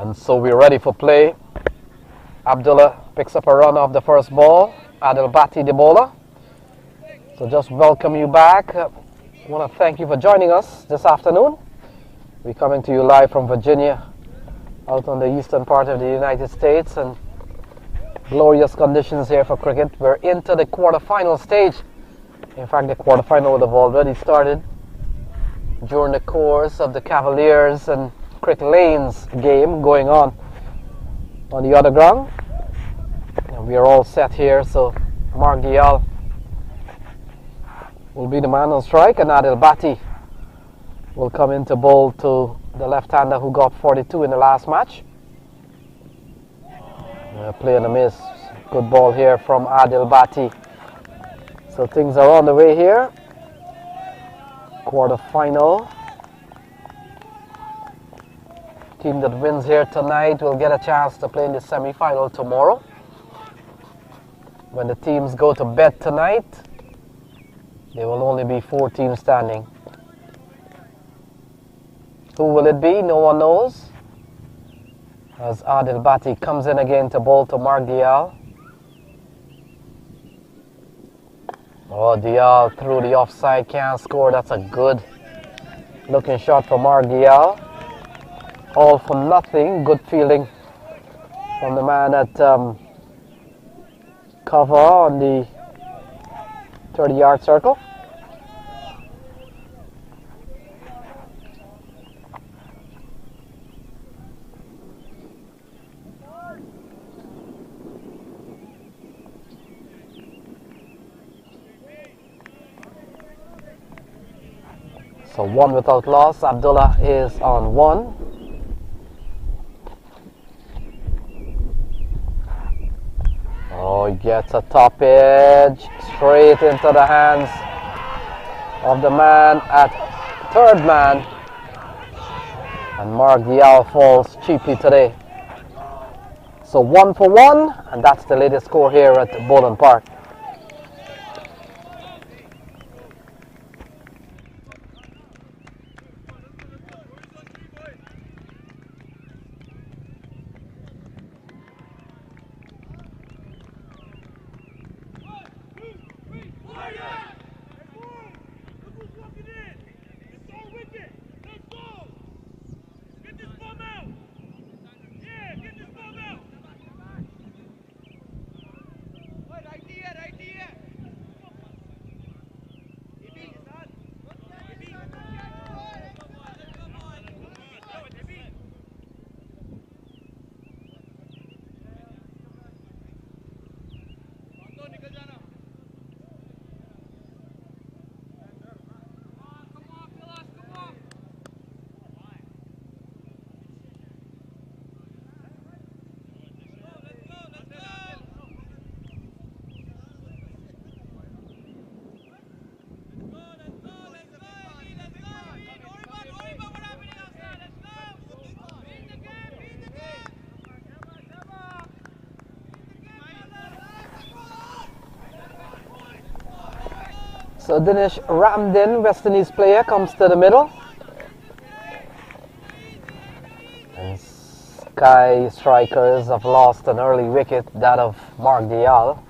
And so we're ready for play. Abdullah picks up a run off the first ball. Adelbati the bowler. So just welcome you back. I want to thank you for joining us this afternoon. We're coming to you live from Virginia, out on the eastern part of the United States, and glorious conditions here for cricket. We're into the quarterfinal stage. In fact, the quarterfinal would have already started during the course of the Cavaliers and Crick Lanes game going on the other ground. And we are all set here, so Mark Dial will be the man on strike, and Adelbati will come in to bowl to the left-hander who got 42 in the last match. Play and a miss. Good ball here from Adelbati. So things are on the way here. Quarter-final. Team that wins here tonight will get a chance to play in the semi-final tomorrow. When the teams go to bed tonight, there will only be 4 teams standing. Who will it be? No one knows. As Adelbati comes in again to bowl to Mark Dial. Oh, Dial through the offside, can't score. That's a good looking shot for Mark Dial. All for nothing. Good fielding from the man at cover on the 30-yard circle. So 1 without loss. Abdullah is on 1. Oh, he gets a top edge straight into the hands of the man at third man. And Mark Dial falls cheaply today. So 1 for 1, and that's the latest score here at Bowling Park. So Dinesh Ramdin, West Indies player, comes to the middle. And Skky strikers have lost an early wicket, that of Mark Dial.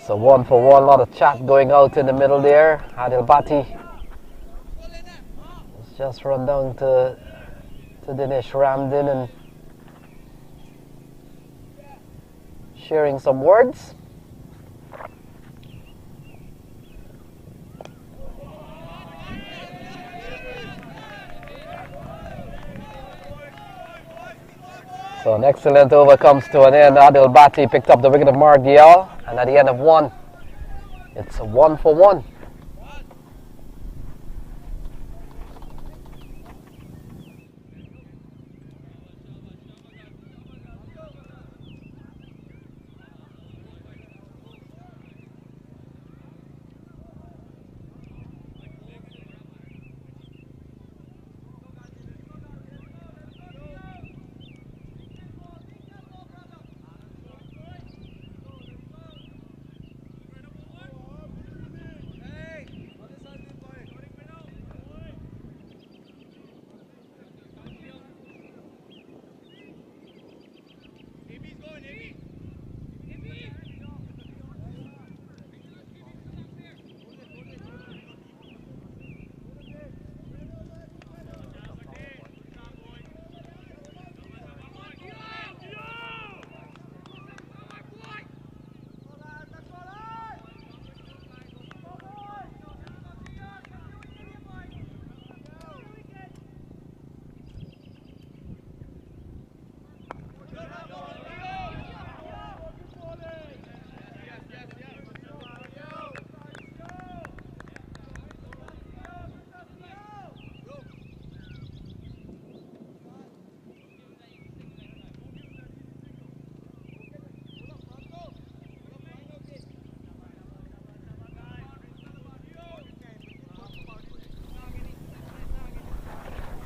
So 1 for 1, a lot of chat going out in the middle there. Adelbati let's just run down to Dinesh Ramdin and sharing some words. So an excellent over comes to an end. Adelbati picked up the wicket of Mark Dial, and at the end of 1, it's 1 for 1.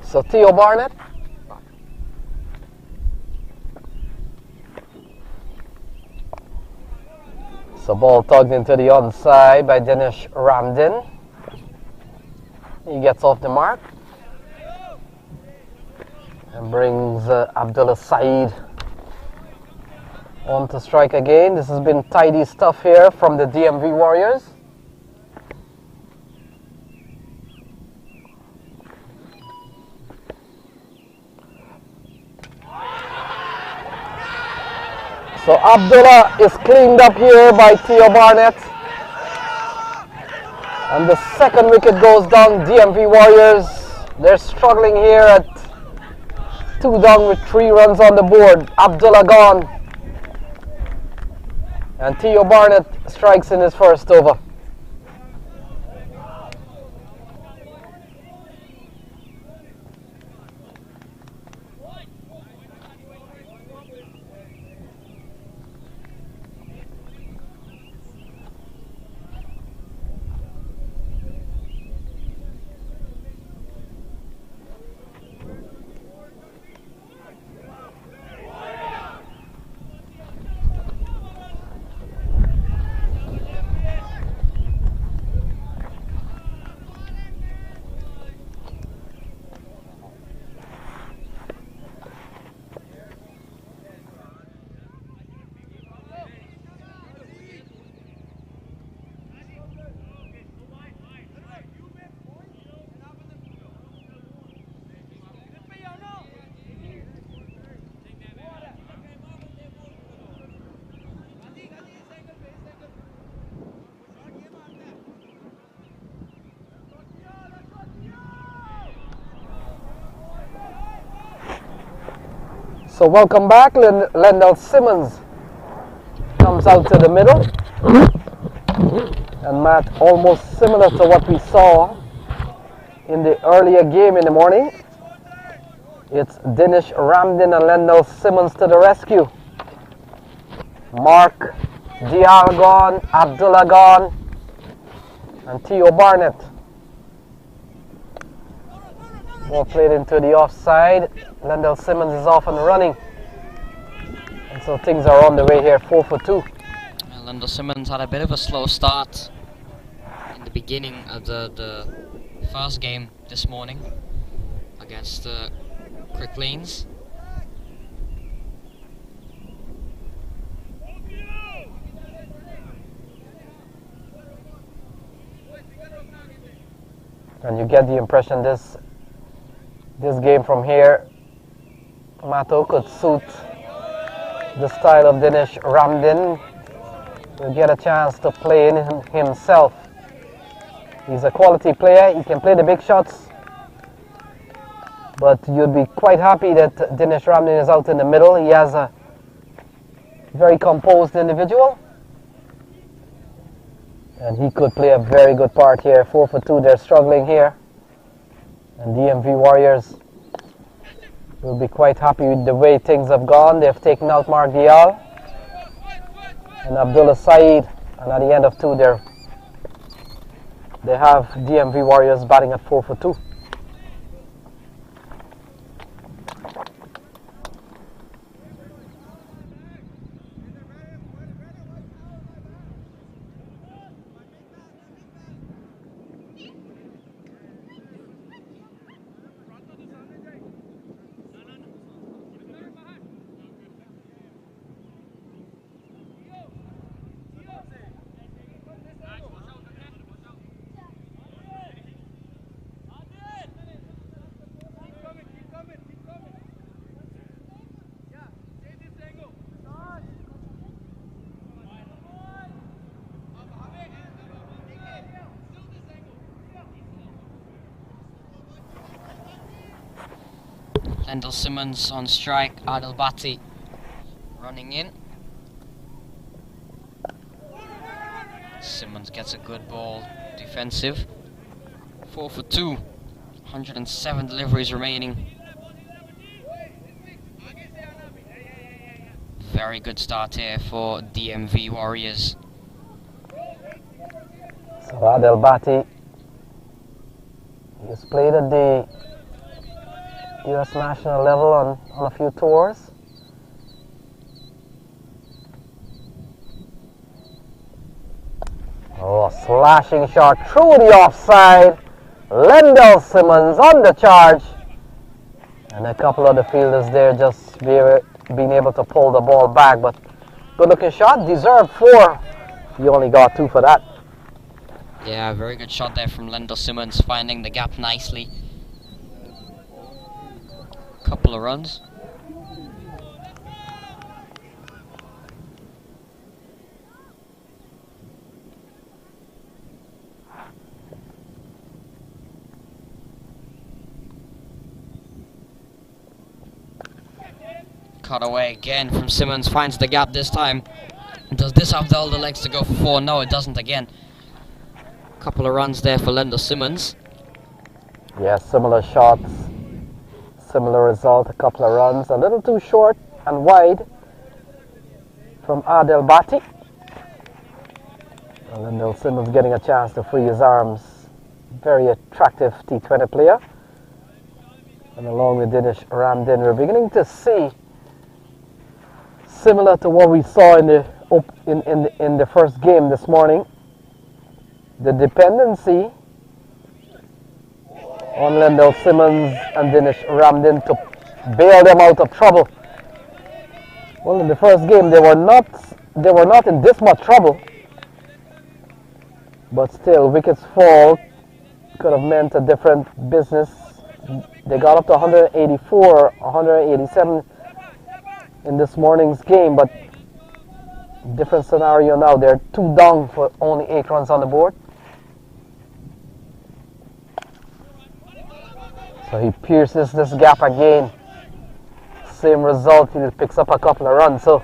So Theo Barnett. So ball tugged into the onside by Dinesh Ramdin. He gets off the mark and brings Abdullah Saeed on to strike again. This has been tidy stuff here from the DMV Warriors. So Abdullah is cleaned up here by Theo Barnett. And the second wicket goes down. DMV Warriors, they're struggling here at 2 down with 3 runs on the board. Abdullah gone. And Theo Barnett strikes in his first over. So welcome back. Lendl Simmons comes out to the middle. And Matt, almost similar to what we saw in the earlier game in the morning. It's Dinesh Ramdin and Lendl Simmons to the rescue. Mark Dial gone, Abdullah gone, and Theo Barnett. Ball played into the offside. Lendl Simmons is off and running. And so things are on the way here, 4 for 2. Lendl Simmons had a bit of a slow start in the beginning of the first game this morning against the Cricklines. And you get the impression this game from here, Mato, could suit the style of Dinesh Ramdin. He'll get a chance to play in himself. He's a quality player. He can play the big shots. But you'd be quite happy that Dinesh Ramdin is out in the middle. He has a very composed individual. And he could play a very good part here. 4 for 2. They're struggling here. And DMV Warriors will be quite happy with the way things have gone. They've taken out Mark Dial and Abdullah Saeed. And at the end of 2, they have DMV Warriors batting at 4 for 2. Lendl Simmons on strike, Adelbati running in. Simmons gets a good ball, defensive. 4 for 2, 107 deliveries remaining. Very good start here for DMV Warriors. So Adelbati, he's played at the US national level on a few tours. Oh, a slashing shot through the offside. Lendell Simmons on the charge. And a couple of the fielders there just being able to pull the ball back. But good looking shot, deserved 4. You only got 2 for that. Yeah, very good shot there from Lendell Simmons, finding the gap nicely. Couple of runs. Cut away again from Simmons, finds the gap this time. Does this have all the legs to go for 4? No, it doesn't again. Couple of runs there for Lendell Simmons. Yeah, similar shots, similar result, a couple of runs. A little too short and wide from Adelbati. Lendell Simmons getting a chance to free his arms. Very attractive T20 player. And along with Simmons and Ramdin, we're beginning to see, similar to what we saw in the first game this morning, the dependency on Lendell Simmons and Simmons and Ramdin to bail them out of trouble. Well, in the first game they were not in this much trouble, but still wickets fall could have meant a different business. They got up to 184, 187 in this morning's game, but different scenario now. They're 2 down for only 8 runs on the board. So he pierces this gap again. Same result. He picks up a couple of runs. So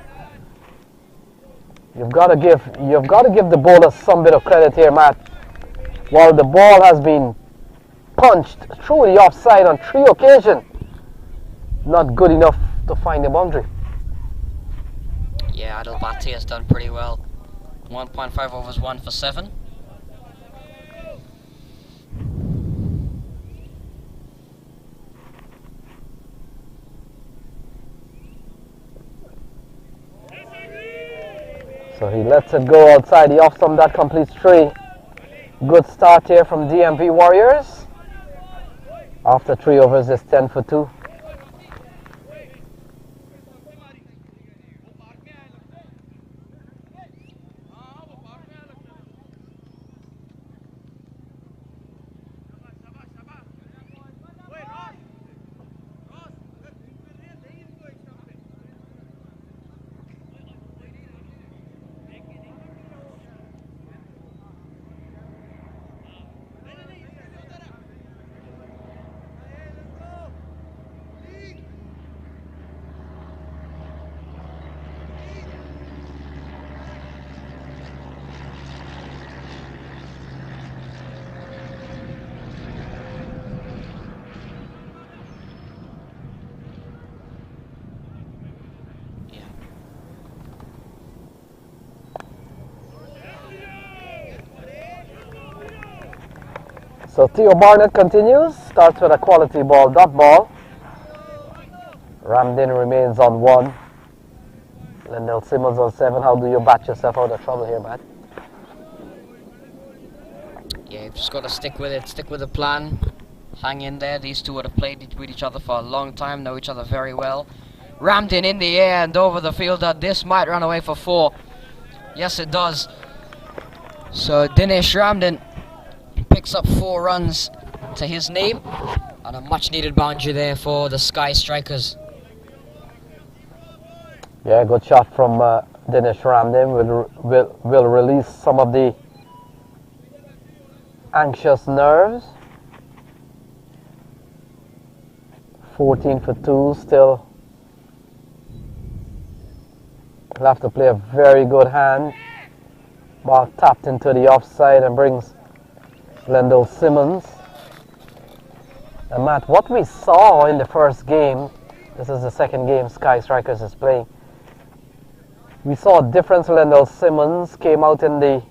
you've got to give the bowler some bit of credit here, Matt. While the ball has been punched through the offside on 3 occasions, not good enough to find the boundary. Yeah, Adelbati has done pretty well. 1.5 overs, 1 for 7. So he lets it go outside the off stump. That completes 3. Good start here from DMV Warriors. After 3 overs, it's 10 for 2. So Theo Barnett continues, starts with a quality ball, dot ball. Ramdin remains on 1. Lendell Simmons on 7. How do you bat yourself out of trouble here, Matt? Yeah, you've just got to stick with it, stick with the plan. Hang in there. These two would have played with each other for a long time, know each other very well. Ramdin in the air and over the fielder. This might run away for 4. Yes, it does. So Dinesh Ramdin picks up 4 runs to his name, and a much needed boundary there for the Skky strikers. Yeah, good shot from Dinesh Ramdin. Will release some of the anxious nerves. 14 for 2 still. He'll have to play a very good hand. Ball tapped into the offside and brings Lendell Simmons. And Matt, what we saw in the first game, this is the second game Skky Strikers is playing. We saw a difference. Lendell Simmons came out in the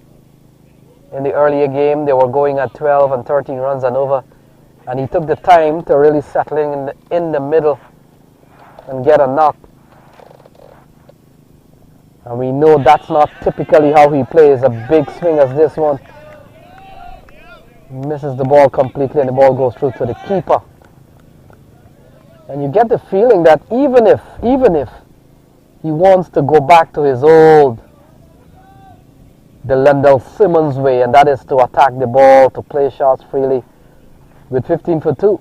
earlier game. They were going at 12 and 13 runs and over. And he took the time to really settle in the middle and get a knock. And we know that's not typically how he plays. A big swing as this one. Misses the ball completely and the ball goes through to the keeper. And you get the feeling that even if he wants to go back to his old, the Lendell Simmons way, and that is to attack the ball, to play shots freely with 15 for 2.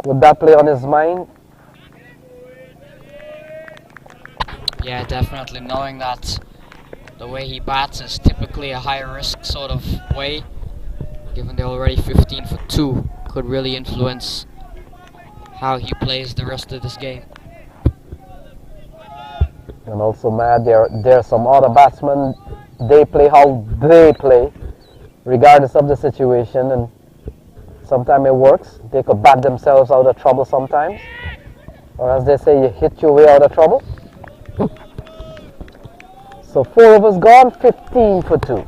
Would that play on his mind? Yeah, definitely, knowing that the way he bats is typically a high-risk sort of way, given they're already 15 for 2, could really influence how he plays the rest of this game. And also, Matt, there are some other batsmen, they play how they play, regardless of the situation, and sometimes it works. They could bat themselves out of trouble sometimes. Or as they say, you hit your way out of trouble. So 4 overs gone, 15 for 2.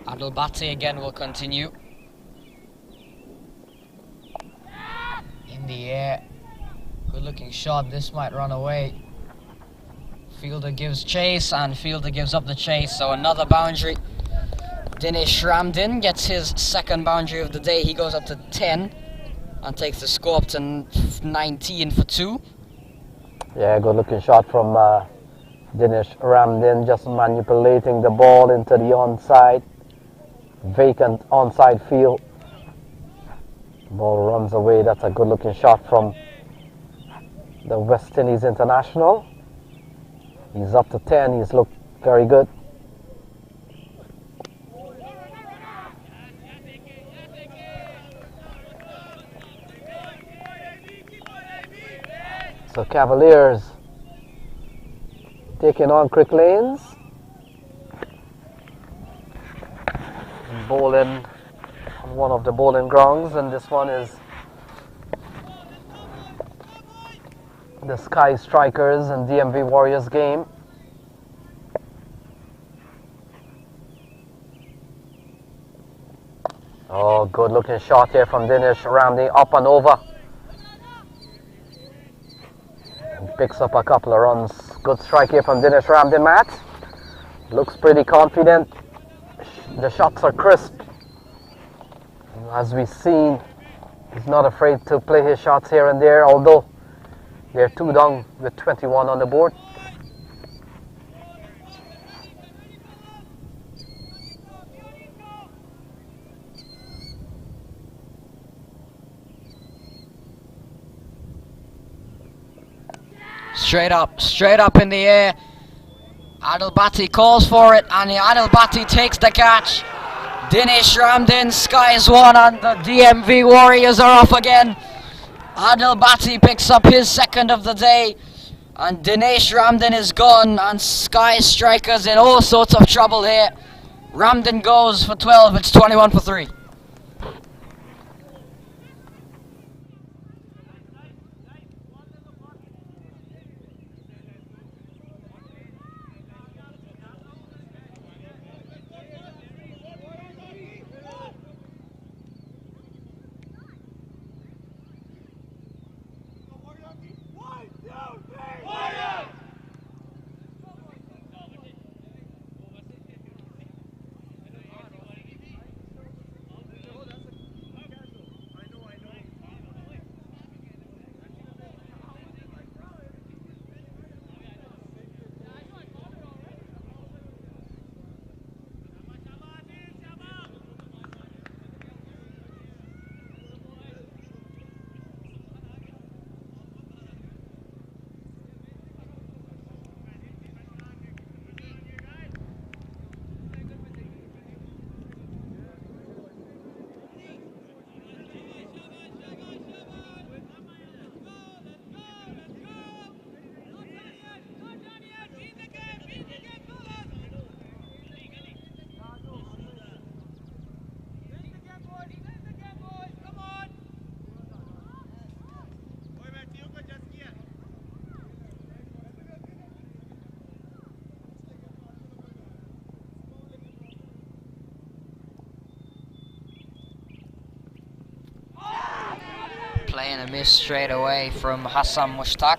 Adelbati again will continue. In the air. Good looking shot. This might run away. Fielder gives chase and fielder gives up the chase. So another boundary. Dinesh Ramdin gets his second boundary of the day. He goes up to 10 and takes the score up to 19 for 2. Yeah, good looking shot from Dinesh Ramdin, just manipulating the ball into the onside. Vacant onside field. Ball runs away. That's a good looking shot from the West Indies international. He's up to 10. He's looked very good. So Cavaliers taking on Crick Lanes. Bowling on one of the bowling grounds, and this one is the Skky Strikers and DMV Warriors game. Oh, good looking shot here from Dinesh Ramdin, up and over. And picks up a couple of runs. Good strike here from Dinesh Ramdin, Matt. Looks pretty confident. The shots are crisp. As we've seen, he's not afraid to play his shots here and there, although they're 2 down with 21 on the board. Straight up in the air. Adelbati calls for it, and Adelbati takes the catch. Dinesh Ramdin skies one, and the DMV Warriors are off again. Adelbati picks up his second of the day, and Dinesh Ramdin is gone, and Skky Strikers in all sorts of trouble here. Ramdin goes for 12, it's 21 for 3. And a miss straight away from Hassan Mushtaq.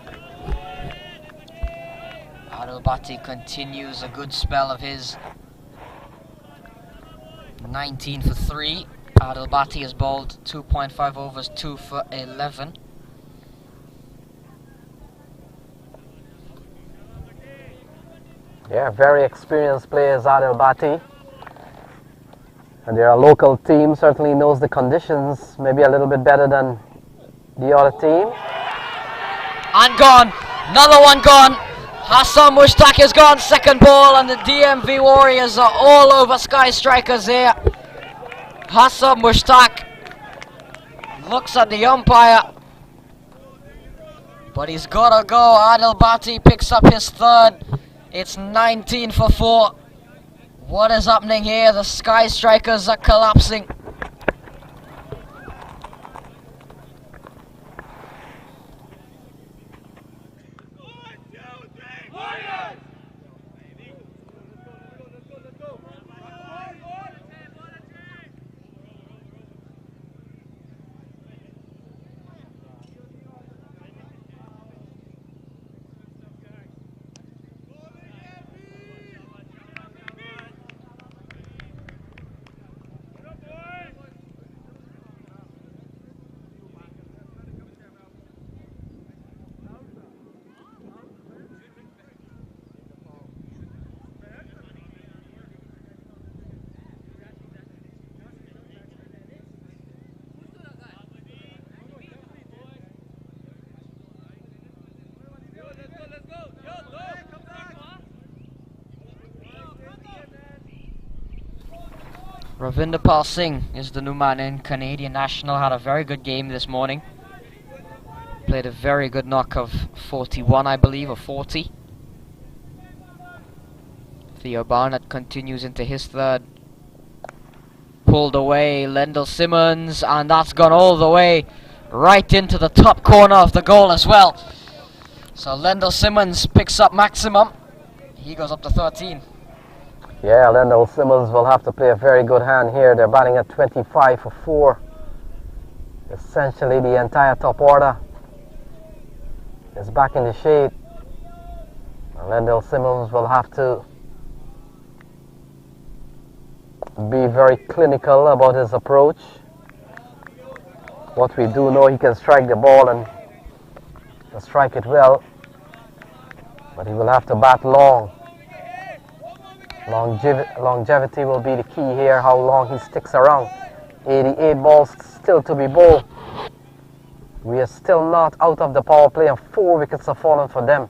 Adelbati continues a good spell of his. 19 for 3. Adelbati has bowled 2.5 overs, 2 for 11. Yeah, very experienced players, Adelbati. And their local team certainly knows the conditions maybe a little bit better than the other team. And gone. Another one gone. Hassan Mushtaq is gone. Second ball, and the DMV Warriors are all over Sky Strikers here. Hassan Mushtaq looks at the umpire, but he's got to go. Adelbati picks up his third. It's 19 for 4. What is happening here? The Sky Strikers are collapsing. Ravinder Singh is the new man in. Canadian national, had a very good game this morning. Played a very good knock of 41, I believe, or 40. Theo Barnett continues into his third. Pulled away, Lendl Simmons, and that's gone all the way right into the top corner of the goal as well. So Lendl Simmons picks up maximum. He goes up to 13. Yeah, Lendl Simmons will have to play a very good hand here. They're batting at 25 for 4. Essentially the entire top order is back in the shade. And Lendl Simmons will have to be very clinical about his approach. What we do know, he can strike the ball and strike it but he will have to bat long. Longevity will be the key here, how long he sticks around. 88 balls still to be bowled. We are still not out of the power play and 4 wickets have fallen for them.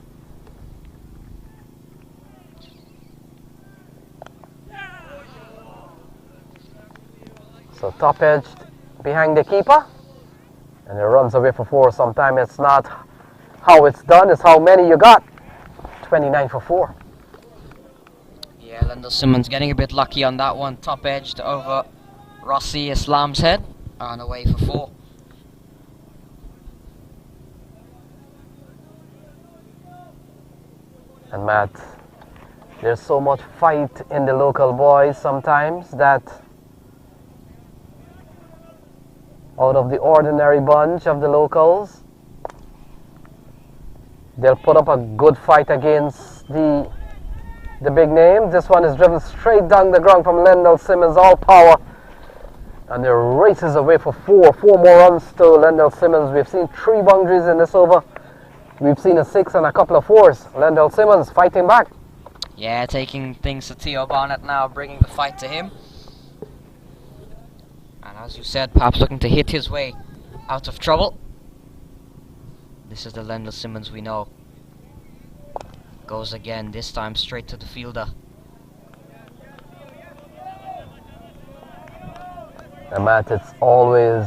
So top edged behind the keeper, and it runs away for 4. Sometimes it's not how it's done, it's how many you got. 29 for 4. Yeah, Lendl Simmons getting a bit lucky on that one. Top edged over Rossi Islam's head and away for 4. And Matt, there's so much fight in the local boys sometimes that out of the ordinary bunch of the locals, they'll put up a good fight against the big name. This one is driven straight down the ground from Lendl Simmons, all power, and it races away for 4 more runs to Lendl Simmons. We've seen 3 boundaries in this over. We've seen a 6 and a couple of 4s. Lendl Simmons fighting back. Yeah, taking things to Theo Barnett now, bringing the fight to him. And as you said, perhaps looking to hit his way out of trouble. This is the Lendl Simmons we know. Goes again, this time straight to the fielder. And Matt, it's always,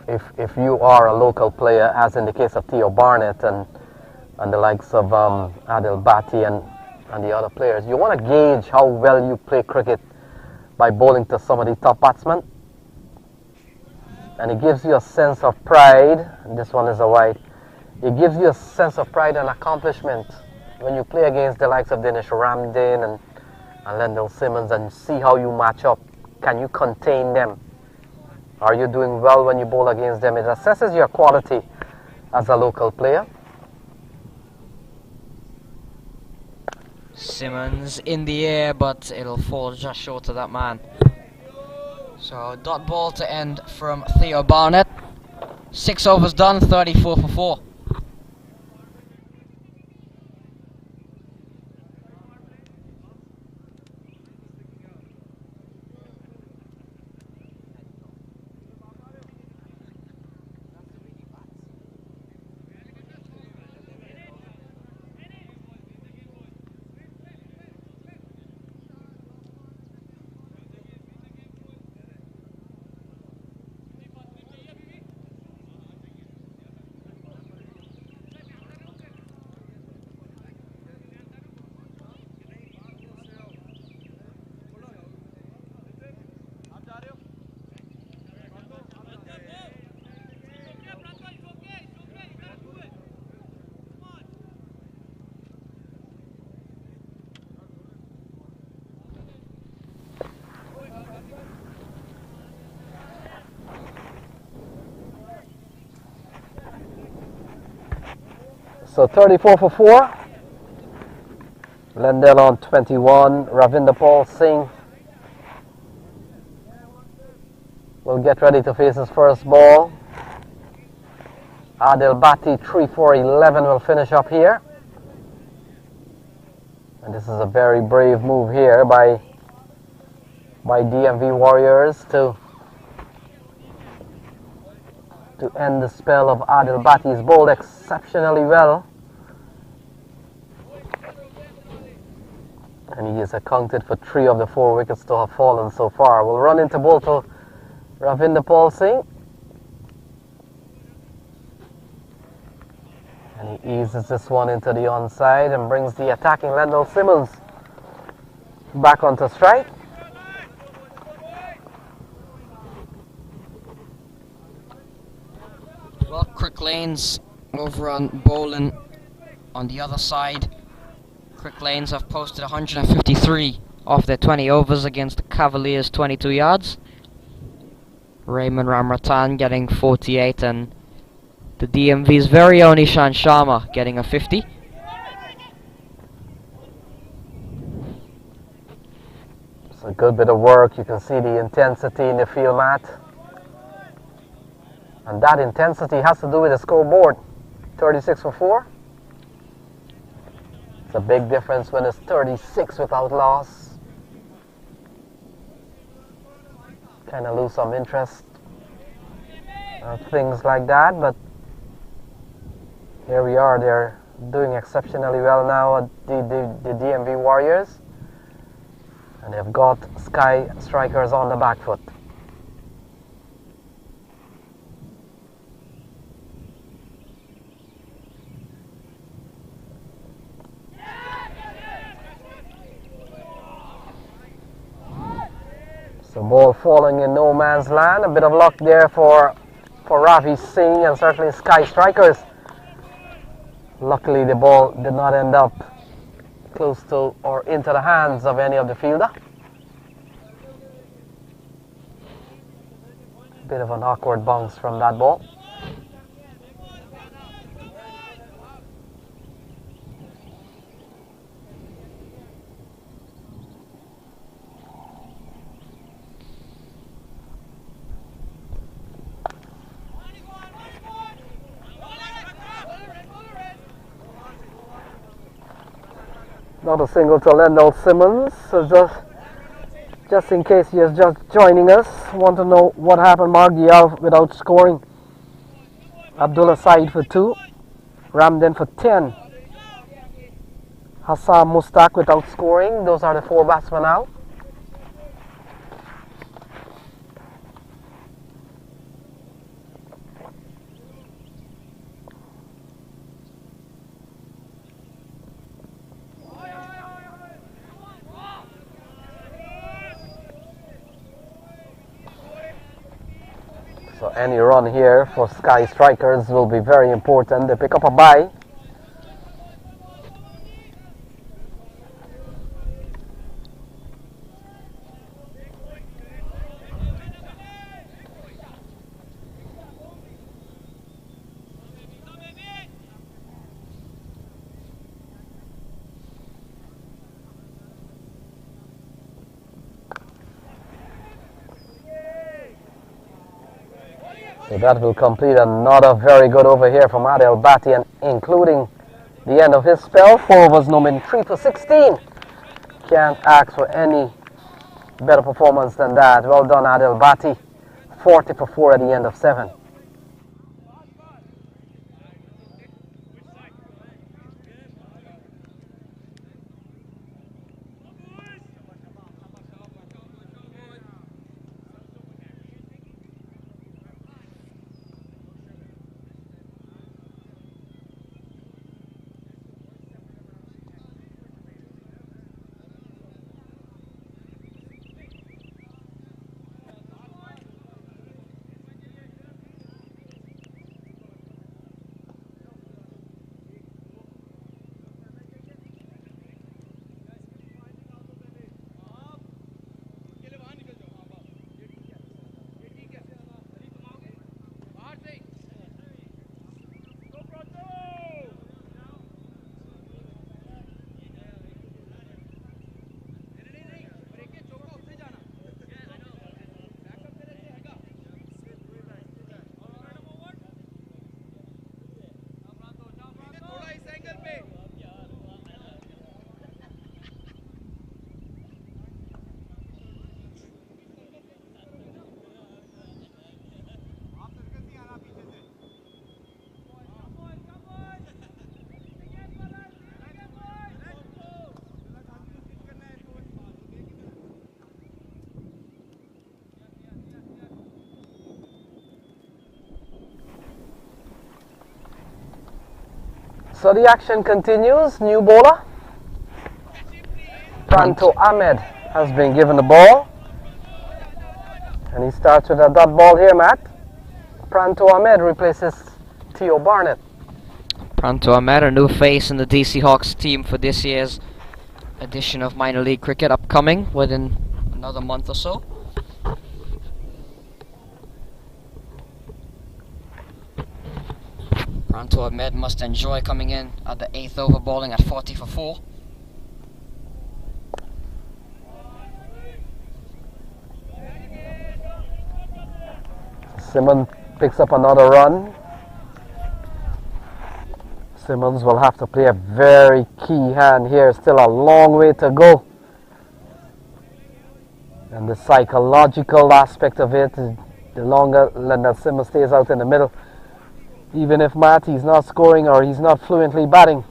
if you are a local player, as in the case of Theo Barnett and the likes of Adelbati and the other players, you want to gauge how well you play cricket by bowling to some of the top batsmen. And it gives you a sense of pride, and this one is a wide, it gives you a sense of pride and accomplishment when you play against the likes of Ramdin and Lendl Simmons and see how you match up. Can you contain them? Are you doing well when you bowl against them? It assesses your quality as a local player. Simmons in the air, but it'll fall just short of that man. So dot ball to end from Theo Barnett. 6 overs done, 34 for 4. So 34 for 4. Lendell on 21. Ravinder Paul Singh will get ready to face his first ball. Adelbati 3 for 11 will finish up here. And this is a very brave move here by DMV Warriors to end the spell of Adelbati. He's bowled exceptionally well, and he has accounted for 3 of the 4 wickets to have fallen so far. We'll run into bowl to Ravinder Paul Singh, and he eases this one into the onside and brings the attacking Lendell Simmons back onto strike. Well, Crick Lanes over on bowling on the other side. Crick Lanes have posted 153 off their 20 overs against the Cavaliers' 22 yards. Raymond Ramratan getting 48, and the DMV's very own Ishan Sharma getting a 50. It's a good bit of work. You can see the intensity in the field mat. And that intensity has to do with the scoreboard. 36 for 4. It's a big difference when it's 36 without loss. Kind of lose some interest and things like that, but here we are. They're doing exceptionally well now at the DMV Warriors, and they've got Skky strikers on the back foot. So ball falling in no man's land. A bit of luck there for Ravi Singh and certainly Skky strikers. Luckily the ball did not end up close to or into the hands of any of the fielder. Bit of an awkward bounce from that ball. Not a single to Lendell Simmons. So just in case you're just joining us, want to know what happened. Margial without scoring. Abdullah Saeed for 2. Ramdin for 10. Hassan Mustak without scoring. Those are the 4 batsmen out. So any run here for Skky strikers will be very important. They pick up a bye. So that will complete another very good over here from Adelbati, and including the end of his spell. 4 overs, no min, 3 for 16. Can't ask for any better performance than that. Well done, Adelbati. 40 for 4 at the end of 7. So the action continues. New bowler. Pranto Ahmed has been given the ball. And he starts with a dot ball here, Matt. Pranto Ahmed replaces Theo Barnett. Pranto Ahmed, a new face in the DC Hawks team for this year's edition of minor league cricket, upcoming within another month or so. Pranto Ahmed must enjoy coming in at the 8th over, bowling at 40 for 4. Simmons picks up another run. Simmons will have to play a very key hand here. Still a long way to go. And the psychological aspect of it, the longer that Simmons stays out in the middle, even if Matty's not scoring or he's not fluently batting,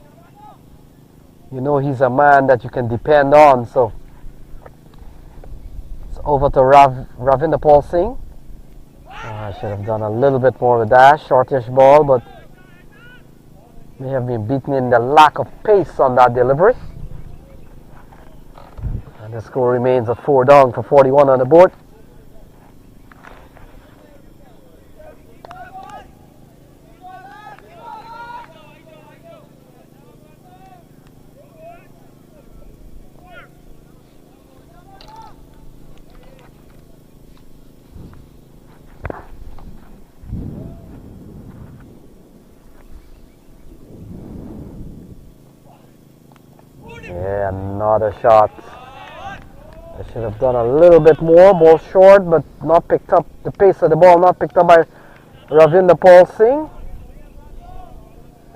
you know he's a man that you can depend on. So it's over to Ravinder Paul Singh. I should have done a little bit more with that. Shortish ball, but may have been beaten in the lack of pace on that delivery. And the score remains at 4 down for 41 on the board. Yeah, another shot. I should have done a little bit more. Ball short, but not picked up. The pace of the ball not picked up by Ravinder Paul Singh.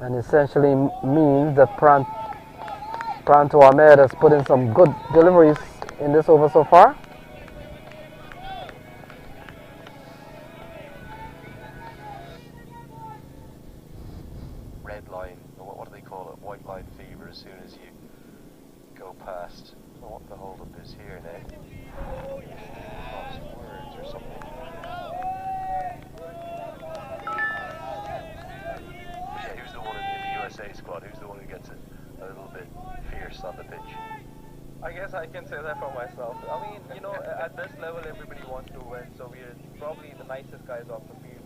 And essentially means that Pranto Ahmed has put in some good deliveries in this over so far. Red line, or what do they call it? White line fever as soon as you go past. I don't know what the hold up is here now. Lost words or something. Yeah, who's the one in the USA squad? Who's the one who gets it a little bit fierce on the pitch? I guess I can say that for myself. I mean, you know, at this level everybody wants to win, so we're probably the nicest guys off the field.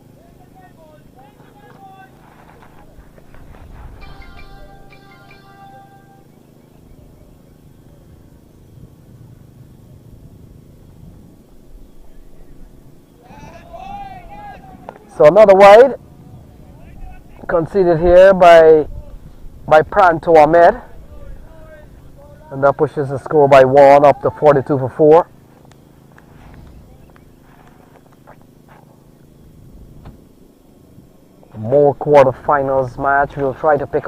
So another wide conceded here by Pranto Ahmed, and that pushes the score by 1 up to 42 for 4. more quarterfinals match. We'll try to pick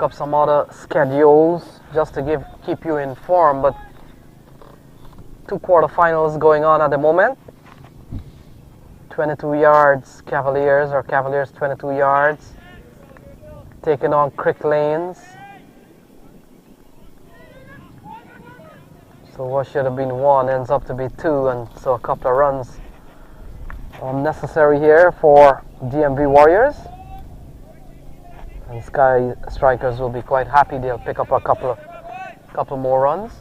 up some other schedules just to keep you informed, but 2 quarterfinals going on at the moment. 22 yards Cavaliers 22 yards taking on Crick Lanes. So what should have been 1 ends up to be 2, and so a couple of runs unnecessary here for DMV Warriors. And Sky Strikers will be quite happy. They'll pick up a couple more runs.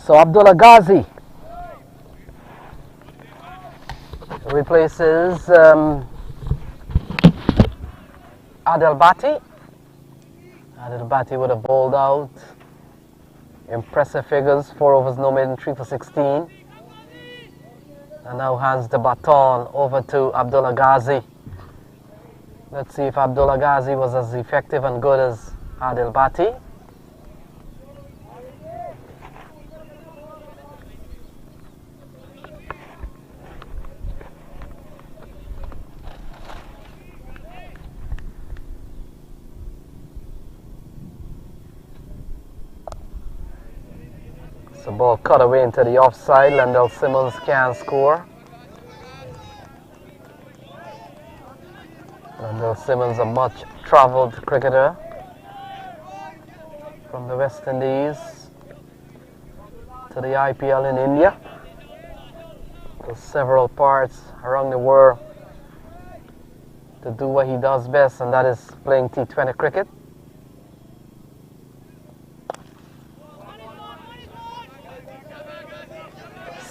So Abdullah Ghazi replaces Adelbati. Adelbati would have bowled out. Impressive figures, 4 overs, no maiden, 3 for 16. And now hands the baton over to Abdullah Ghazi. Let's see if Abdullah Ghazi was as effective and good as Adelbati. The ball cut away into the offside. Lendell Simmons can score. Lendell Simmons, a much travelled cricketer from the West Indies to the IPL in India, to several parts around the world to do what he does best, and that is playing T20 cricket.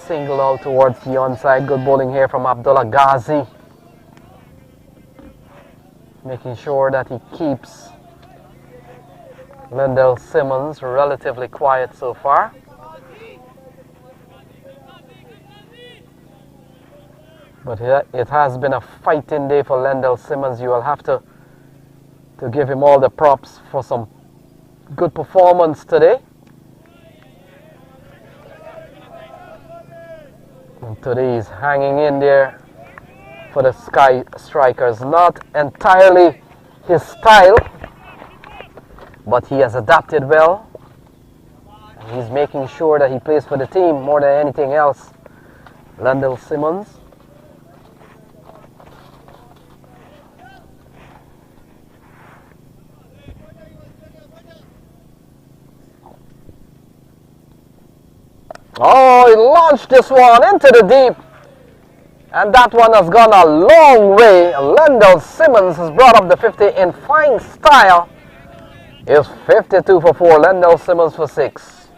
Single out towards the onside. Good bowling here from Abdullah Ghazi, making sure that he keeps Lendell Simmons relatively quiet so far. But it has been a fighting day for Lendell Simmons. You will have to give him all the props for some good performance today. And today he's hanging in there for the Sky Strikers. Not entirely his style, but he has adapted well. And he's making sure that he plays for the team more than anything else. Lendell Simmons. Oh, he launched this one into the deep, and that one has gone a long way. Lendell Simmons has brought up the 50 in fine style. It's 52 for 4, Lendell Simmons for 6.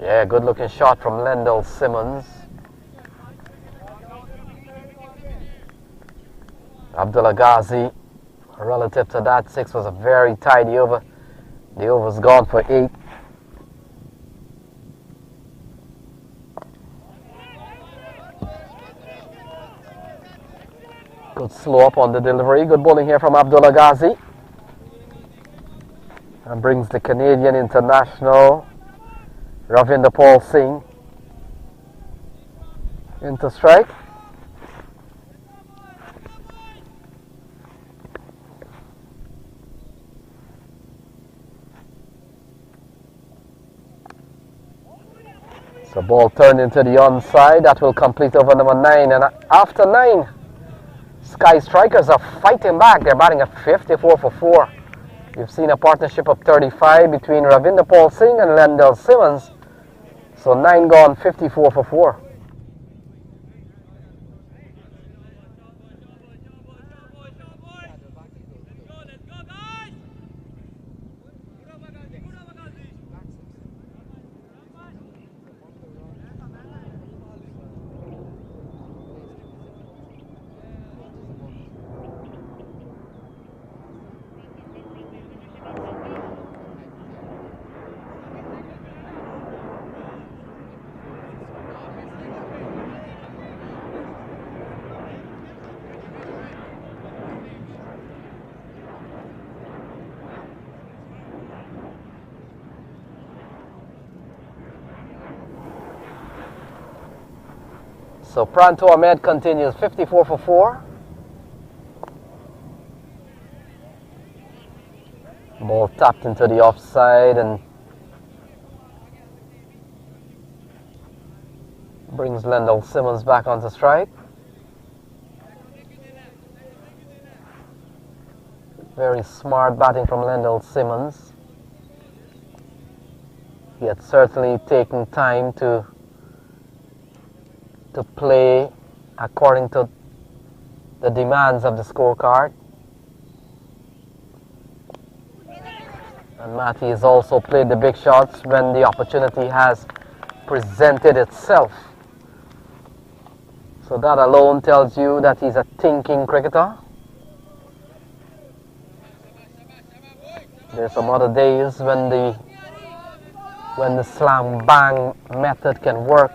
Yeah, good looking shot from Lendell Simmons. Abdullah Ghazi, relative to that 6, was a very tidy over. The over's gone for 8. Good slow up on the delivery. Good bowling here from Abdullah Ghazi. And brings the Canadian international Ravinder Singh into strike. So ball turned into the onside. That will complete over number 9. And after 9, Sky Strikers are fighting back. They're batting at 54 for 4. You've seen a partnership of 35 between Ravinder Singh and Lendell Simmons. So 9 gone, 54 for 4. So Pranto Ahmed continues 54 for 4. Ball tapped into the offside and brings Lendl Simmons back onto strike. Very smart batting from Lendl Simmons. He had certainly taken time to play according to the demands of the scorecard. And Matty has also played the big shots when the opportunity has presented itself. So that alone tells you that he's a thinking cricketer. There's some other days when the slam bang method can work.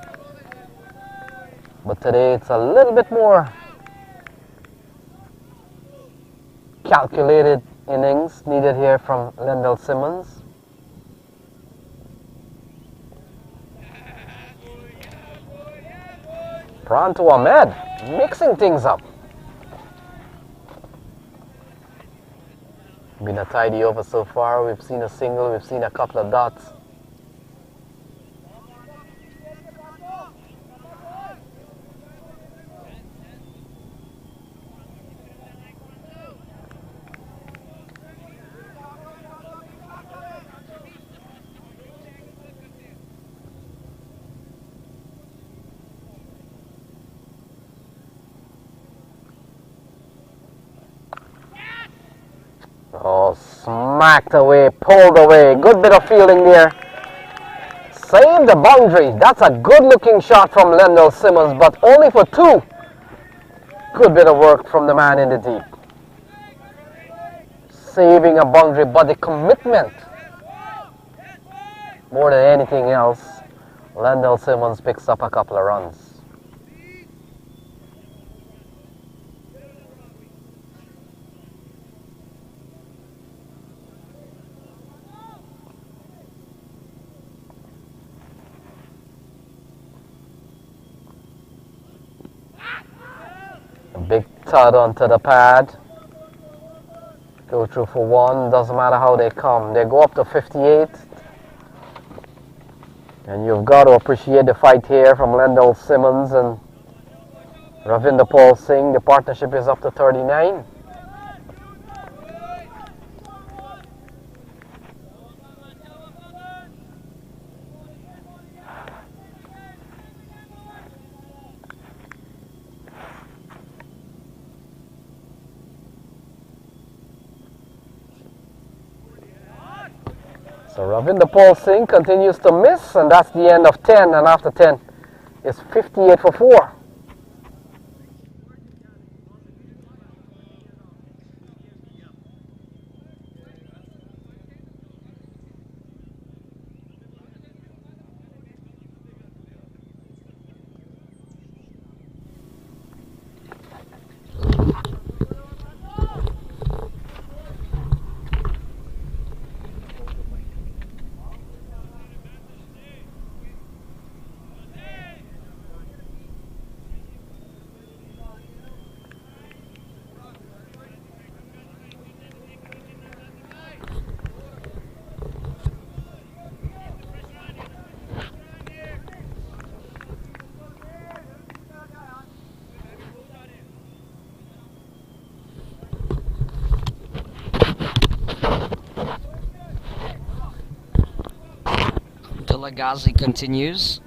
But today it's a little bit more calculated innings needed here from Lendl Simmons. Pranto Ahmed mixing things up. Been a tidy over so far. We've seen a single, we've seen a couple of dots. Oh, smacked away, pulled away. Good bit of fielding there. Saved the boundary. That's a good looking shot from Lendl Simmons, but only for 2. Good bit of work from the man in the deep. Saving a boundary, but the commitment, more than anything else, Lendl Simmons picks up a couple of runs. Big thud onto the pad. Go through for 1. Doesn't matter how they come. They go up to 58. And you've got to appreciate the fight here from Lendl Simmons and Ravinder Paul Singh. The partnership is up to 39. So Ravinder Paul Singh continues to miss, and that's the end of 10, and after 10 is 58 for 4. Abdullah Ghazi continues.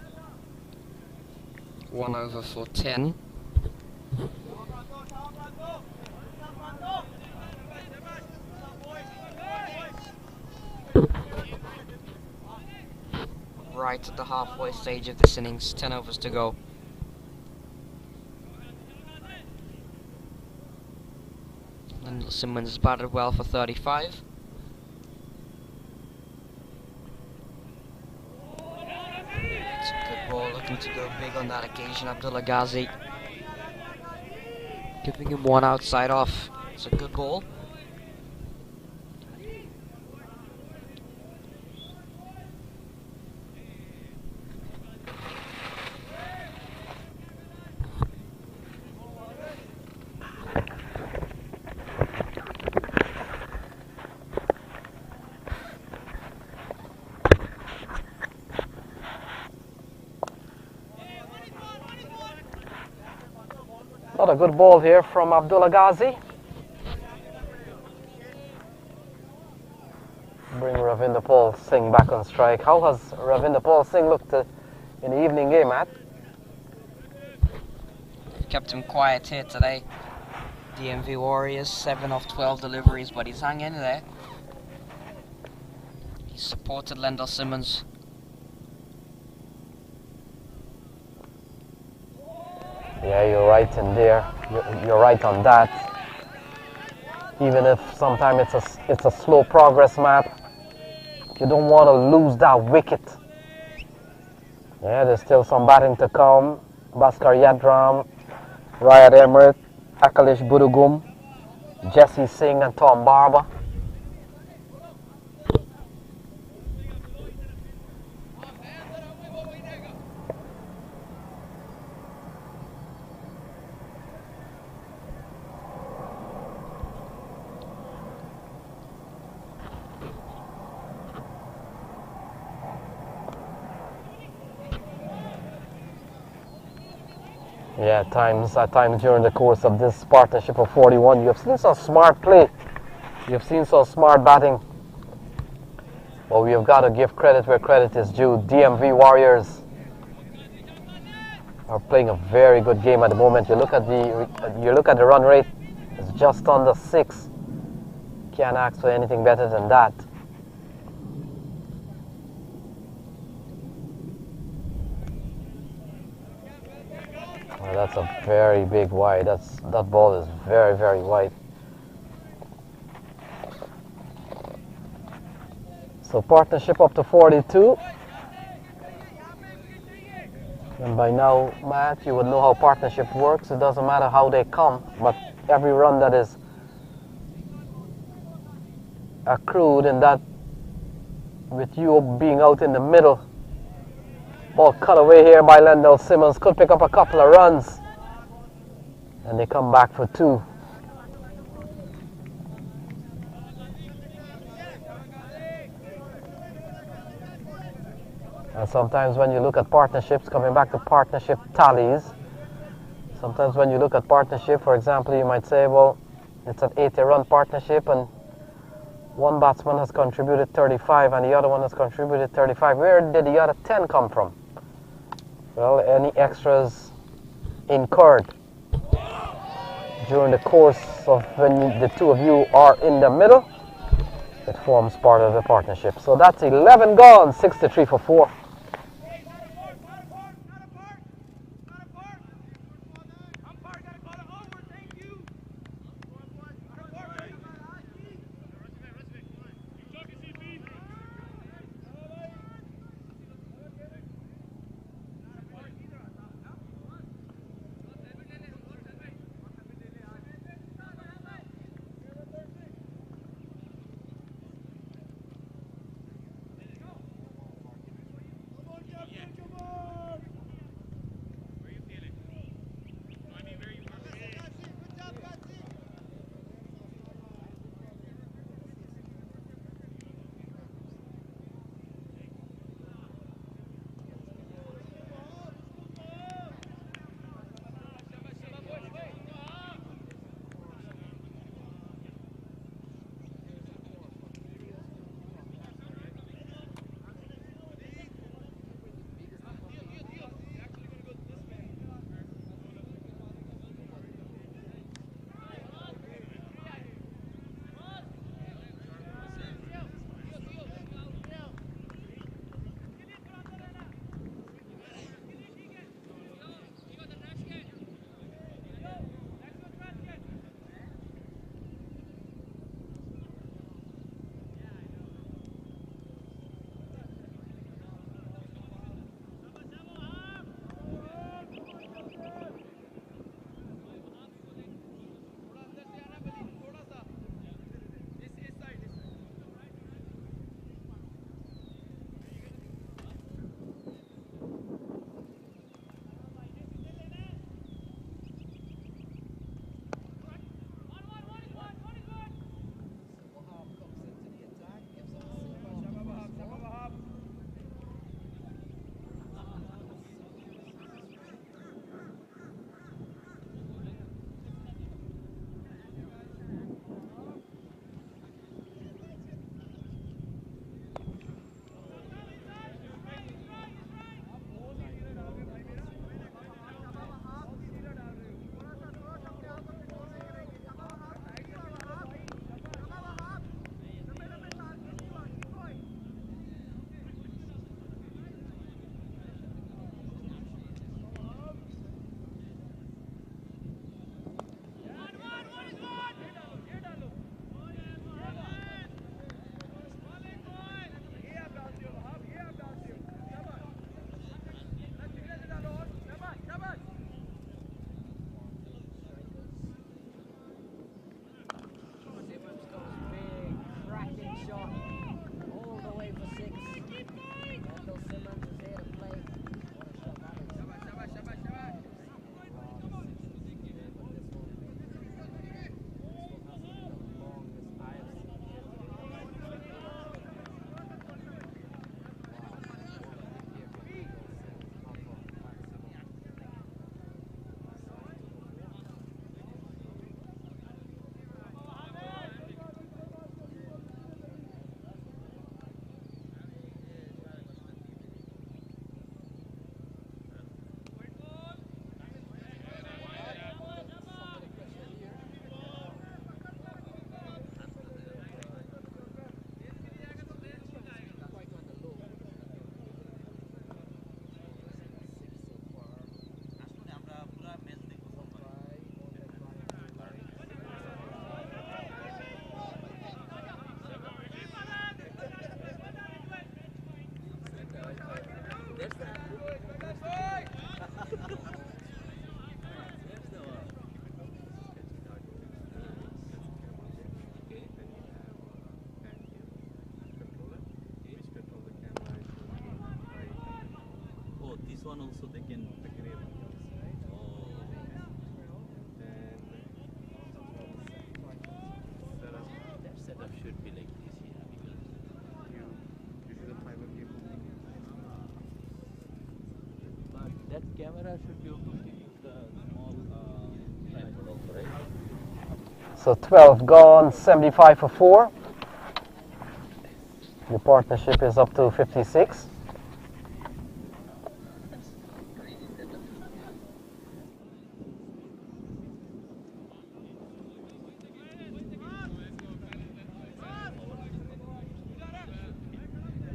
1 over for 10. Right at the halfway stage of this innings, 10 overs to go. And Simmons has batted well for 35. It's a good ball, looking to go big on that occasion. Abdullah Ghazi giving him one outside off. It's a good ball. Not a good ball here from Abdullah Ghazi. Bring Ravinder Paul Singh back on strike. How has Ravinder Paul Singh looked in the evening game, Matt? Kept him quiet here today. DMV Warriors, 7 of 12 deliveries, but he's hung in there. He supported Lendl Simmons. Yeah, you're right in there. You're right on that. Even if sometimes it's a slow progress, Matt, you don't want to lose that wicket. Yeah, there's still some batting to come. Bhaskar Yadram, Riyad Emirates, Akalish Budugum, Jesse Singh and Tom Barber. Yeah, at times during the course of this partnership of 41, you've seen some smart play. You've seen some smart batting. But we've got to give credit where credit is due. DMV Warriors are playing a very good game at the moment. You look at the run rate, it's just under 6. Can't ask for anything better than that. Oh, that's a very big wide. That ball is very, very wide. So partnership up to 42. And by now, Matt, you would know how partnership works. It doesn't matter how they come, but every run that is accrued in that, with you being out in the middle, ball cut away here by Lendl Simmons, could pick up a couple of runs, and they come back for 2. And sometimes when you look at partnerships, coming back to partnership tallies, sometimes when you look at partnership, for example, you might say, well, it's an 80-run partnership and one batsman has contributed 35 and the other one has contributed 35. Where did the other 10 come from? Well, any extras incurred during the course of when the two of you are in the middle, it forms part of the partnership. So that's 11 gone, 63 for 4. one also they can pick it up. Oh. And that setup should be like this, yeah, because this is a private view. But that camera should be okay to use the small tripod also, right? So 12 gone, 75 for 4. The partnership is up to 56.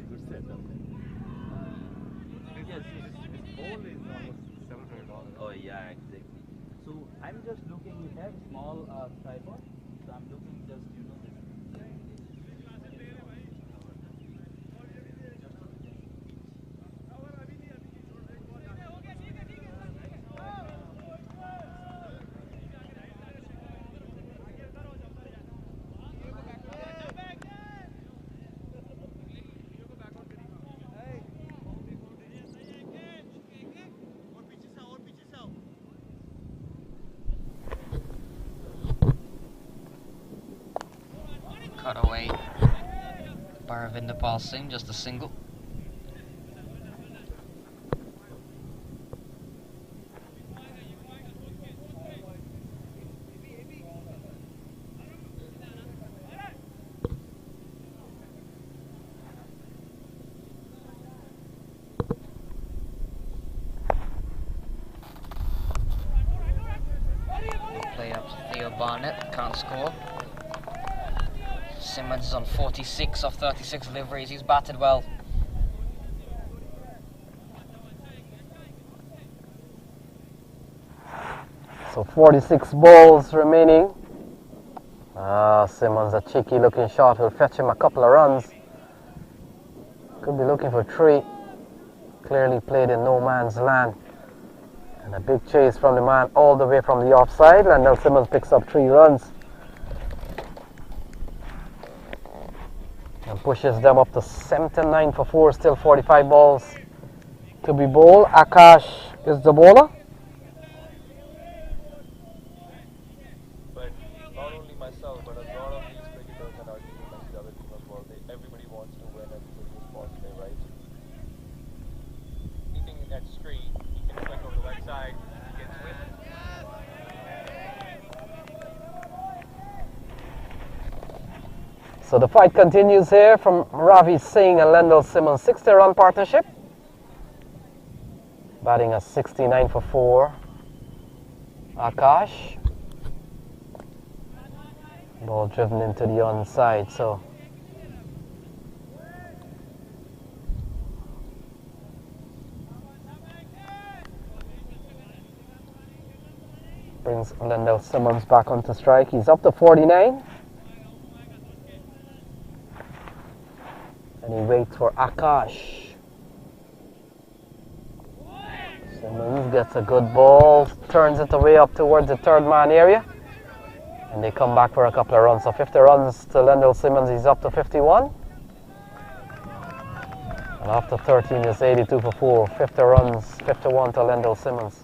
Good setup. Yes, this ball is almost $700. Oh yeah, exactly. So I'm just looking. We have small tripod. So I'm looking just this. Cut away by Ravinder Singh, just a single. Play up to Theo Barnett, can't score. Simmons is on 46 of 36 deliveries, he's batted well. So 46 balls remaining. Simmons, a cheeky looking shot, will fetch him a couple of runs. Could be looking for 3. Clearly played in no man's land. And a big chase from the man all the way from the offside. And Simmons picks up 3 runs. And pushes them up to 79 for 4, still 45 balls to be bowled. Akash is the bowler. But not only myself, but a lot of these cricketers and our team and the other team as well, everybody wants to win, everybody is positive, right? Keeping that straight, he can flick over the right side, he gets win. So the fight continues here from Ravi Singh and Lendl Simmons, 60-run partnership. Batting a 69 for 4. Akash. Ball driven into the onside, so brings Lendl Simmons back onto strike. He's up to 49. And he waits for Akash. Simmons gets a good ball, turns it away up towards the third man area. And they come back for a couple of runs. So 50 runs to Lendl Simmons, he's up to 51. And after 13 is 82 for 4. 50 runs, 51 to Lendl Simmons.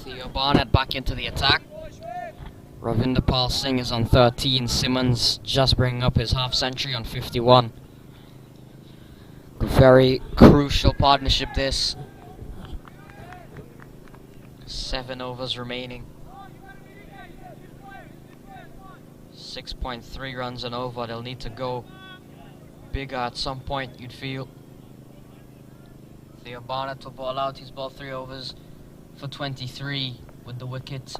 Theo Barnett back into the attack. Ravinder Singh is on 13. Simmons just bringing up his half century on 51. Very crucial partnership this. 7 overs remaining. 6.3 runs an over. They'll need to go bigger at some point, you'd feel. Theo Barnett will ball out. He's bowled 3 overs for 23 with the wicket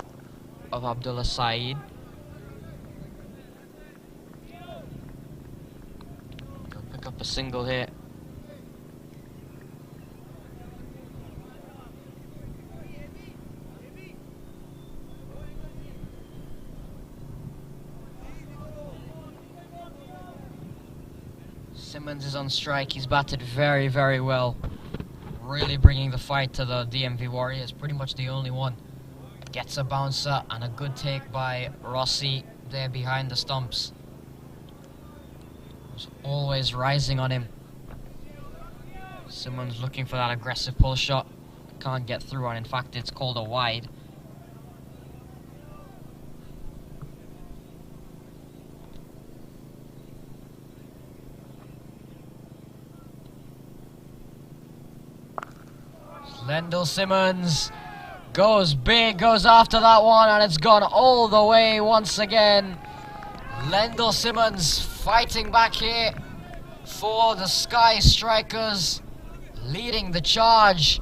of Abdullah Saeed. He'll pick up a single here. Simmons is on strike. He's batted very, very well. Really bringing the fight to the DMV Warriors. Pretty much the only one. Gets a bouncer and a good take by Rossi there behind the stumps. Was always rising on him. Simmons looking for that aggressive pull shot. Can't get through on. In fact, it's called a wide. Lendl Simmons goes big, goes after that one, and it's gone all the way once again. Lendl Simmons fighting back here for the Skky strikers, leading the charge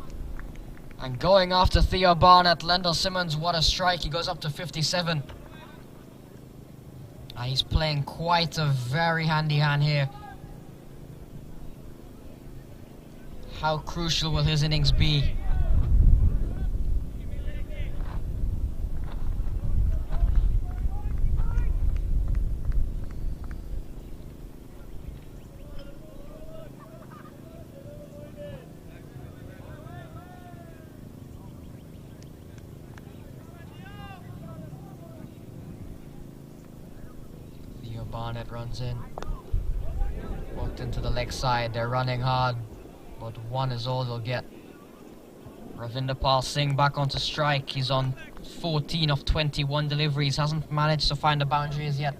and going after Theo Barnett. Lendl Simmons, what a strike. He goes up to 57. He's playing quite a very handy hand here. How crucial will his innings be? Theo Barnett runs in. Walked into the leg side. They're running hard, but one is all they'll get. Ravinderpal Singh back onto strike. He's on 14 of 21 deliveries. Hasn't managed to find the boundaries yet.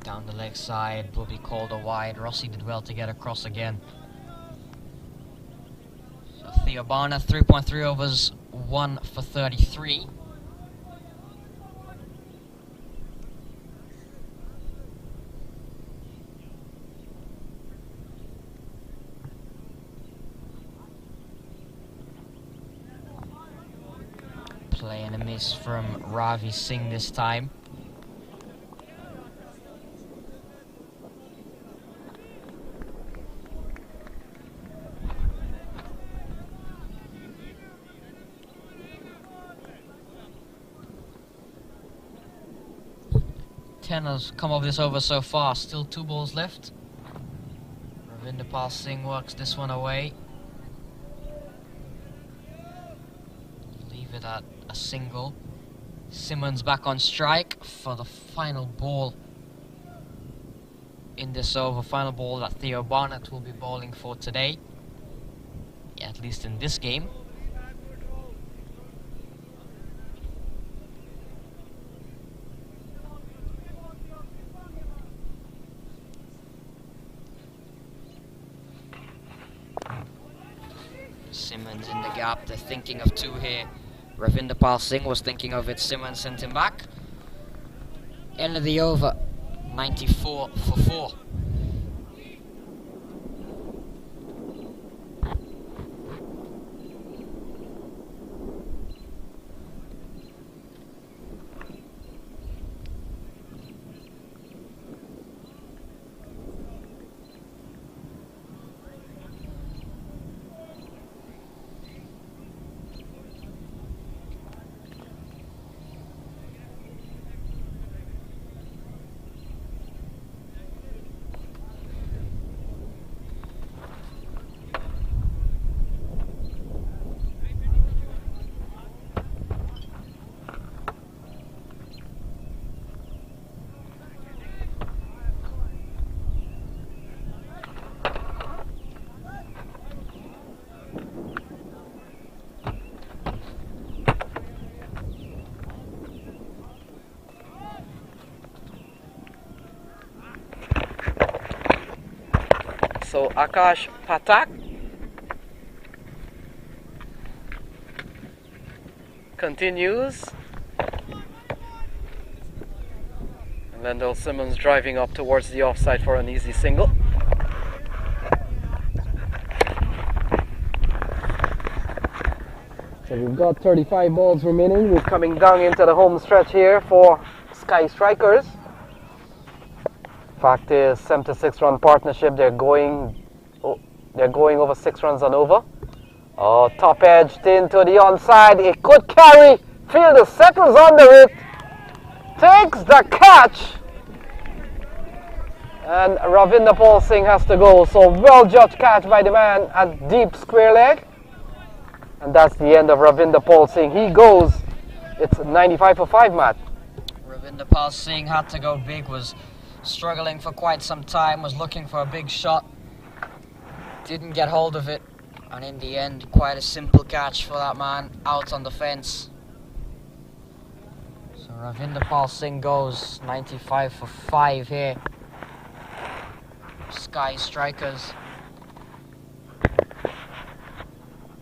Down the leg side will be called a wide. Rossi did well to get across again. Theo Barnett, 3.3 overs, 1 for 33. Play and a miss from Ravi Singh this time. Has come over this over so far. Still 2 balls left. Ravinderpal Singh works this one away. Leave it at a single. Simmons back on strike for the final ball in this over. Final ball that Theo Barnett will be bowling for today. Yeah, at least in this game. Simmons in the gap. They're thinking of 2 here. Ravinderpal Singh was thinking of it. Simmons sent him back. End of the over. 94 for 4. So Akash Patak continues. And Lendl Simmons driving up towards the offside for an easy single. So we've got 35 balls remaining. We're coming down into the home stretch here for Skky Strikers. Fact is, 76-run partnership. They're going over 6 runs and over. Oh, top edged into the onside. It could carry. Fielder settles under it. Takes the catch. And Ravinder Paul Singh has to go. So well judged catch by the man at deep square leg. And that's the end of Ravinder Paul Singh. He goes. It's 95 for 5, Matt. Ravinder Paul Singh had to go big, was struggling for quite some time, was looking for a big shot. Didn't get hold of it. And in the end, quite a simple catch for that man out on the fence. So Ravinder Paul Singh goes 95 for 5 here. Skky Strikers.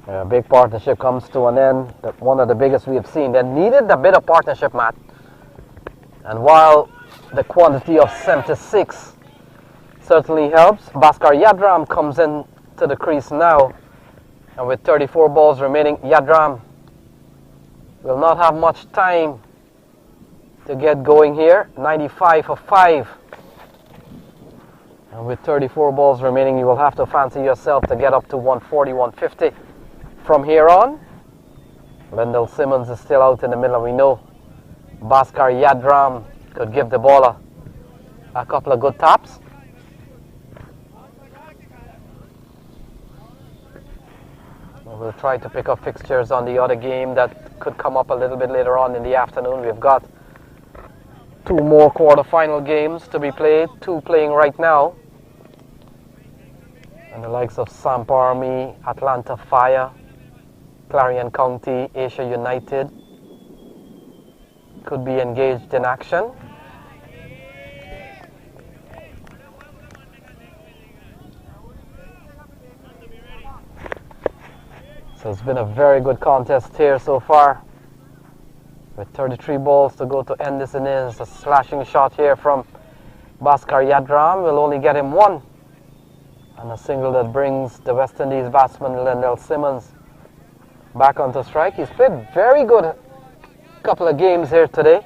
A big partnership comes to an end. One of the biggest we have seen. They needed a bit of partnership, Matt. And while the quantity of 76 certainly helps, Bhaskar Yadram comes in to the crease now. And with 34 balls remaining, Yadram will not have much time to get going here. 95 for 5. And with 34 balls remaining, you will have to fancy yourself to get up to 140, 150 from here on. Lendl Simmons is still out in the middle, and we know Bhaskar Yadram could give the ball a couple of good taps. We'll try to pick up fixtures on the other game that could come up a little bit later on in the afternoon. We've got 2 more quarter-final games to be played, 2 playing right now. And the likes of Samp Army, Atlanta Fire, Clarion County, Asia United could be engaged in action. So it's been a very good contest here so far. With 33 balls to go to end this innings. A slashing shot here from Bhaskar Yadram will only get him 1. And a single that brings the West Indies batsman Lendl Simmons back onto strike. He's played very good couple of games here today.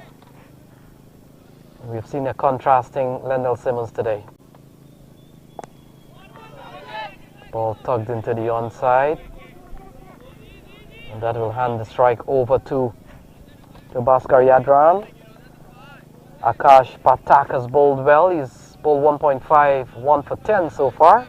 We've seen a contrasting Lendl Simmons today. Ball tugged into the onside. And that will hand the strike over to Bhaskar Yadram. Akash Patak has bowled well. He's bowled 1.5, 1 for 10 so far.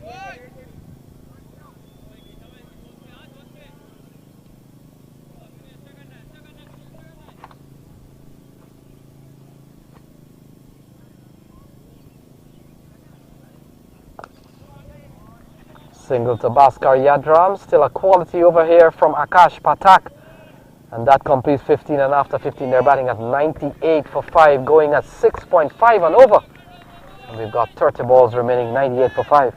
Single to Bhaskar Yadram. Still a quality over here from Akash Patak. And that completes 15, and after 15 they're batting at 98 for 5, going at 6.5 and over. And we've got 30 balls remaining, 98 for 5.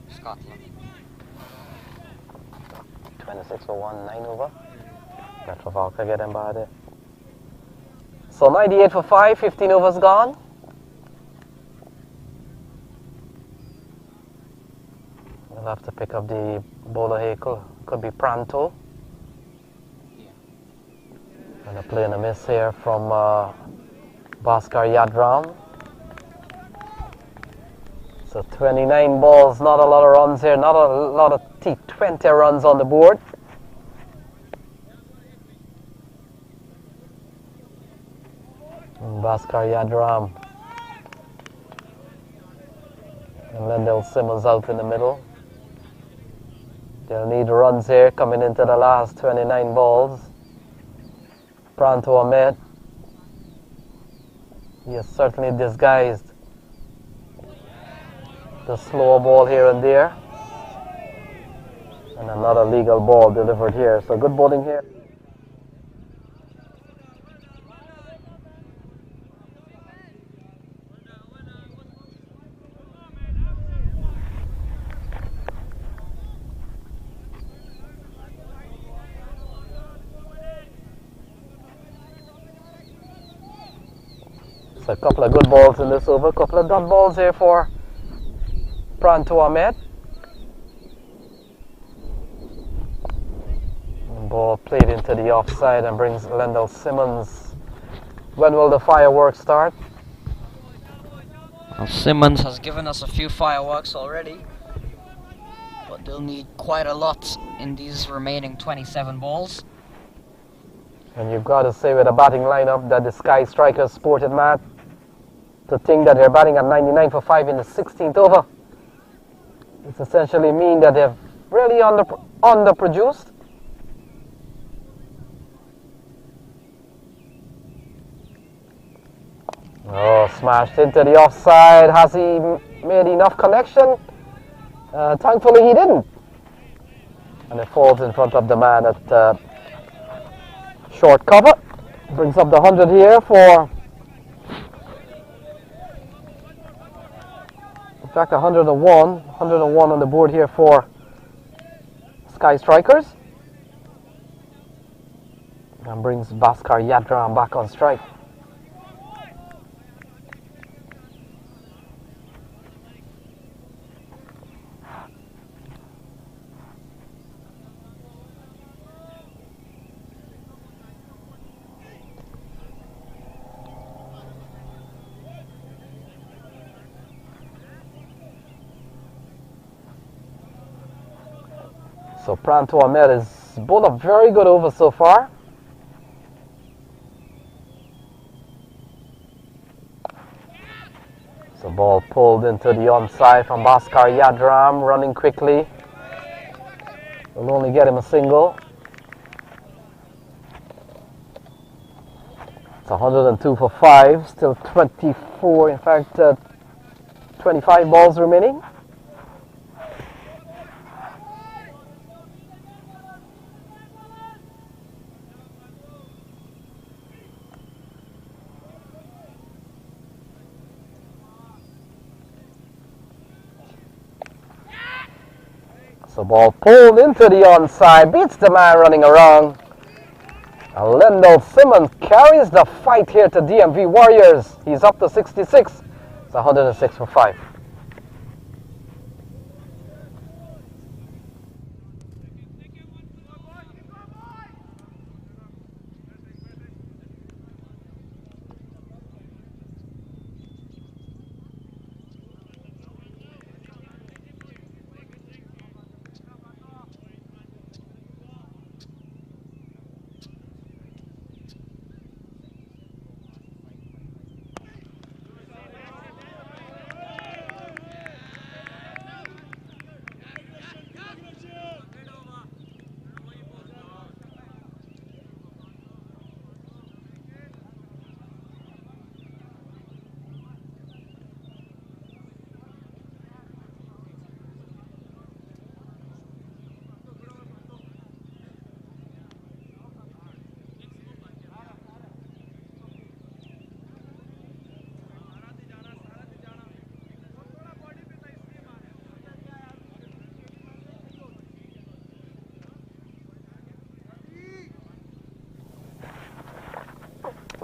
Scotland. 26 for 1, 9 over. That for Valka get him by there. So 98 for 5, 15 overs gone. We'll have to pick up the bowler here. Could be Pranto. Yeah. And a play and a miss here from Bhaskar Yadram. So 29 balls, not a lot of runs here, not a lot of T20 runs on the board. And Bhaskar Yadram. And Lendell Simmons out in the middle. They'll need runs here coming into the last 29 balls. Pranto Ahmed. He has certainly disguised the slow ball here and there. And another legal ball delivered here. So good bowling here. So a couple of good balls in this over. A couple of dot balls here for Pranto Ahmed. Ball played into the offside and brings Lendell Simmons. When will the fireworks start? Well, Simmons has given us a few fireworks already, but they'll need quite a lot in these remaining 27 balls. And you've got to say with a batting lineup that the Skky strikers sported, Matt, to think that they're batting at 99 for 5 in the 16th over. It's essentially mean that they've really underproduced. Oh, smashed into the offside. Has he made enough connection? Thankfully he didn't. And it falls in front of the man at short cover. Brings up the 100 here for, in fact, 101 on the board here for Skky Strikers. And brings Bhaskar Yadram back on strike. So Pranto Ahmed is bowled a very good over so far. So ball pulled into the onside from Bhaskar Yadram, running quickly. Will only get him a single. It's 102 for 5, still 24, in fact 25 balls remaining. So ball pulled into the onside, beats the man running around. And Lendell Simmons carries the fight here to DMV Warriors. He's up to 66. It's 106 for 5.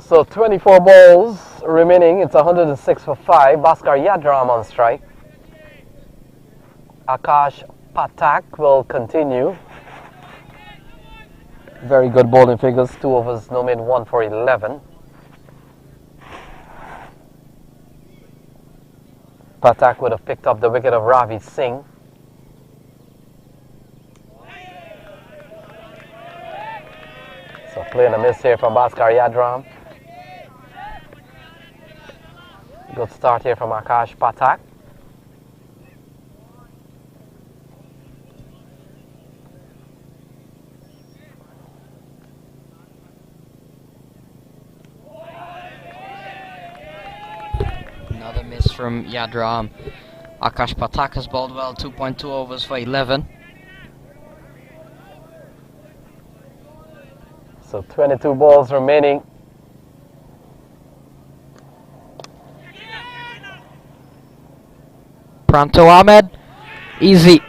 So 24 balls remaining. It's 106 for 5. Bhaskar Yadram on strike. Akash Patak will continue. Very good bowling figures. 2 overs, no made, 1 for 11. Patak would have picked up the wicket of Ravi Singh. So playing a miss here from Bhaskar Yadram. Good start here from Akash Patak. Another miss from Yadram. Akash Patak has bowled well, 2.2 overs for 11. So 22 balls remaining. Pranto Ahmed, easy.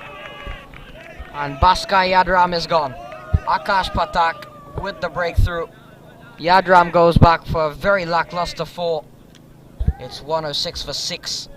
And Bhaskar Yadram is gone. Akash Patak with the breakthrough. Yadram goes back for a very lackluster 4. It's 106 for 6.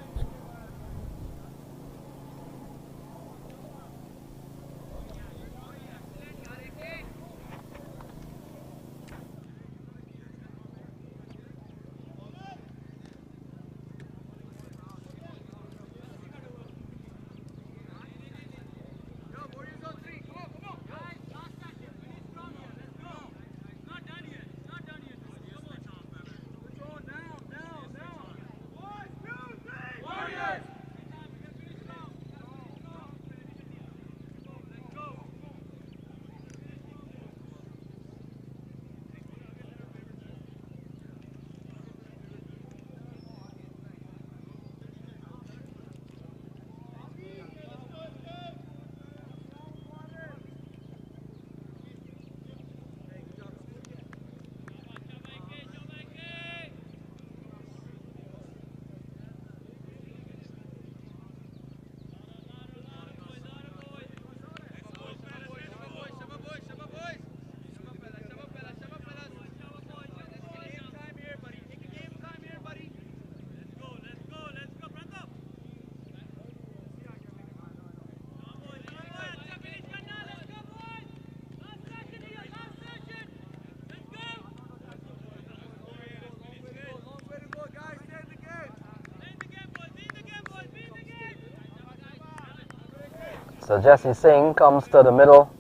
So Jesse Singh comes to the middle.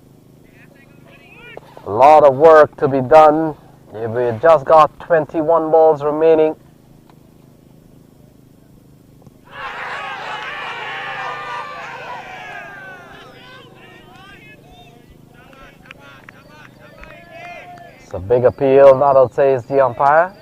A lot of work to be done. We just got 21 balls remaining. It's a big appeal, not I'll say it's the umpire.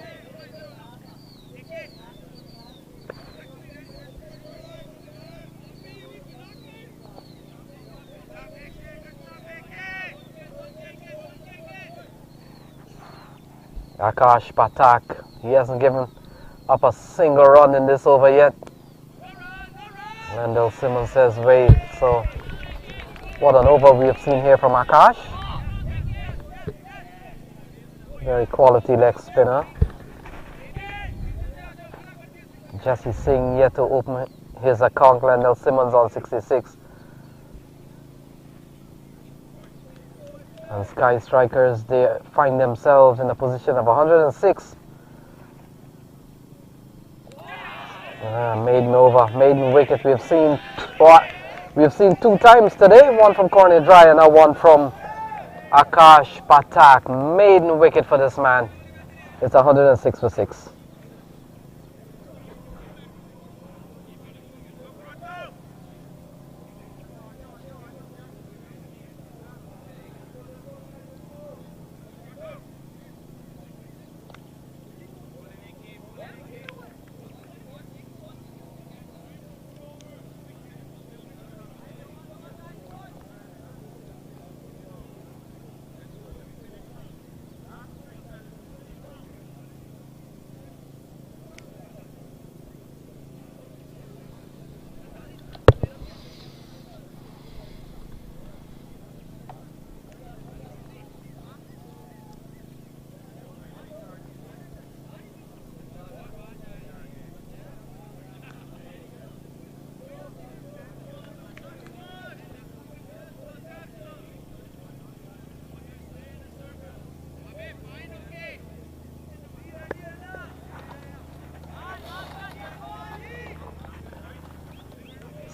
Akash Patak, he hasn't given up a single run in this over yet. Wendell Simmons says wait. So what an over we have seen here from Akash. Very quality leg spinner. Jesse Singh yet to open his account. Wendell Simmons on 66. And Skky strikers, they find themselves in a position of 106. Maiden over, maiden wicket. We've seen 2 times today. One from Corny Dry and now one from Akash Patak. Maiden wicket for this man. It's 106 for 6.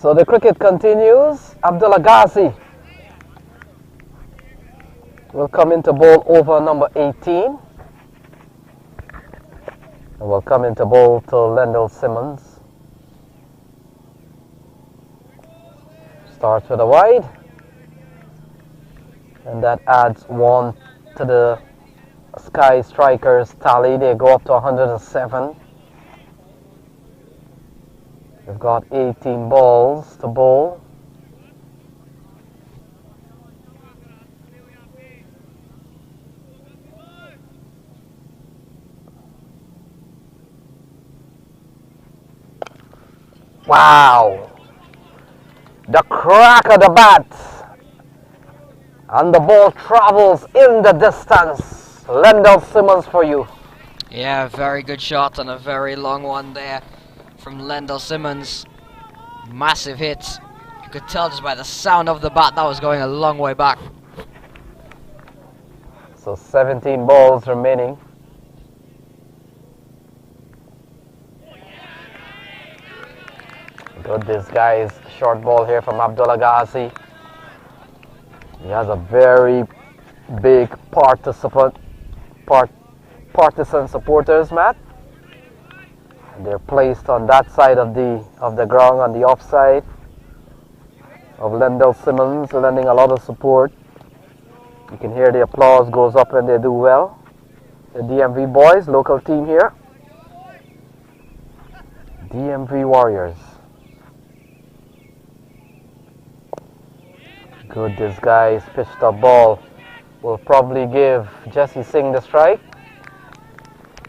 So the cricket continues. Abdullah Ghazi will come into bowl over number 18. And will come into bowl to Lendl Simmons. Starts with a wide. And that adds 1 to the Skky strikers tally. They go up to 107. They've got 18 balls to bowl. Wow! The crack of the bat. And the ball travels in the distance. Lendl Simmons for you. Yeah, very good shot and a very long one there from Lendl Simmons. Massive hit. You could tell just by the sound of the bat that was going a long way back. So 17 balls remaining. Good disguise short ball here from Abdullah Ghazi. He has a very big partisan supporters, Matt. And they're placed on that side of the ground, on the offside of Lendl Simmons, lending a lot of support. You can hear the applause goes up when they do well. The DMV boys, local team here. DMV Warriors. Good disguise, pitched up ball. Will probably give Jesse Singh the strike.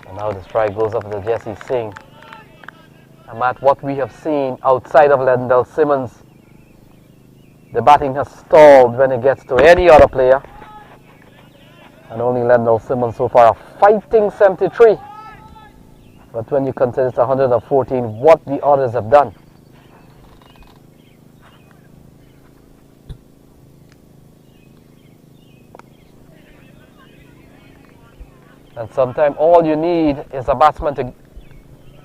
And now the strike goes up to Jesse Singh. And Matt, what we have seen outside of Lendl Simmons, the batting has stalled when it gets to any other player. And only Lendl Simmons so far a fighting 73. But when you consider it's 114, what the others have done. And sometimes all you need is a batsman to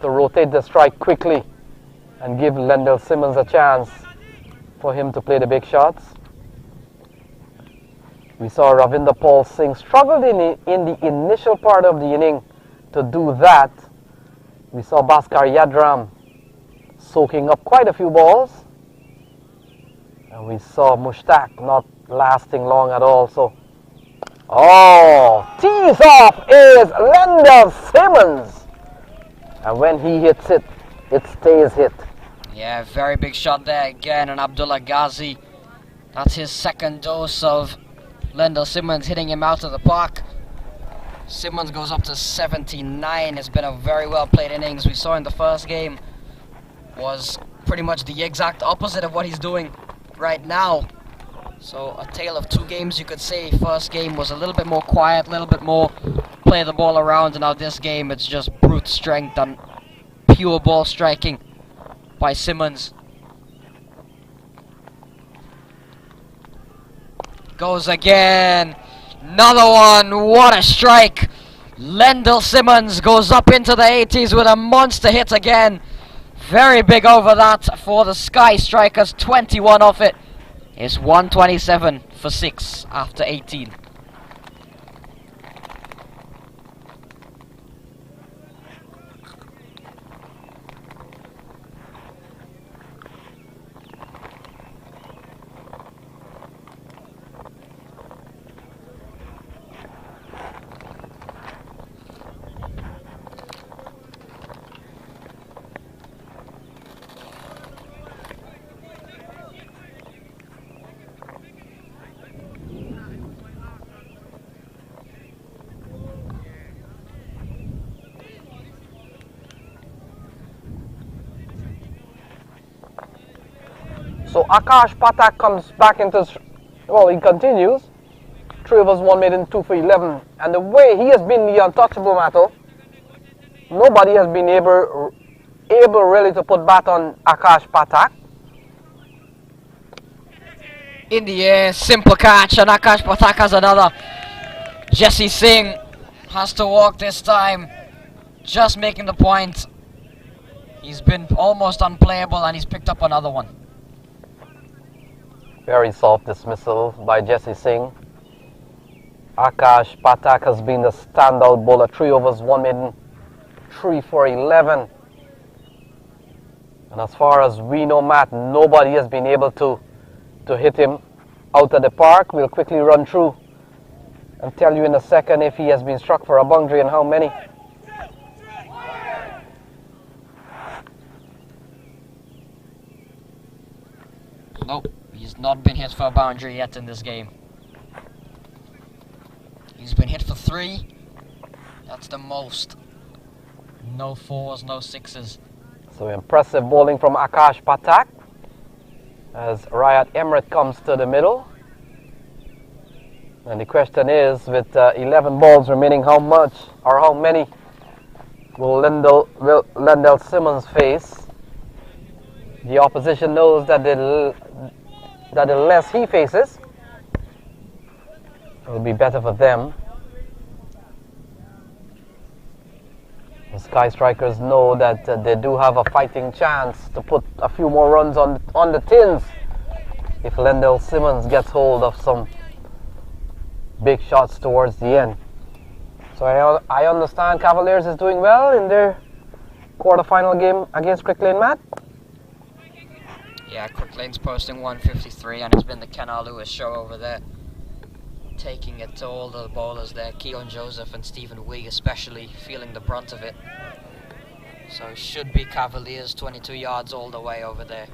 rotate the strike quickly and give Lendl Simmons a chance for him to play the big shots. We saw Ravinder Paul Singh struggled in the initial part of the inning to do that. We saw Bhaskar Yadram soaking up quite a few balls. And we saw Mushtaq not lasting long at all. So, tees off is Lendl Simmons. And when he hits it, it stays hit. Yeah, very big shot there again on Abdullah Ghazi. That's his second dose of Lendl Simmons hitting him out of the park. Simmons goes up to 79. It's been a very well played innings. We saw in the first game was pretty much the exact opposite of what he's doing right now. So a tale of two games, you could say. First game was a little bit more quiet, a little bit more play the ball around, and now this game it's just brute strength and pure ball striking by Simmons. Goes again. Another one. What a strike. Lendl Simmons goes up into the 80s with a monster hit again. Very big over that for the Skky strikers. 21 off it. It's 127 for 6 after 18. So Akash Patak comes back into, well, he continues. 3 overs, 1 made in 2 for 11. And the way he has been the untouchable, Matto, nobody has been able really to put bat on Akash Patak. In the air, simple catch, and Akash Patak has another. Jesse Singh has to walk this time, just making the point. He's been almost unplayable and he's picked up another one. Very soft dismissal by Jesse Singh. Akash Patak has been the standout bowler. 3 overs, 1 maiden, 3 for 11. And as far as we know, Matt, nobody has been able to hit him out of the park. We'll quickly run through and tell you in a second if he has been struck for a boundary and how many. Nope, he's not been hit for a boundary yet in this game. He's been hit for 3. That's the most. No 4s, no 6s. So impressive bowling from Akash Patak as Riyad Emirates comes to the middle. And the question is, with 11 balls remaining, how much or how many will Lendl Simmons face? The opposition knows that the less he faces, it will be better for them. The Sky Strikers know that they do have a fighting chance to put a few more runs on the tins if Lendl Simmons gets hold of some big shots towards the end. So I understand Cavaliers is doing well in their quarter-final game against Crick Lane, Matt? Yeah, Crick Lane's posting 153, and it's been the Kenal Lewis show over there, taking it to all the bowlers there. Keon Joseph and Stephen Wigg especially feeling the brunt of it. So it should be Cavaliers 22 yards all the way over there.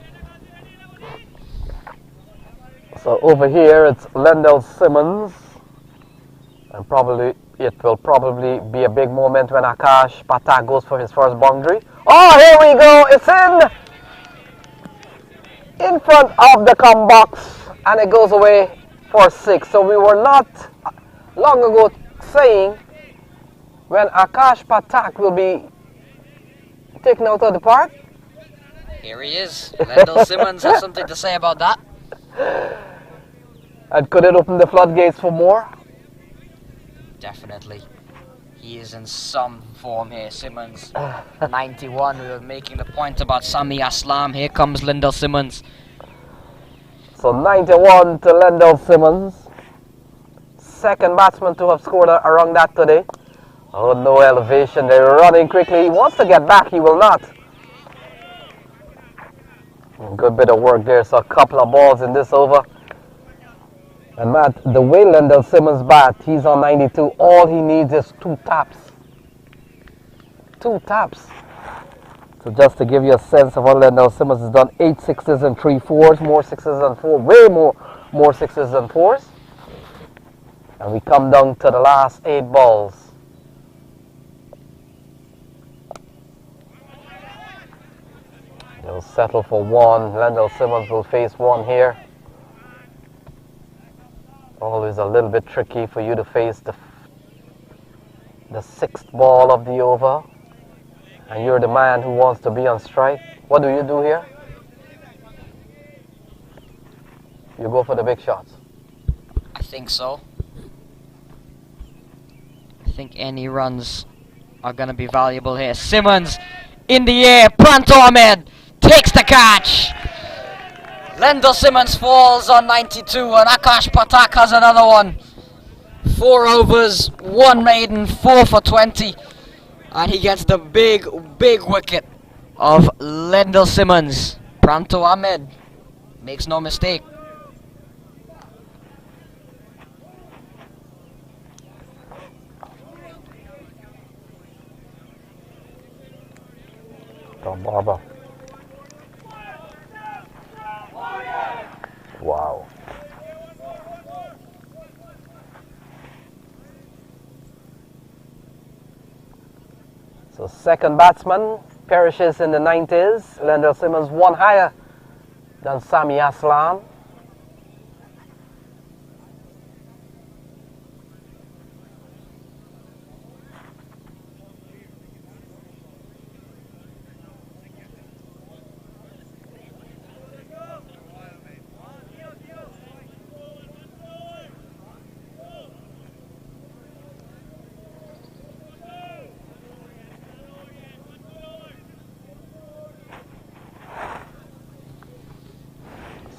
So over here it's Lendl Simmons, and it will probably be a big moment when Akash Patak goes for his first boundary. Oh, here we go! It's in front of the come box, and it goes away for 6. So we were not long ago saying when Akash Patak will be taken out of the park. Here he is. Lendl Simmons has something to say about that. And could it open the floodgates for more? Definitely. He is in some form here, Simmons. 91, we were making the point about Sami Aslam. Here comes Lendl Simmons. So 91 to Lendl Simmons. Second batsman to have scored around that today. Oh, no elevation. They're running quickly. He wants to get back. He will not. Good bit of work there. So a couple of balls in this over. And Matt, the way Lendl Simmons bat, he's on 92. All he needs is 2 taps. 2 taps. So just to give you a sense of what Lendl Simmons has done, 8 6s and 3 4s, more 6s than 4, way more 6s than 4s. And we come down to the last 8 balls. They'll settle for 1. Lendl Simmons will face 1 here. Always a little bit tricky for you to face the 6th ball of the over, and you're the man who wants to be on strike. What do you do here? You go for the big shots. I think so. I think any runs are going to be valuable here. Simmons in the air. Pranto Ahmed takes the catch. Lendl Simmons falls on 92, and Akash Patak has another one. 4 overs, 1 maiden, 4 for 20. And he gets the big wicket of Lendl Simmons. Pranto Ahmed makes no mistake. Tom Barber. Wow. So second batsman perishes in the 90s. Lendl Simmons 1 higher than Sami Aslam.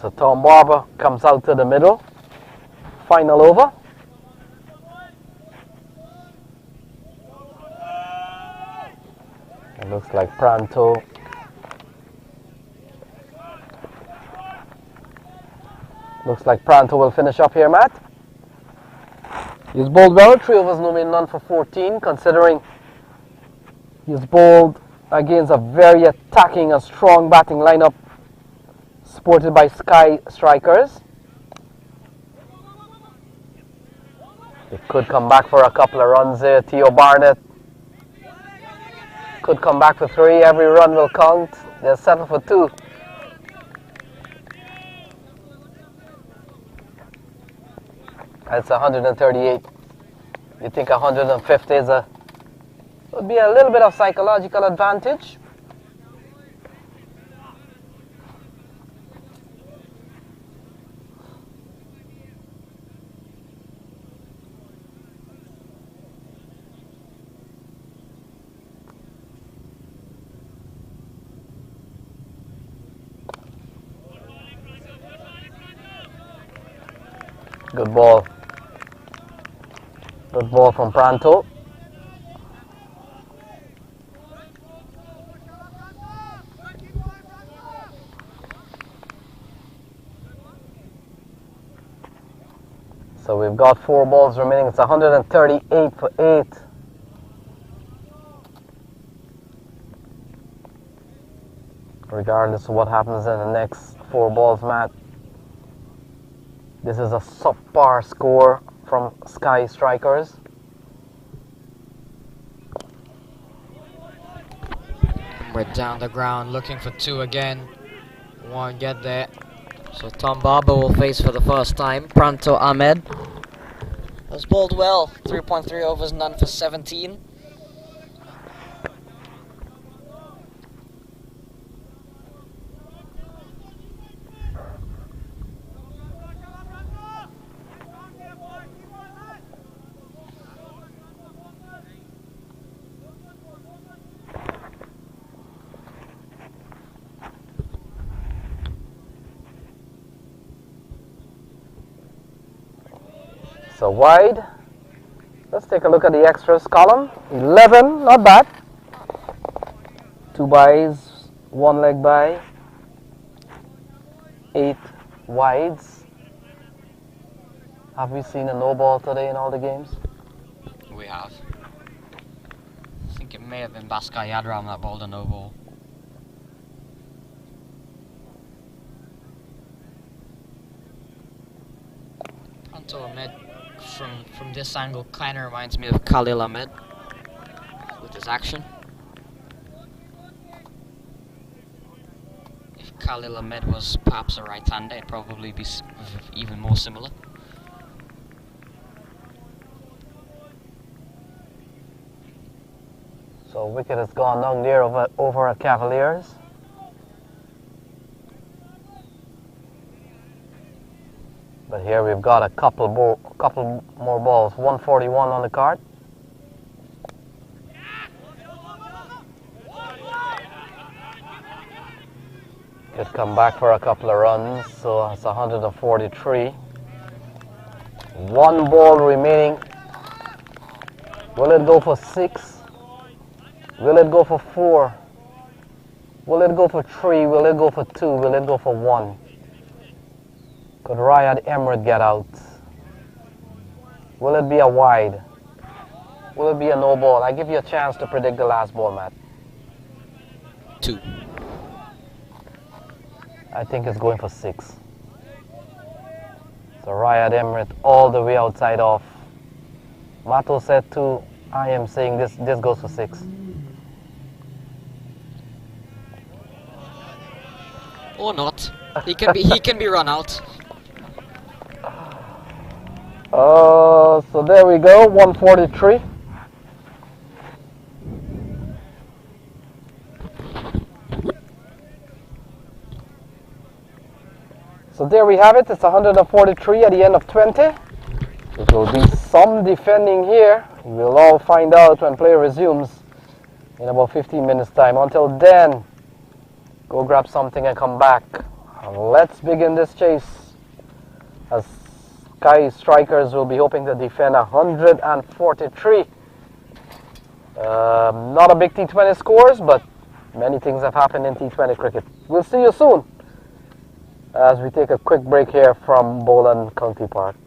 So Tom Barber comes out to the middle. Final over. It looks like Pranto will finish up here, Matt. He's bowled well, 3 overs, no mean none for 14, considering he's bowled against a very attacking and strong batting lineup supported by Skky strikers. It could come back for a couple of runs there. Theo Barnett could come back for 3. Every run will count. They're 7 for 2. That's 138. You think 150 is would be a little bit of psychological advantage. Good ball. Good ball from Pranto. So we've got 4 balls remaining. It's 138 for 8. Regardless of what happens in the next 4 balls, Matt, this is a subpar score from Skky strikers. We're down the ground looking for 2 again. Won't get there. So Tom Barber will face for the first time. Pranto Ahmed has bowled well. 3.3 overs, none for 17. So wide. Let's take a look at the extras column. 11, not bad. 2 byes, 1 leg by. 8 wides. Have we seen a no ball today in all the games? We have. I think it may have been Baskar Yadram that bowled a no ball. Pranto Ahmed from this angle kind of reminds me of Khalil Ahmed with his action. If Khalil Ahmed was perhaps a right-hander, it'd probably be even more similar. So wicket has gone down there over at Cavaliers. But here we've got a couple more balls. 141 on the card. Could come back for a couple of runs. So it's 143. 1 ball remaining. Will it go for 6? Will it go for 4? Will it go for 3? Will it go for 2? Will it go for 1? Could Riyad Emirates get out? Will it be a wide? Will it be a no ball? I give you a chance to predict the last ball, Matt. 2. I think it's going for 6. So Riyad Emirates all the way outside off. Mato said 2. I am saying this goes for 6. Or not. He can be run out. So there we go, 143. So there we have it, it's 143 at the end of 20. There will be some defending here. We'll all find out when play resumes in about 15 minutes time. Until then, go grab something and come back. Let's begin this chase, as Skky strikers will be hoping to defend 143. Not a big T20 scores, but many things have happened in T20 cricket. We'll see you soon as we take a quick break here from Boland County Park.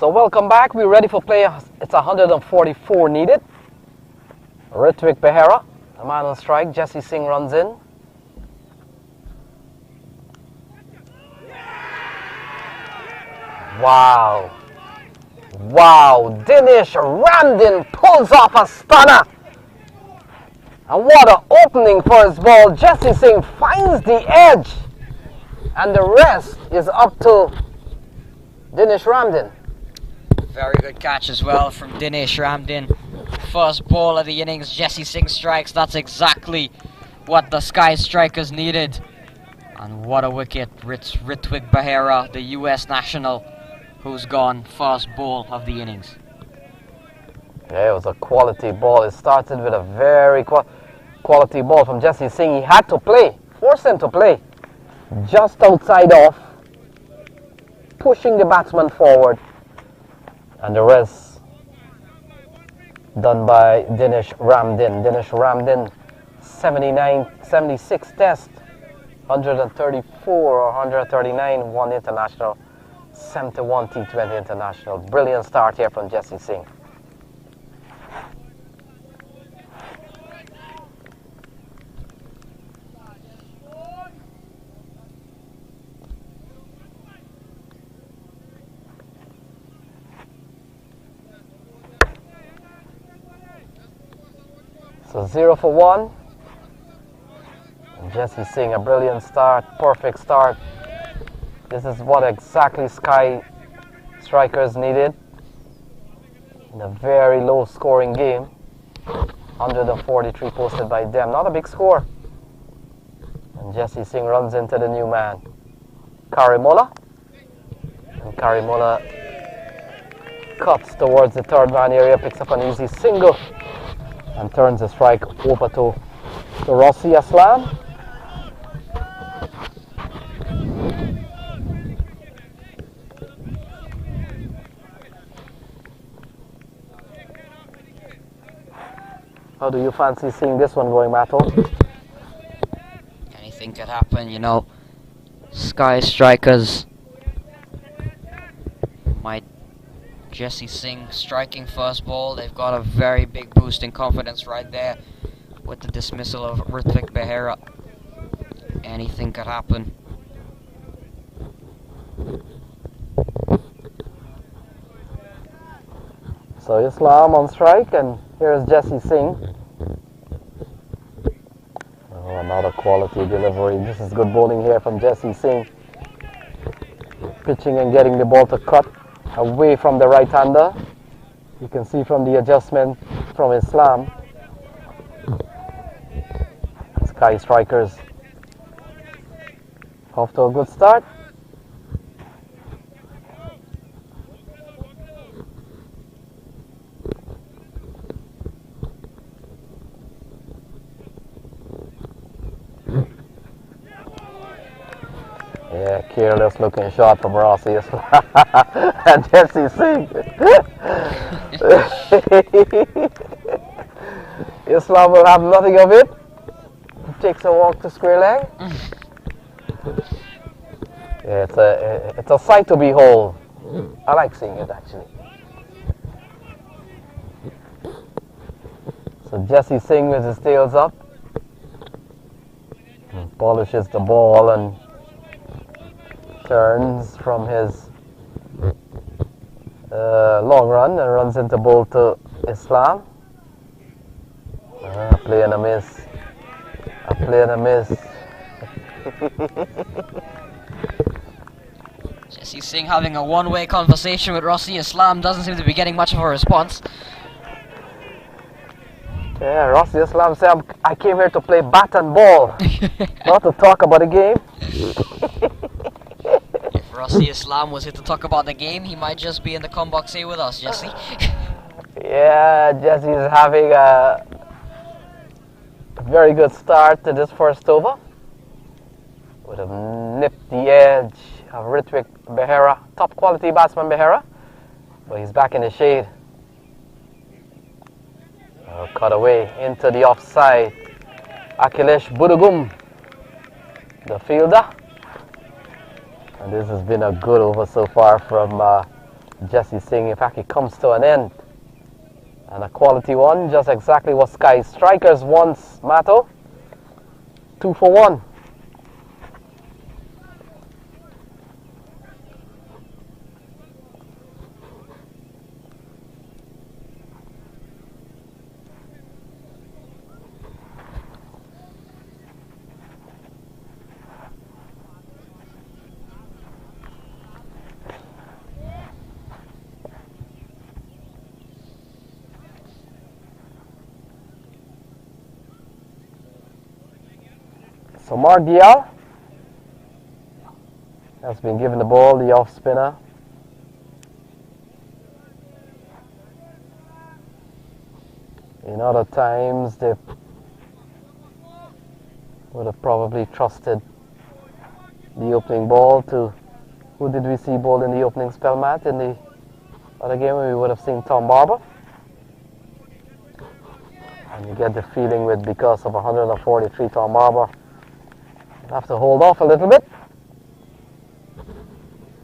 So welcome back. We're ready for play. It's 144 needed. Ritwik Behera, the man on strike. Jesse Singh runs in. Wow. Wow. Dinesh Ramdin pulls off a stunner. And what an opening for his ball. Jesse Singh finds the edge. And the rest is up to Dinesh Ramdin. Very good catch as well from Dinesh Ramdin. First ball of the innings, Jesse Singh strikes. That's exactly what the Skky strikers needed. And what a wicket, Ritwik Behera, the US national, who's gone first ball of the innings. Yeah, it was a quality ball. It started with a very quality ball from Jesse Singh. He had to play, forced him to play. Just outside off, pushing the batsman forward. And the rest done by Dinesh Ramdin. Dinesh Ramdin, 76 test, 134 or 139, one international, 71 T20 international. Brilliant start here from Jesse Singh. So 0 for 1. And Jesse Singh, a brilliant start, perfect start. This is what exactly Skky strikers needed in a very low scoring game. 143 posted by them, not a big score. And Jesse Singh runs into the new man, Karimola. And Karimola cuts towards the third man area, picks up an easy single. And turns the strike over to Rossi Aslam. How do you fancy seeing this one going, Matto? Anything could happen, you know. Skky strikers might. Jesse Singh striking first ball. They've got a very big boost in confidence right there with the dismissal of Ritwik Behera. Anything could happen. So Islam on strike, and here's Jesse Singh. Oh, another quality delivery. This is good bowling here from Jesse Singh. Pitching and getting the ball to cut away from the right-hander. You can see from the adjustment from Islam. Skky strikers off to a good start. Yeah, careless looking shot from Rossi and Jesse Singh. Islam will have nothing of it. He takes a walk to square leg. Yeah, it's a sight to behold. I like seeing it actually. So Jesse Singh with his tails up, polishes the ball and turns from his long run and runs into ball to Islam. Play and a miss. A play and a miss. Jesse Singh having a one-way conversation with Rossi Islam, doesn't seem to be getting much of a response. Yeah, Rossi Islam said, I came here to play bat and ball, not to talk about the game. If Rossi Islam was here to talk about the game, he might just be in the combox here with us, Jesse. Yeah, Jesse's having a very good start to this first over. Would have nipped the edge of Ritwik Behera, top quality batsman Behera, but he's back in the shade. Cut away into the offside. Akhilesh Budugum, the fielder. And this has been a good over so far from Jesse Singh, in fact, it comes to an end. And a quality one, just exactly what Skky Strikers wants, Mato. 2 for 1. So Margial has been given the ball, the off spinner. In other times they would have probably trusted the opening ball to, who did we see ball in the opening spell, Matt? In the other game we would have seen Tom Barber. And you get the feeling with, because of 143 Tom Barber, have to hold off a little bit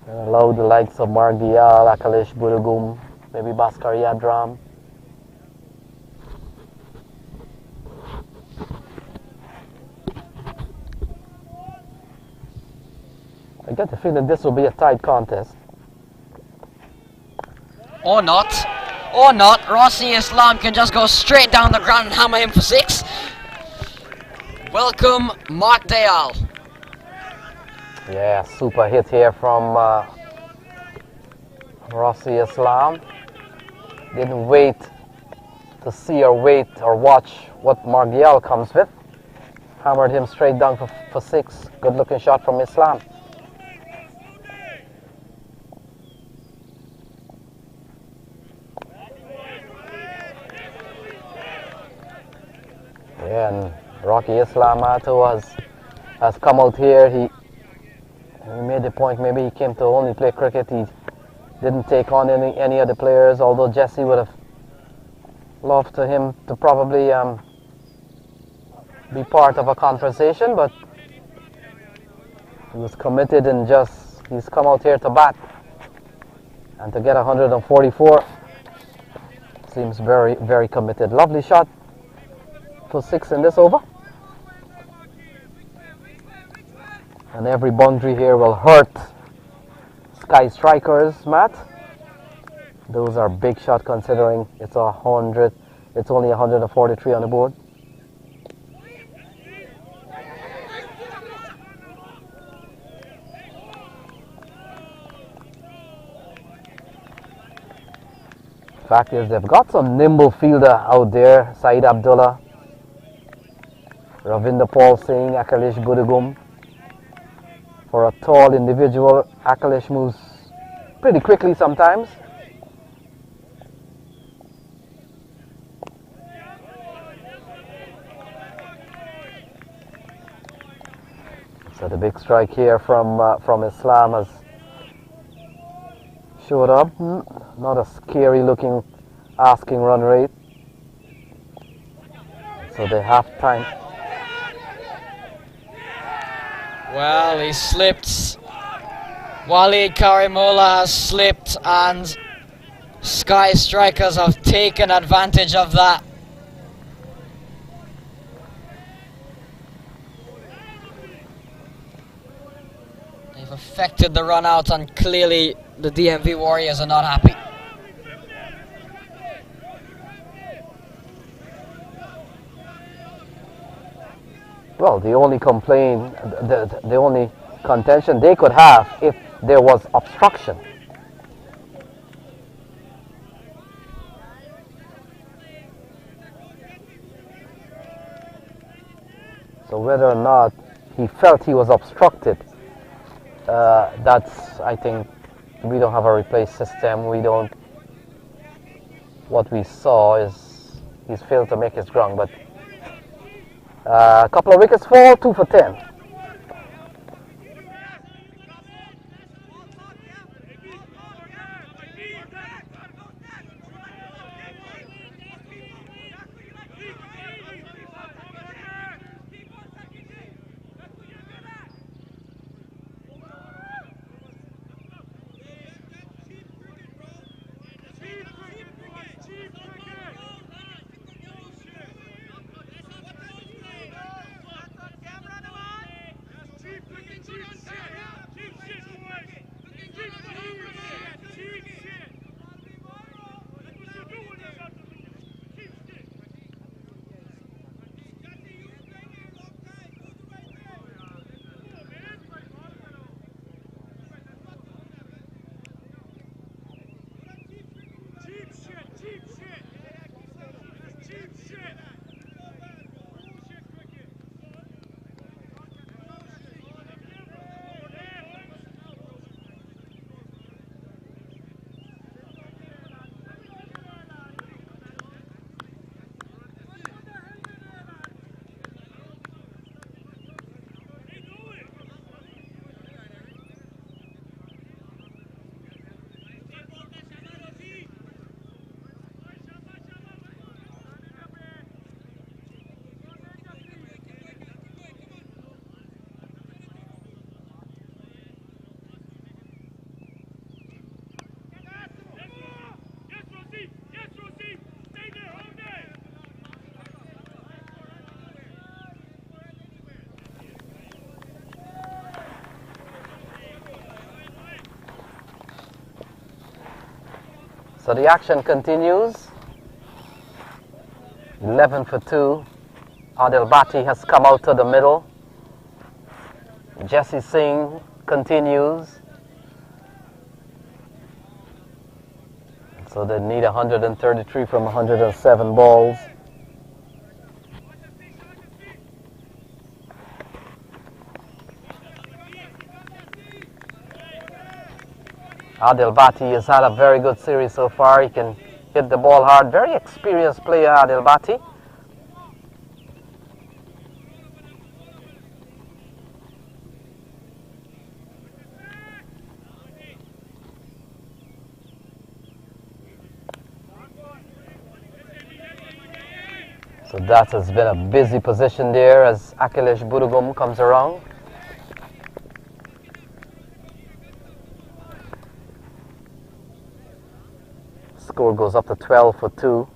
and allow the likes of Margial, Akalish Budugum, maybe Bhaskar Yadram. I get the feeling this will be a tight contest. Or not. Or not. Rossi Islam can just go straight down the ground and hammer him for 6. Welcome, Mark Dayal. Yeah, super hit here from Rossi Islam. Didn't wait to see or wait or watch what Margial comes with. Hammered him straight down for 6. Good looking shot from Islam. Yeah, and Rocky Islam has come out here. He made the point, maybe he came to only play cricket. He didn't take on any of the players, although Jesse would have loved to him to probably be part of a conversation, but he was committed and he's come out here to bat. And to get 144 seems very, very committed. Lovely shot for 6 in this over. And every boundary here will hurt Skky Strikers, Matt. Those are big shot considering it's 100. It's only 143 on the board. Fact is, they've got some nimble fielder out there. Saeed Abdullah, Ravinder Paul Singh, Akalish Budugum. For a tall individual, Akalish moves pretty quickly sometimes. So the big strike here from Islam has showed up. Not a scary looking asking run rate. So they have time. Well, he slipped. Waleed Karimola has slipped, and Skky Strikers have taken advantage of that. They've affected the run out, and clearly the DMV Warriors are not happy. Well, the only complaint, the only contention they could have if there was obstruction. So whether or not he felt he was obstructed, that's, I think, we don't have a replay system. We don't. What we saw is he's failed to make his ground, but a couple of wickets fall, 2 for 10. So the action continues. 11 for 2. Adelbati has come out to the middle. Jesse Singh continues. So they need 133 from 107 balls. Adelbati has had a very good series so far. He can hit the ball hard. Very experienced player, Adelbati. So that has been a busy position there as Akhilesh Budugum comes around. Score goes up to 12 for 2.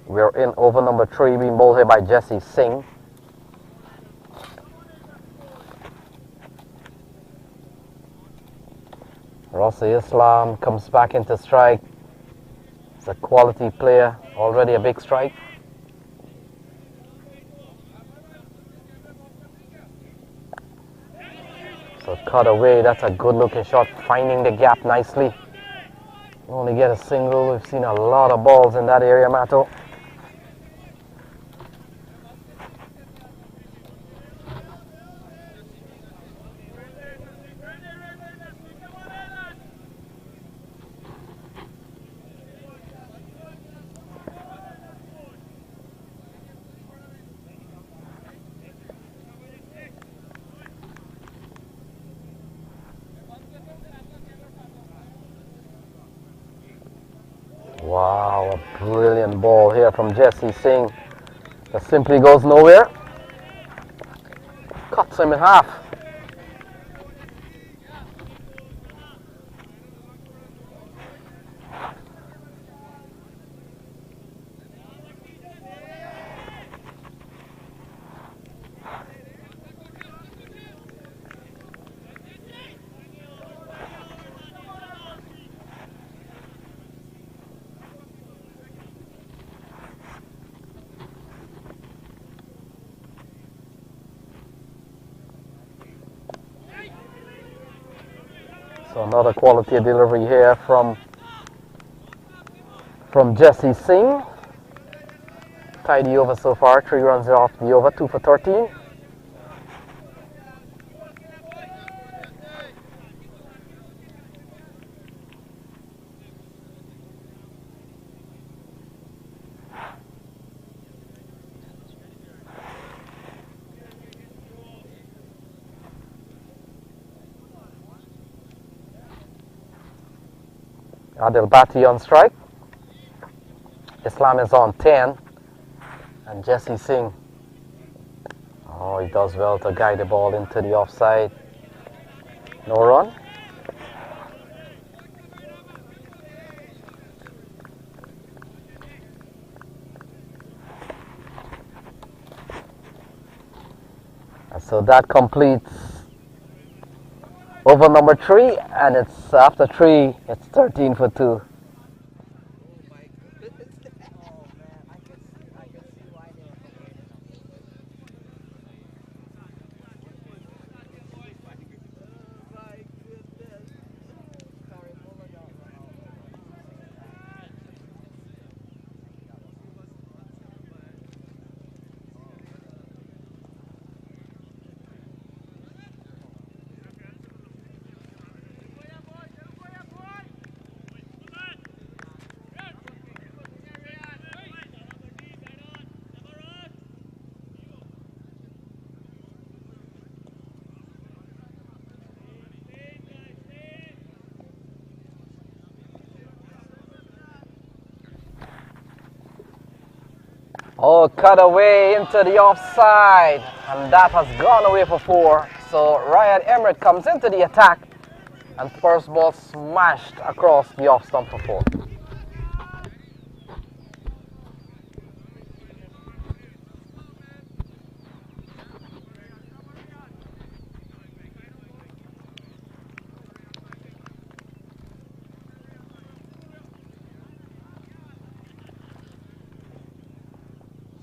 We're in over number 3, being bowled here by Jesse Singh. Rossi Islam comes back into strike. He's a quality player, already a big strike. So cut away, that's a good looking shot, finding the gap nicely. You only get a single. We've seen a lot of balls in that area, Mato. Wow, a brilliant ball here from Jesse Singh. That simply goes nowhere. Cuts him in half. So another quality delivery here from Jesse Singh. Tidy over so far, 3 runs off the over, 2 for 13. Adelbati on strike. Islam is on 10. And Jesse Singh. Oh, he does well to guide the ball into the offside. No run. And so that completes over number 3, and it's after 3, it's 13 for 2. Oh, cut away into the offside, and that has gone away for 4. So Ryan Emmerich comes into the attack, and first ball smashed across the off stump for 4.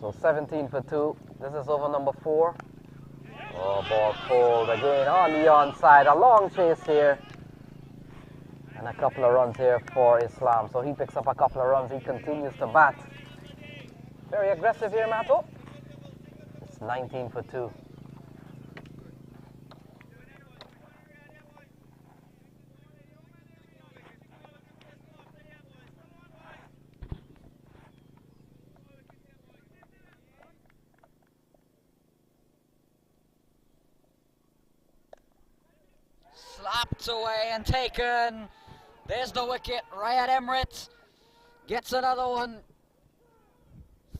So 17 for 2. This is over number 4. Oh, ball pulled again on the onside. A long chase here. And a couple of runs here for Islam. So he picks up a couple of runs. He continues to bat. Very aggressive here, Mato. It's 19 for 2. Slapped away and taken. There's the wicket. Riyad Emirates gets another one.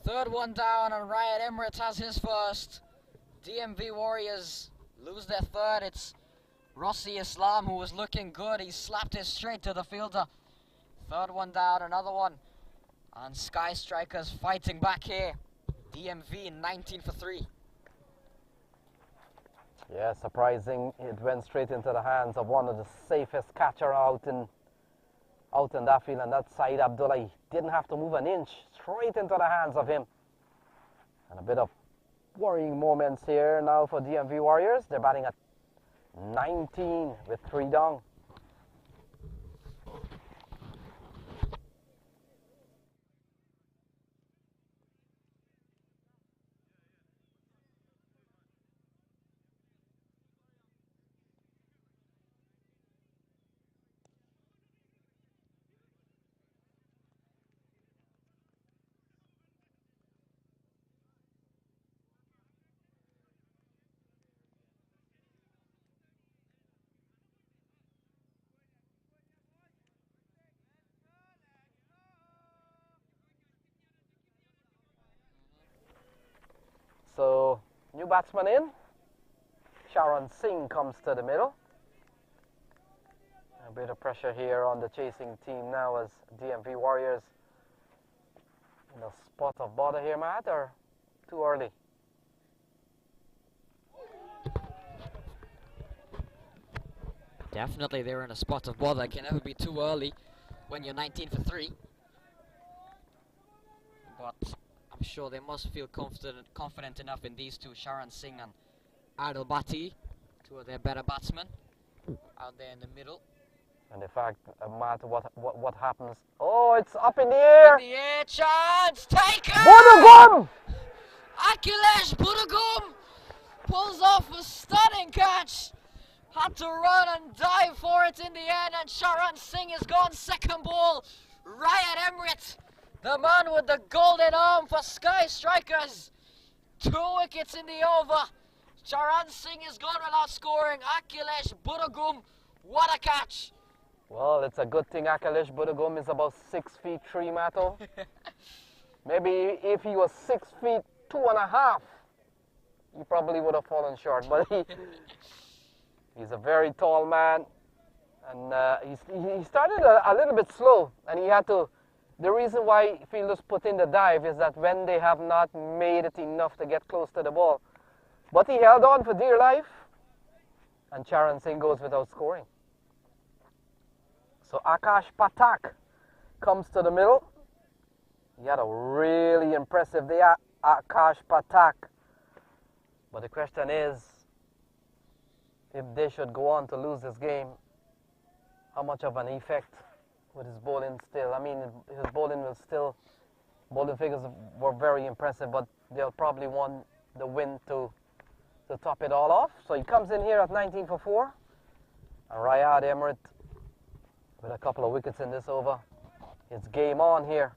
Third one down, and Riyad Emirates has his first. DMV Warriors lose their third. It's Rossi Islam who was looking good. He slapped it straight to the fielder. Third one down, another one. And Sky Strikers fighting back here. DMV 19 for 3. Yeah, surprising. It went straight into the hands of one of the safest catcher out in that field, and that Saeed Abdullah. He didn't have to move an inch. Straight into the hands of him. And a bit of worrying moments here now for DMV Warriors. They're batting at 19 with 3 down. So, new batsman in. Sharan Singh comes to the middle. A bit of pressure here on the chasing team now as DMV Warriors in a spot of bother here, Matt, or too early? Definitely they're in a spot of bother. It can never be too early when you're 19 for 3. But I'm sure they must feel confident enough in these two, Sharan Singh and Adelbati, two of their better batsmen out there in the middle. And in fact, Matt, what happens? Oh, it's up in the air! In the air, chance taken! Budagum! Akhilesh Budagum pulls off a stunning catch. Had to run and dive for it in the end, and Sharan Singh has gone second ball. Riyad Emirates, the man with the golden arm for Sky Strikers. 2 wickets in the over. Sharan Singh is gone without scoring. Akhilesh Budagum, what a catch. Well, it's a good thing Akhilesh Budagum is about 6 feet 3, Mato. Maybe if he was 6 feet 2.5, he probably would have fallen short. But he's a very tall man, and he started a little bit slow, and he had to. The reason why fielders put in the dive is that when they have not made it enough to get close to the ball. But he held on for dear life, and Sharan Singh goes without scoring. So Akash Patak comes to the middle. He had a really impressive day, Akash Patak. But the question is, if they should go on to lose this game, how much of an effect with his bowling still? I mean, his bowling figures were very impressive, but they'll probably want the win to top it all off. So he comes in here at 19 for 4. And Riyad Emirates with a couple of wickets in this over. It's game on here.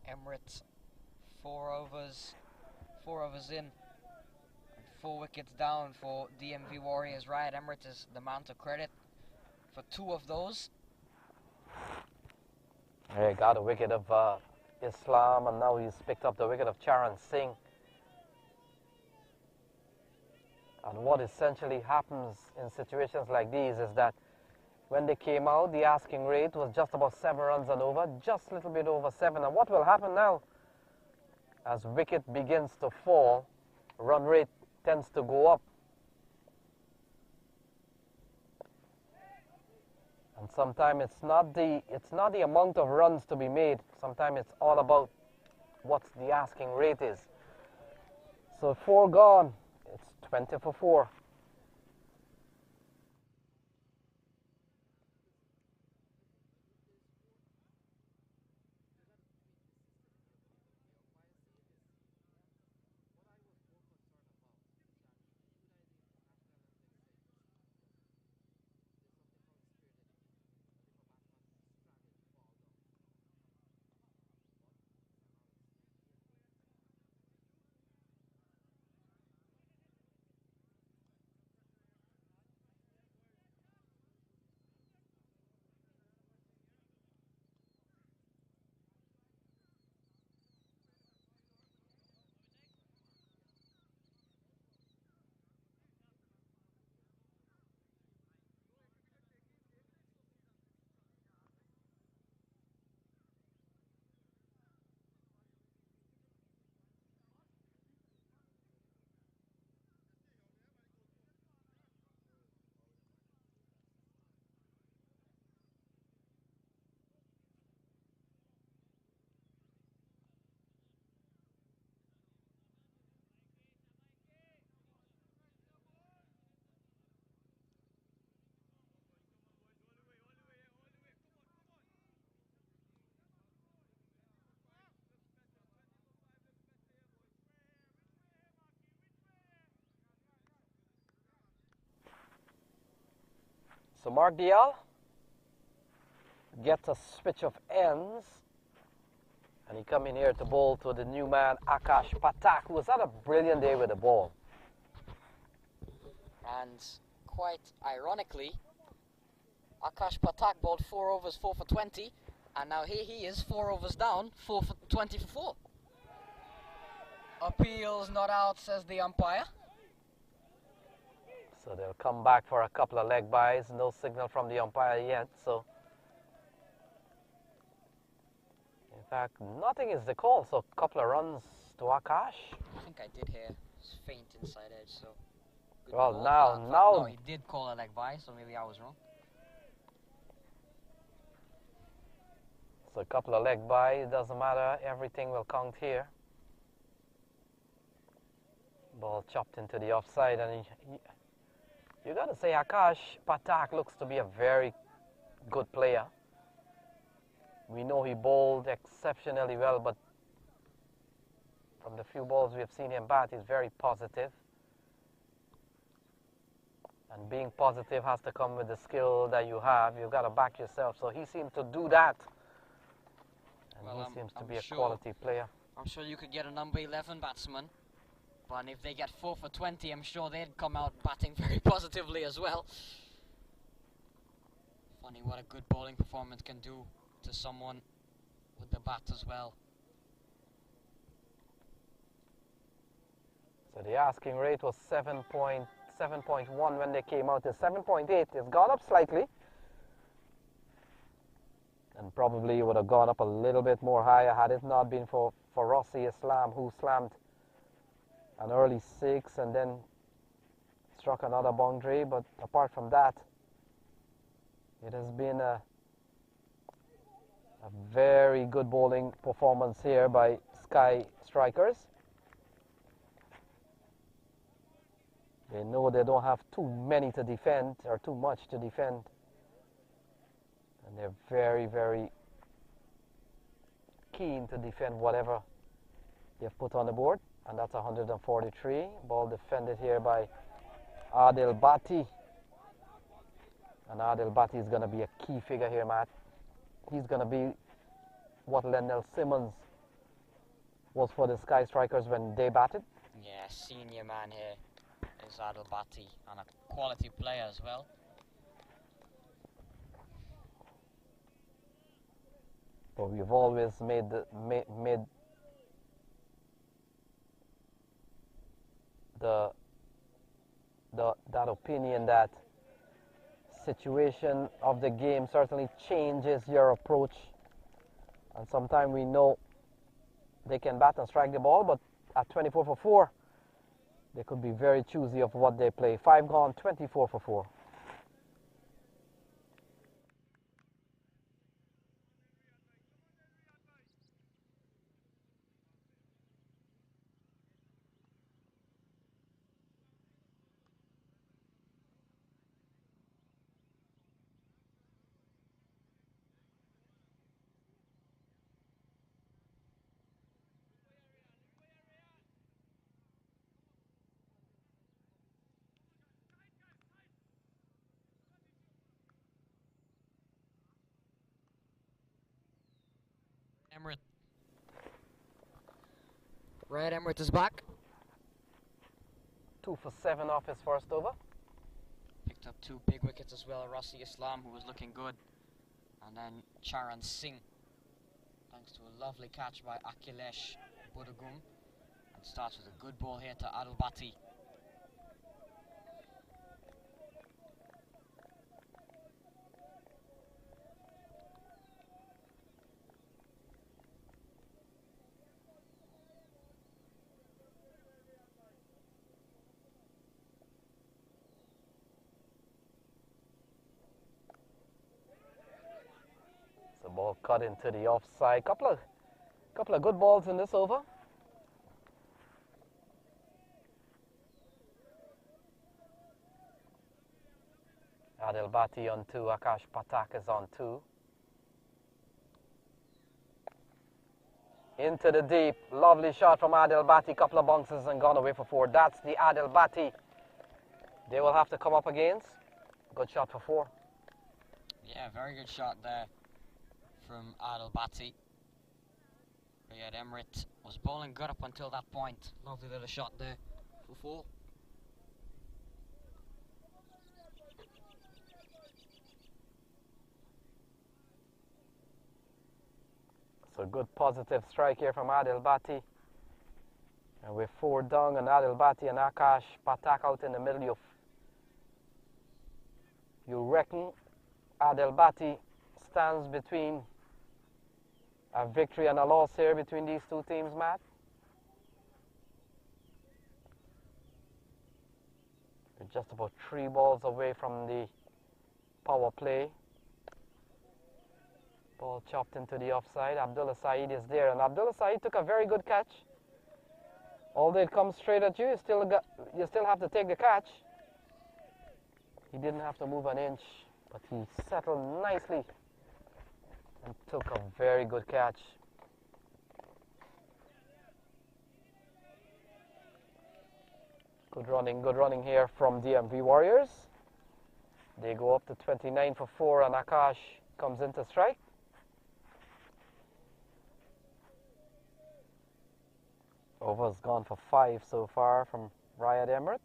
Emirates, 4 overs in, and 4 wickets down for DMV Warriors. Riyad Emirates is the man to credit for 2 of those. He got a wicket of Islam, and now he's picked up the wicket of Sharan Singh. And what essentially happens in situations like these is that when they came out, the asking rate was just about 7 runs and over, just a little bit over 7. And what will happen now? As wicket begins to fall, run rate tends to go up. And sometimes it's not the amount of runs to be made. Sometimes it's all about what the asking rate is. So 4 gone. It's 20 for 4. So Mark Dial gets a switch of ends, and he come in here to bowl to the new man Akash Patak, who has had a brilliant day with the ball. And quite ironically, Akash Patak bowled 4 overs, 4 for 20, and now here he is, 4 overs down, 4 for 20 for 4. Appeals not out, says the umpire. So they'll come back for a couple of leg byes. No signal from the umpire yet. So, in fact, nothing is the call. So, a couple of runs to Akash. I think I did hear it's faint inside edge. So, good Well, ball. now- No, he did call a leg by, so maybe I was wrong. So, a couple of leg byes. Doesn't matter. Everything will count here. Ball chopped into the offside, and you got to say Akash Patak looks to be a very good player. We know he bowled exceptionally well, but from the few balls we have seen him bat, he's very positive. And being positive has to come with the skill that you have. You've got to back yourself. So he seems to do that. And Well, he seems to I'm be a sure- quality player. I'm sure you could get a number 11 batsman, but if they get 4 for 20, I'm sure they'd come out batting very positively as well. Funny what a good bowling performance can do to someone with the bat as well. So the asking rate was 7.1 when they came out. It's 7.8. It's gone up slightly. And probably would have gone up a little bit more higher had it not been for Rossi Islam, who slammed an early 6 and then struck another boundary. But apart from that, it has been a very good bowling performance here by Skky strikers. They know they don't have too many to defend or too much to defend. And they're very, very keen to defend whatever they've put on the board. And that's 143. Ball defended here by Adelbati. And Adelbati is going to be a key figure here, Matt. He's going to be what Lendl Simmons was for the Skky strikers when they batted. Yeah, senior man here is Adelbati, and a quality player as well. But we've always made that opinion that situation of the game certainly changes your approach. And sometimes we know they can bat and strike the ball, but at 24 for 4, they could be very choosy of what they play. 5 gone, 24 for 4. Red Emirates is back. 2 for 7 off his first over. Picked up 2 big wickets as well. Rossi Islam, who was looking good. And then Charan Singh, thanks to a lovely catch by Akhilesh Budagum. And starts with a good ball here to Adelbati. The ball cut into the offside. Couple of good balls in this over. Adelbati on 2. Akash Patak is on 2. Into the deep. Lovely shot from Adelbati. Couple of bounces and gone away for 4. That's the Adelbati they will have to come up against. Good shot for 4. Yeah, very good shot there from Adelbati. Riyad Emirates was bowling good up until that point. Lovely little shot there for 4. So good positive strike here from Adelbati. And with 4 down and Adelbati and Akash Patak out in the middle, you reckon Adelbati stands between a victory and a loss here between these two teams, Matt? They're just about 3 balls away from the power play. Ball chopped into the offside. Abdullah Saeed is there, and Abdullah Saeed took a very good catch. Although it comes straight at you, you still have to take the catch. He didn't have to move an inch, but he settled nicely and took a very good catch. Good running here from DMV Warriors. They go up to 29 for 4, and Akash comes into strike. Over's gone for 5 so far from Riyad Emirates.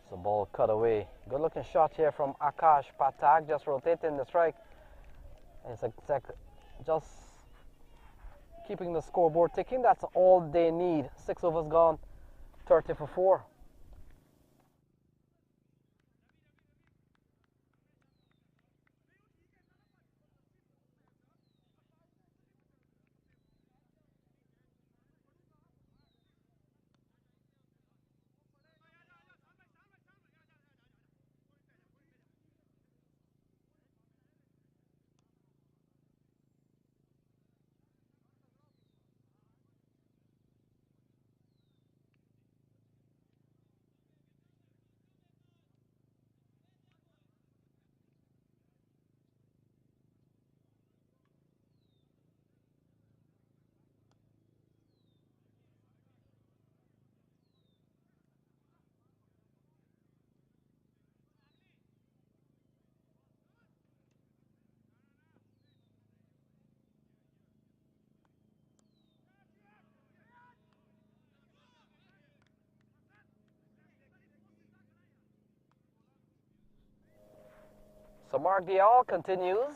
The ball cut away. Good looking shot here from Akash Patak, just rotating the strike. It's just keeping the scoreboard ticking. That's all they need. 6 overs gone, 30 for 4. So Mark Dial continues.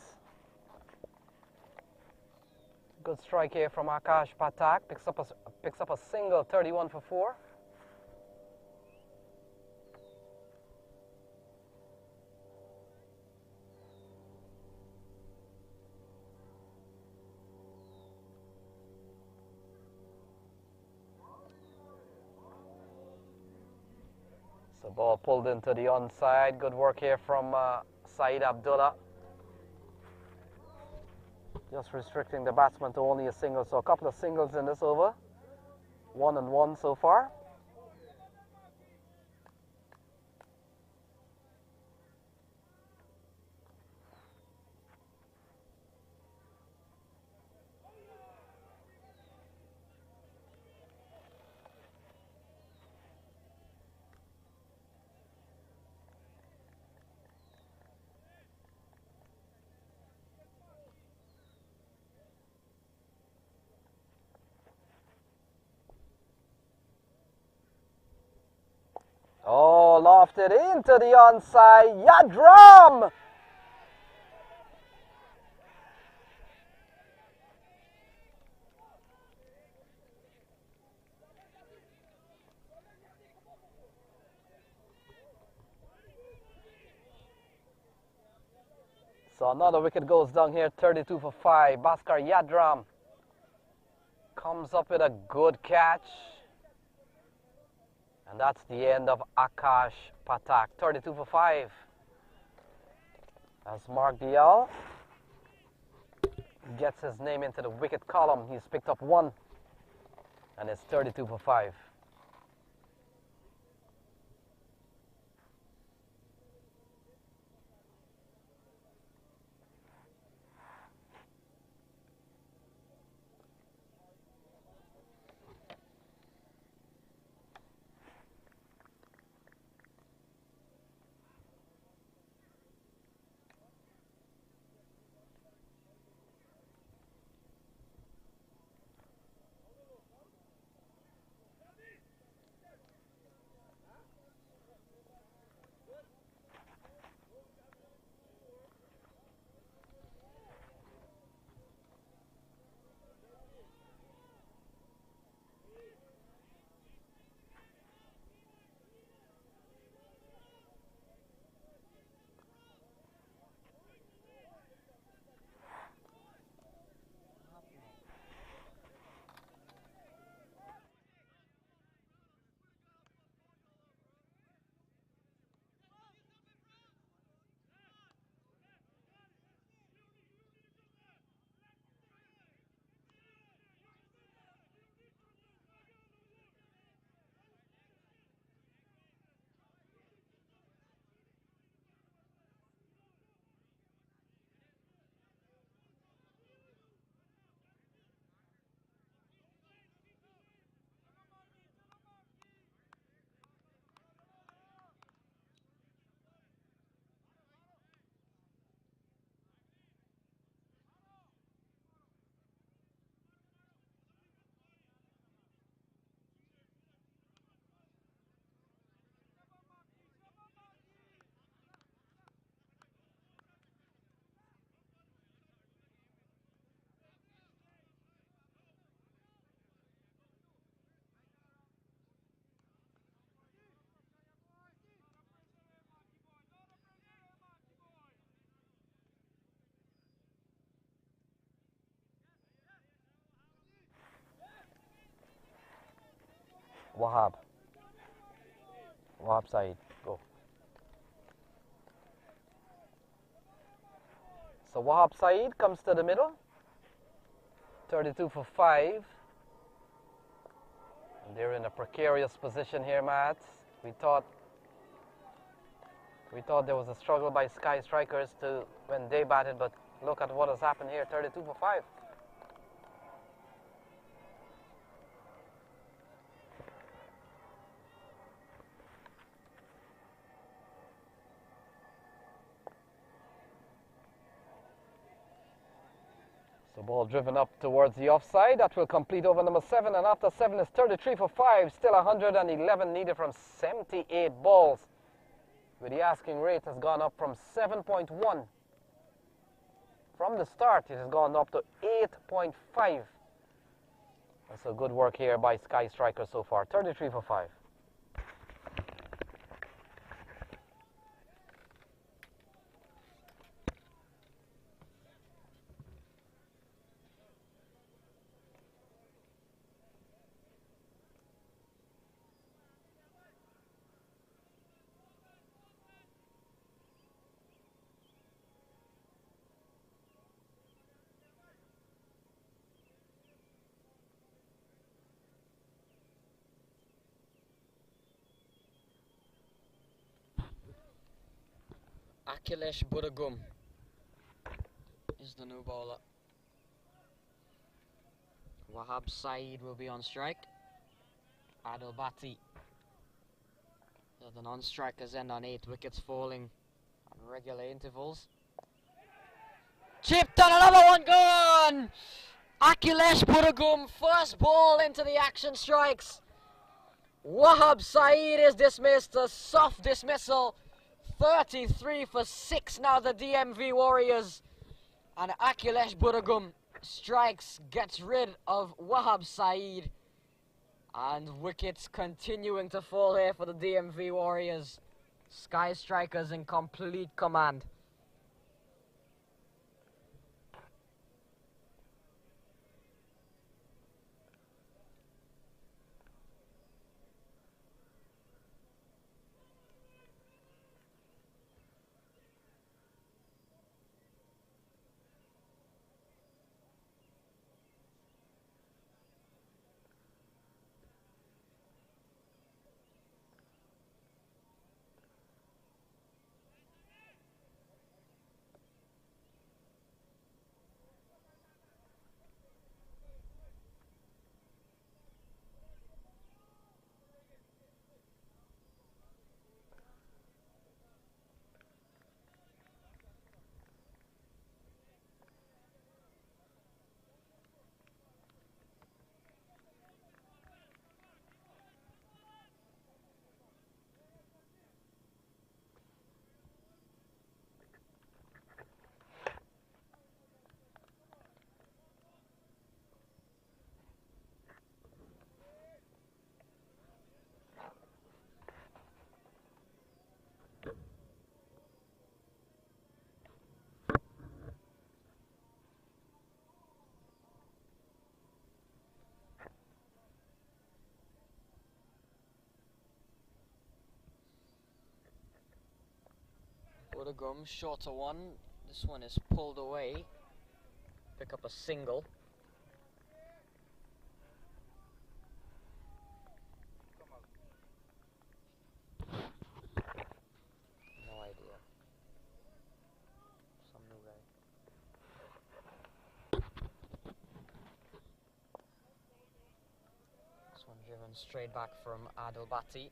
Good strike here from Akash Patak. Picks up a single, 31 for 4. So ball pulled into the onside. Good work here from Saeed Abdullah. Just restricting the batsman to only a single. So a couple of singles in this over. 1 and 1 so far. lofted into the onside. Yadram! So another wicket goes down here, 32 for 5. Bhaskar Yadram comes up with a good catch. And that's the end of Akash Patak, 32 for 5. As Mark Dial gets his name into the wicket column, he's picked up 1 and it's 32 for 5. Wahab Saeed, go. So Wahab Saeed comes to the middle, 32 for 5. And they're in a precarious position here, Matt. We thought there was a struggle by Skky strikers to when they batted, but look at what has happened here, 32 for 5. So ball driven up towards the offside. That will complete over number 7. And after 7 is 33 for 5. Still 111 needed from 78 balls. Where the asking rate has gone up from 7.1. From the start, it has gone up to 8.5. That's a good work here by Skky strikers so far. 33 for 5. Akhilesh Budagum is the new bowler. Wahab Saeed will be on strike. Adelbati the non-strikers end on 8 wickets falling on regular intervals. Chipped on, another one gone! Akhilesh Budagum, first ball into the action strikes. Wahab Saeed is dismissed, a soft dismissal. 33 for 6 now, the DMV Warriors. And Akhilesh Buragum strikes, gets rid of Wahab Saeed. And wickets continuing to fall here for the DMV Warriors. Sky Strikers in complete command. Buragum, shorter one. This one is pulled away. Pick up a single. No idea. Some new guy. This one driven straight back from Adelbati.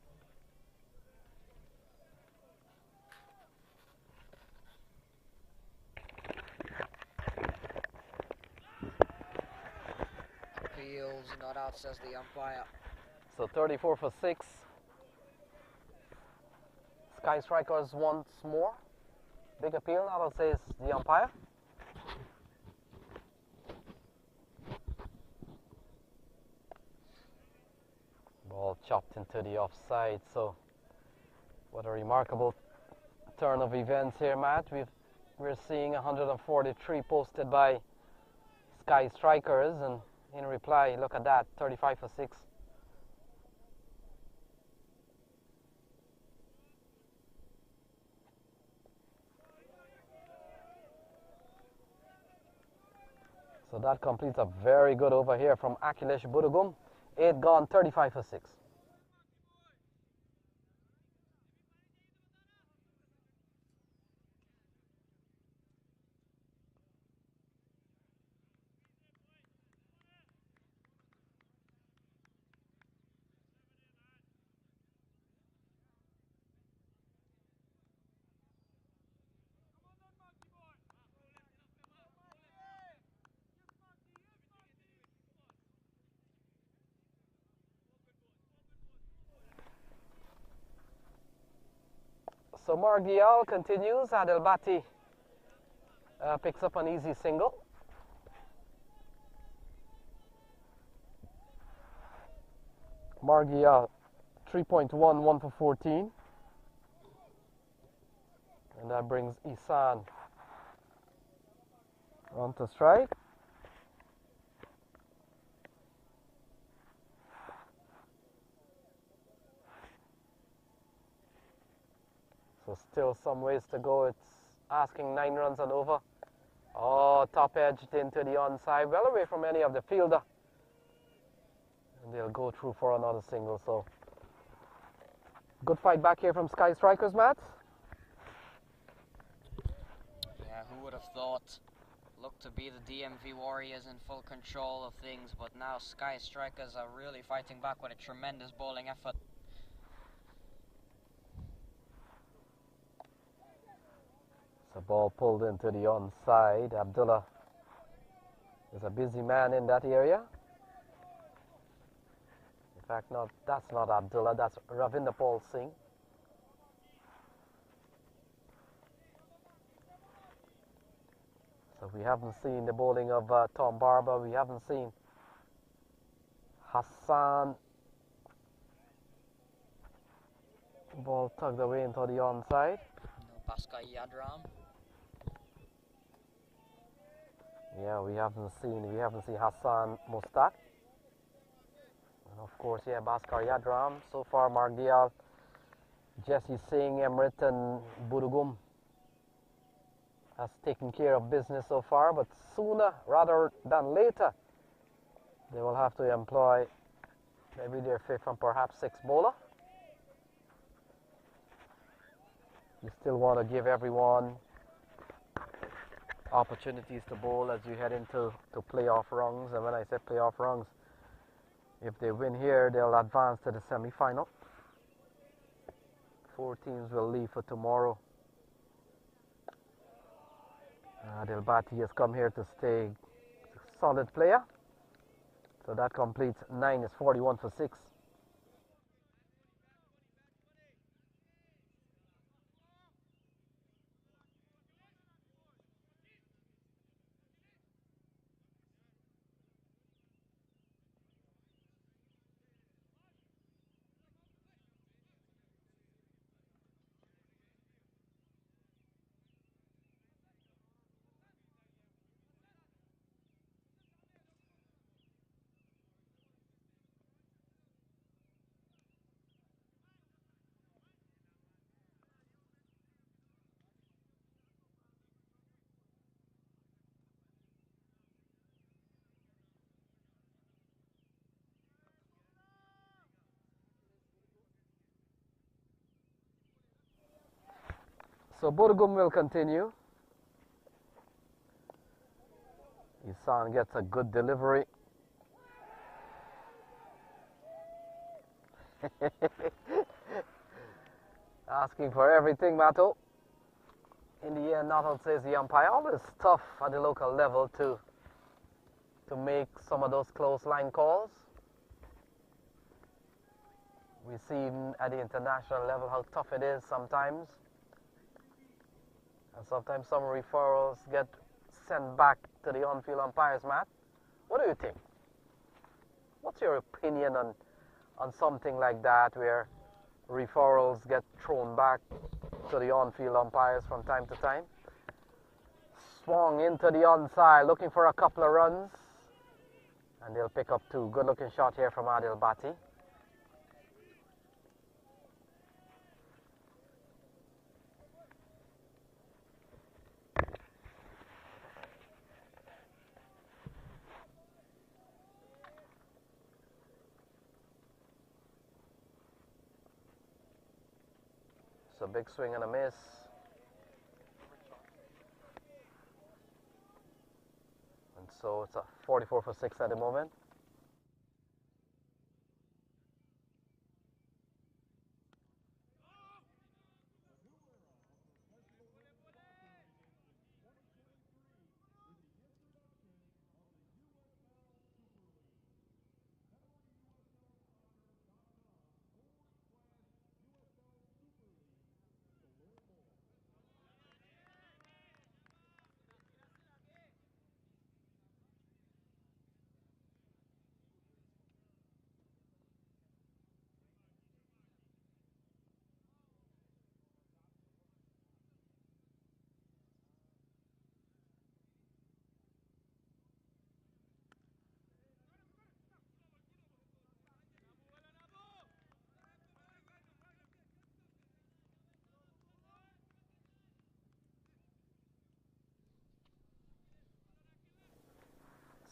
Appeals, not out, says the umpire. So 34 for 6. Sky Strikers once more. Big appeal, now says the umpire. Ball chopped into the offside, so what a remarkable turn of events here, Matt. We're seeing 143 posted by Sky Strikers, and in reply, look at that, 35 for 6. So that completes a very good over here from Akhilesh Buragum. 8 gone, 35 for 6. So Margial continues. Adelbati picks up an easy single. Margial 3.1, 1 for 14. And that brings Isan on to strike. So still some ways to go. It's asking 9 runs and over. Oh, top edged into the onside, well away from any of the fielder. And they'll go through for another single. So good fight back here from Sky Strikers, Matt. Yeah, who would have thought? Looked to be the DMV Warriors in full control of things, but now Sky Strikers are really fighting back with a tremendous bowling effort. So ball pulled into the onside. Abdullah is a busy man in that area. In fact, not that's not Abdullah, that's Ravinder Paul Singh. So we haven't seen the bowling of Tom Barber. We haven't seen Hassan. Ball tugged away into the onside. No, Skky Yadram. Yeah, we haven't seen Hassan Mustak. And of course, yeah, Bhaskar Yadram. So far, Margial, Jesse Singh, Emrit and Budugum has taken care of business so far, but sooner rather than later, they will have to employ maybe their fifth and perhaps sixth bowler. You still want to give everyone opportunities to bowl as you head into playoff rounds. And when I say playoff rounds, if they win here, they'll advance to the semi-final. 4 teams will leave for tomorrow. Adelbati has come here to stay. Solid player. So that completes 9 is 41 for 6. So Burgum will continue. Isan gets a good delivery. Asking for everything, Mato. In the end, Natal says the umpire. Always tough at the local level to make some of those close line calls. We've seen at the international level how tough it is sometimes. And sometimes some referrals get sent back to the on-field umpires, Matt. What do you think? What's your opinion on something like that, where referrals get thrown back to the on-field umpires from time to time? Swung into the onside, looking for a couple of runs. And they'll pick up 2. Good-looking shot here from Adelbati. So big swing and a miss. And so it's a 44 for 6 at the moment.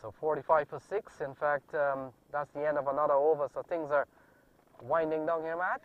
So 45 for 6. In fact, that's the end of another over. So things are winding down here, Matt.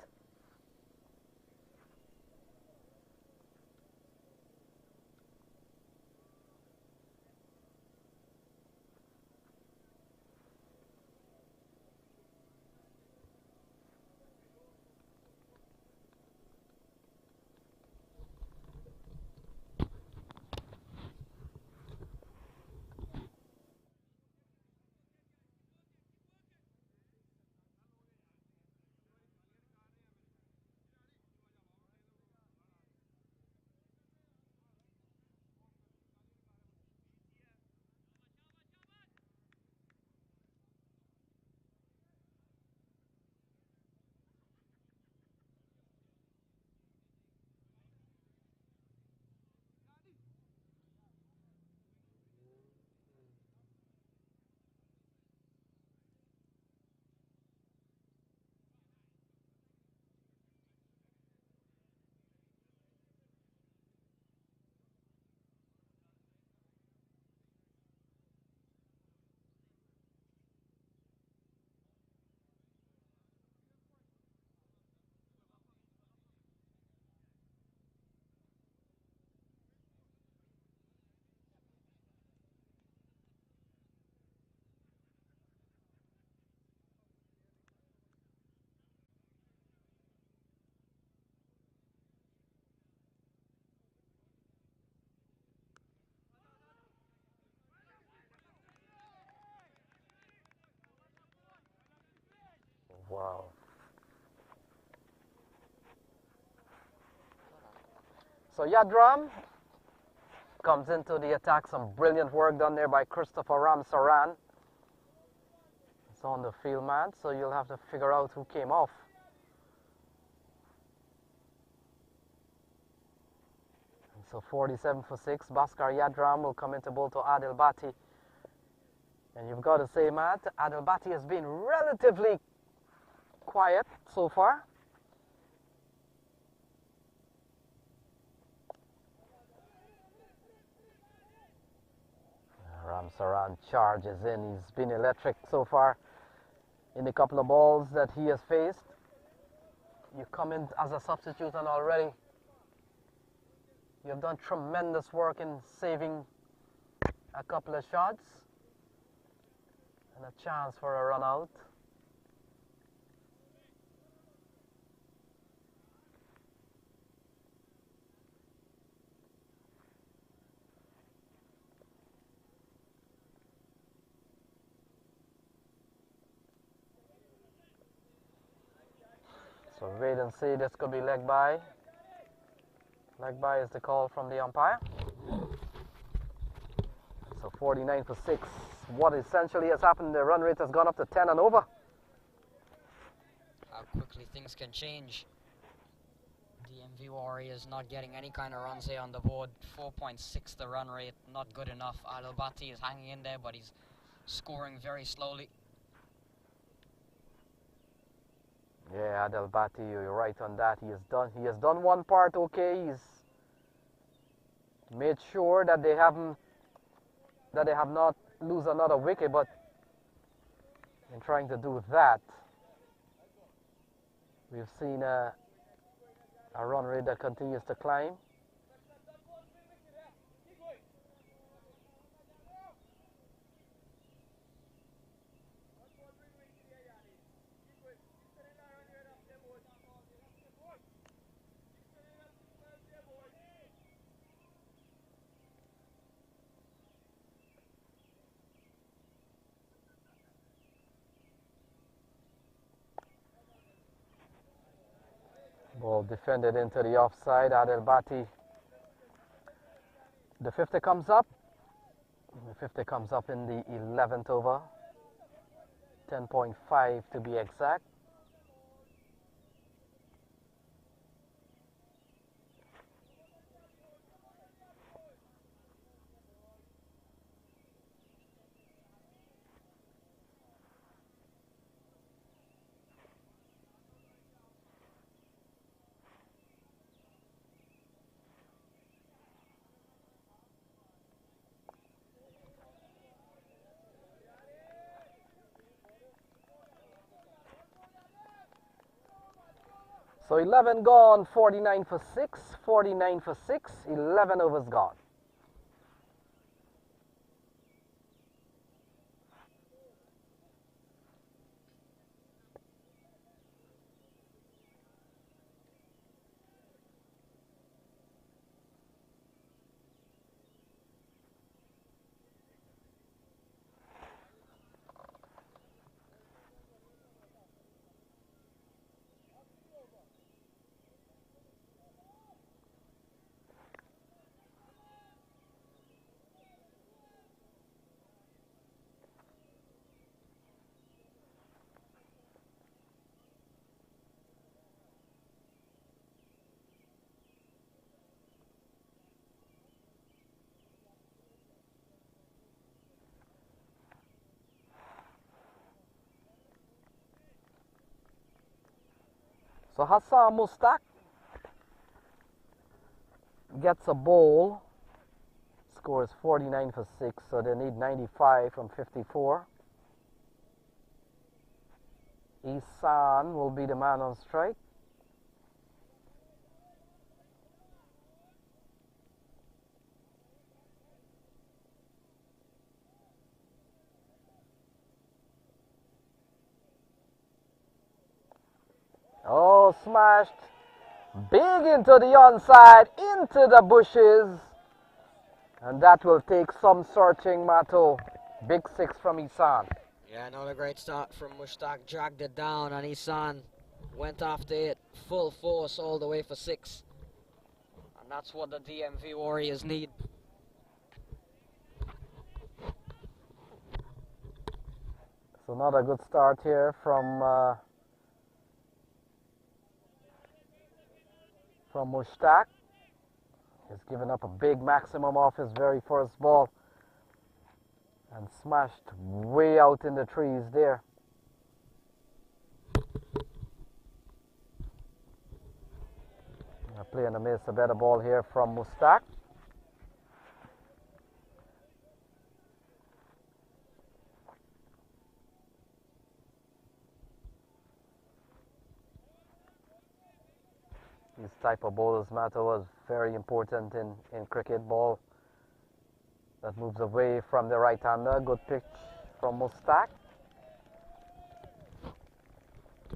Wow. So Yadram comes into the attack. Some brilliant work done there by Christopher Ramsaran. It's on the field, man, so you'll have to figure out who came off. And so 47 for 6. Bhaskar Yadram will come into bowl to Adelbati. And you've got to say, Matt, Adelbati has been relatively quiet so far. Ramsaran charges in. He's been electric so far in the couple of balls that he has faced. You come in as a substitute and already you've done tremendous work in saving a couple of shots and a chance for a run out. So wait and see, this could be leg by. Leg by is the call from the umpire. So 49 for 6. What essentially has happened, the run rate has gone up to 10 and over. How quickly things can change. DMV Warriors not getting any kind of runs here on the board. 4.6 the run rate, not good enough. Adelbati is hanging in there, but he's scoring very slowly. Yeah, Adelbati, you're right on that. He has done one part okay. He's made sure that they have not lose another wicket, but in trying to do that, we've seen a run rate that continues to climb. Ball defended into the offside. Adelbati. The 50 comes up. The 50 comes up in the 11th over. 10.5 to be exact. So 11 gone, 49 for 6, 49 for 6, 11 overs gone. So Hassan Mustak gets a bowl, scores 49 for 6, so they need 95 from 54. Isan will be the man on strike. Oh, smashed big into the onside, into the bushes. And that will take some searching, Mato. Big 6 from Isan. Yeah, not a great start from Mushtaq. Dragged it down, and Isan went after it full force all the way for 6. And that's what the DMV Warriors need. So not a good start here from Mushtaq. He's given up a big maximum off his very first ball and smashed way out in the trees there. Playing a miss, a better ball here from Mushtaq. These type of bowlers matter was very important in cricket. Ball that moves away from the right-hander. Good pitch from Mushtaq.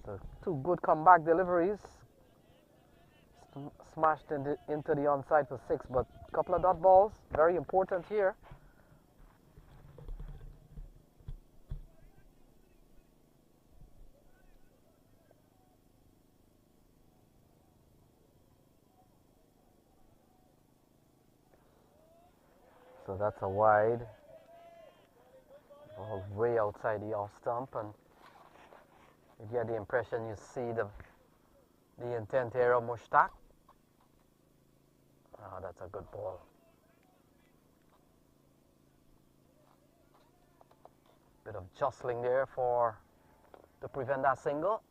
So 2 good comeback deliveries. Smashed into the onside for 6, but a couple of dot balls, very important here. So that's a wide. Ball way outside the off stump, and you get the impression you see the intent here of Mushtaq. Oh, that's a good ball. Bit of jostling there to prevent that single.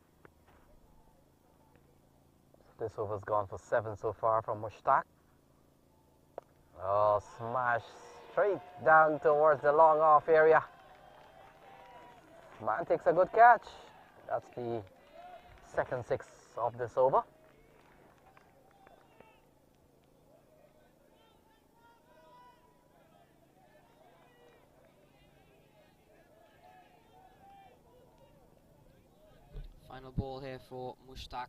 So this over's gone for 7 so far from Mushtaq. Oh, smash straight down towards the long off area. Man takes a good catch. That's the second 6 of this over. Final ball here for Mushtaq.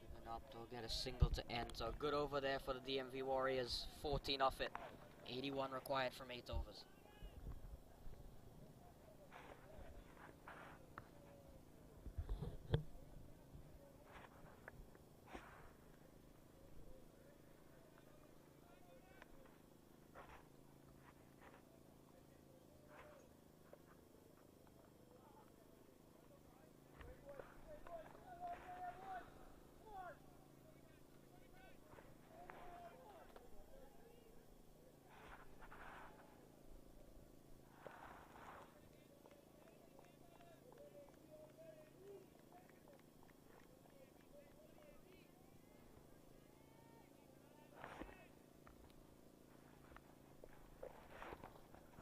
Shouldn't up to get a single to end. So good over there for the DMV Warriors. 14 off it. 81 required from 8 overs.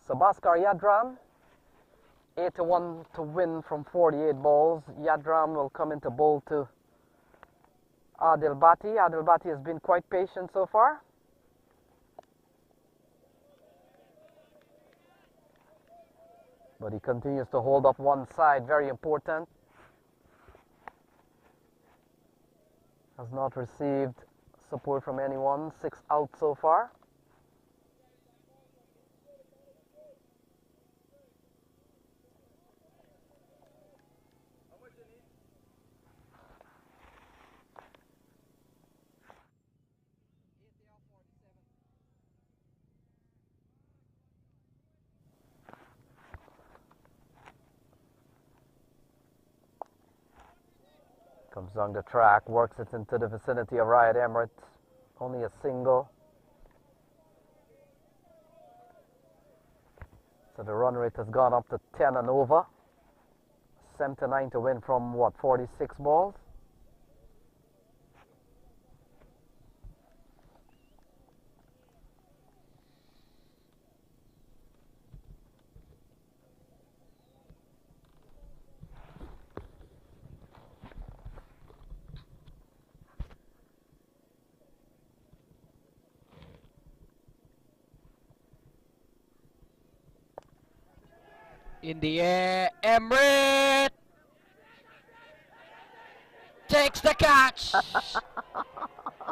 Bhaskar Yadram, 8-1 to win from 48 balls. Yadram will come into bowl to Adelbati. Adelbati has been quite patient so far. But he continues to hold up one side, very important. Has not received support from anyone, 6 out so far. Comes down the track, works it into the vicinity of Riot Emirates. Only a single. So the run rate has gone up to 10 and over. 79 to win from what, 46 balls? In the air, Emrit takes the catch.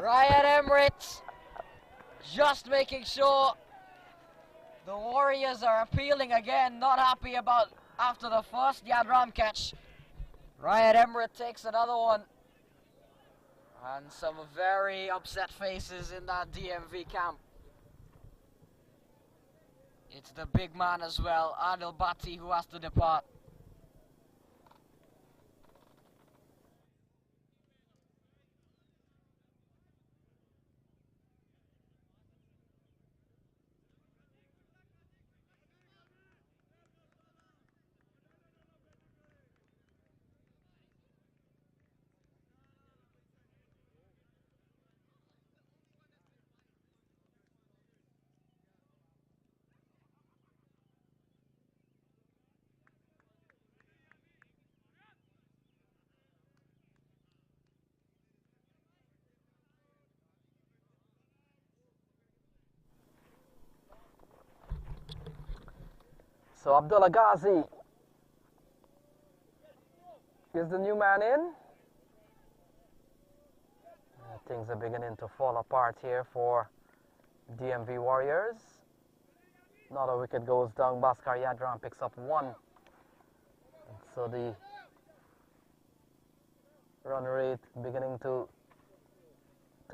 Ryan Emrit just making sure The Warriors are appealing again, not happy about after the first Yadram catch. Ryan Emmerich takes another one. And some very upset faces in that DMV camp. It's the big man as well, Adelbati, who has to depart. So Abdullah Ghazi is the new man in. Things are beginning to fall apart here for DMV Warriors. Another wicket goes down. Bhaskar Yadram picks up one. And so the run rate beginning to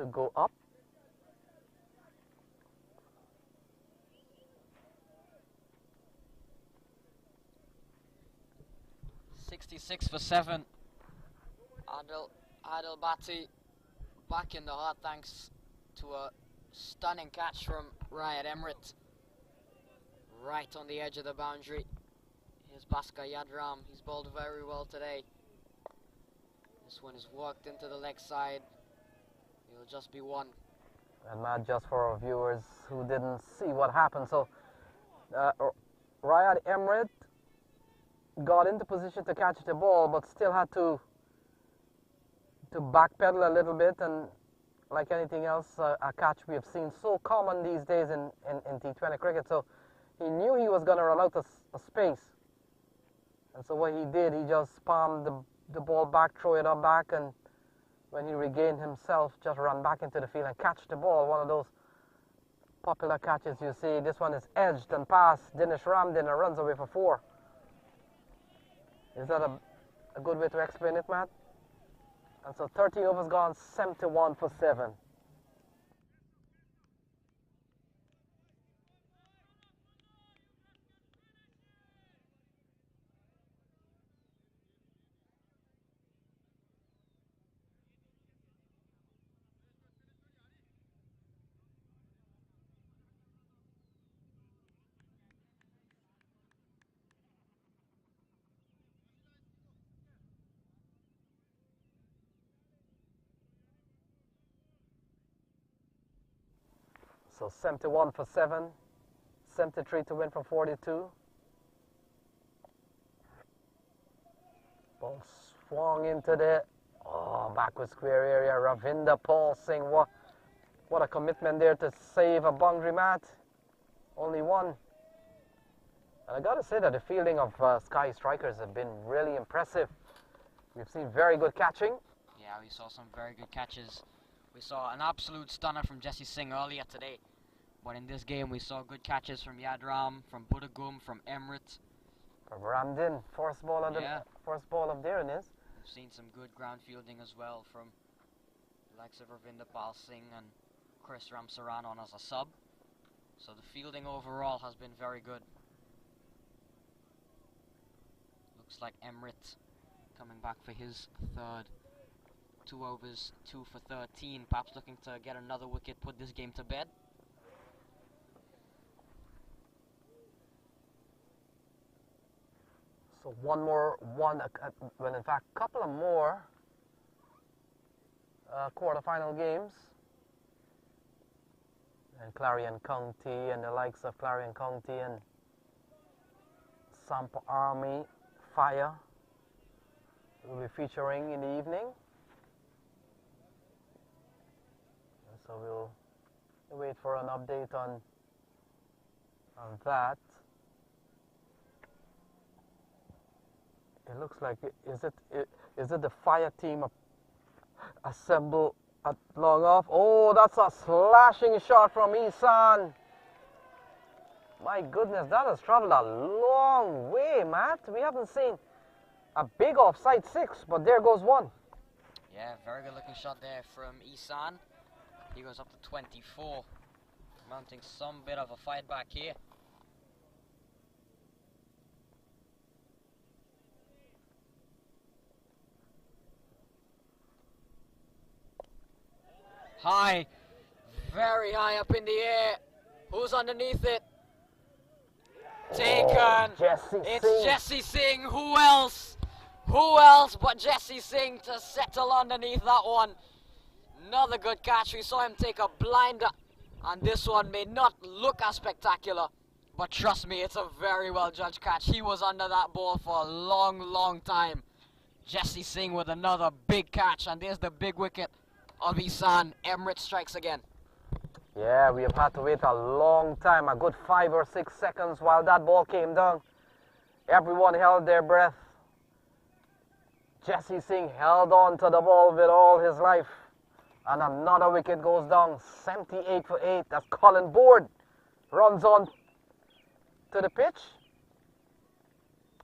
go up. 66 for 7. Adelbati back in the heart thanks to a stunning catch from Ryan Emmerich. Right on the edge of the boundary. Here's Bhaskar Yadram. He's bowled very well today. This one is worked into the leg side. It'll just be one. And Matt, just for our viewers who didn't see what happened, so Ryan Emmerich got into position to catch the ball, but still had to backpedal a little bit, and like anything else, a catch we have seen so common these days in T20 cricket. So he knew he was going to run out of space, and so what he did, he just palmed the ball back, throw it up back, and when he regained himself, just run back into the field and catch the ball. One of those popular catches you see. This one is edged and past Simmons and Ramdin and runs away for 4. Is that a good way to explain it, Matt? And so 13 overs gone, 71 for 7. So 71 for 7, 73 to win from 42. Ball swung into the backward square area. Ravinder Paul Singh, what a commitment there to save a boundary, Matt. Only one. And I got to say that the fielding of Skky strikers have been really impressive. We've seen very good catching. Yeah, we saw some very good catches. We saw an absolute stunner from Jesse Singh earlier today. But in this game, we saw good catches from Yadram, from Budagum, from Emmerich. From Ramdin, first ball of Darren is. We've seen some good ground fielding as well from the likes of Ravinder Pal Singh and Chris Ramsaran on as a sub. So the fielding overall has been very good. Looks like Emmerich coming back for his third. 2 overs, 2 for 13. Perhaps looking to get another wicket, put this game to bed. So well, in fact, a couple of more quarterfinal games. And Clarion County and the likes of Clarion County and Sampa Army Fire will be featuring in the evening. And so we'll wait for an update on that. It looks like is it the Fire team assemble at long off? Oh, that's a slashing shot from Isan. My goodness, that has traveled a long way, Matt. We haven't seen a big offside 6, but there goes one. Yeah, very good looking shot there from Isan. He goes up to 24, mounting some bit of a fight back here. High, very high up in the air. Who's underneath it? Taken. It's Singh. Jesse Singh. Who else? Who else but Jesse Singh to settle underneath that one? Another good catch. We saw him take a blinder, and this one may not look as spectacular, but trust me, it's a very well judged catch. He was under that ball for a long, long time. Jesse Singh with another big catch, and there's the big wicket of Isan. Emirates strikes again. Yeah, we have had to wait a long time, a good 5 or 6 seconds while that ball came down. Everyone held their breath. Jesse Singh held on to the ball with all his life. And another wicket goes down, 78 for 8. That's Colin Board. Runs on to the pitch.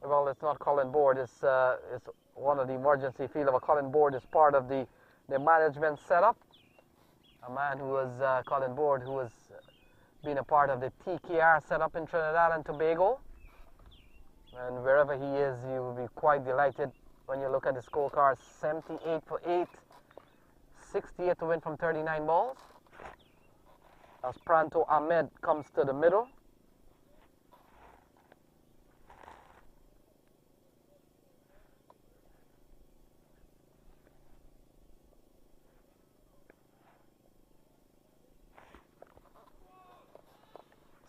Well, it's not Colin Board. It's one of the emergency field of a Colin Board is part of the management setup. A man who was Colin Board, who has been a part of the TKR setup in Trinidad and Tobago. And wherever he is, you will be quite delighted when you look at the scorecard. 78 for 8. 68 to win from 39 balls. As Pranto Ahmed comes to the middle.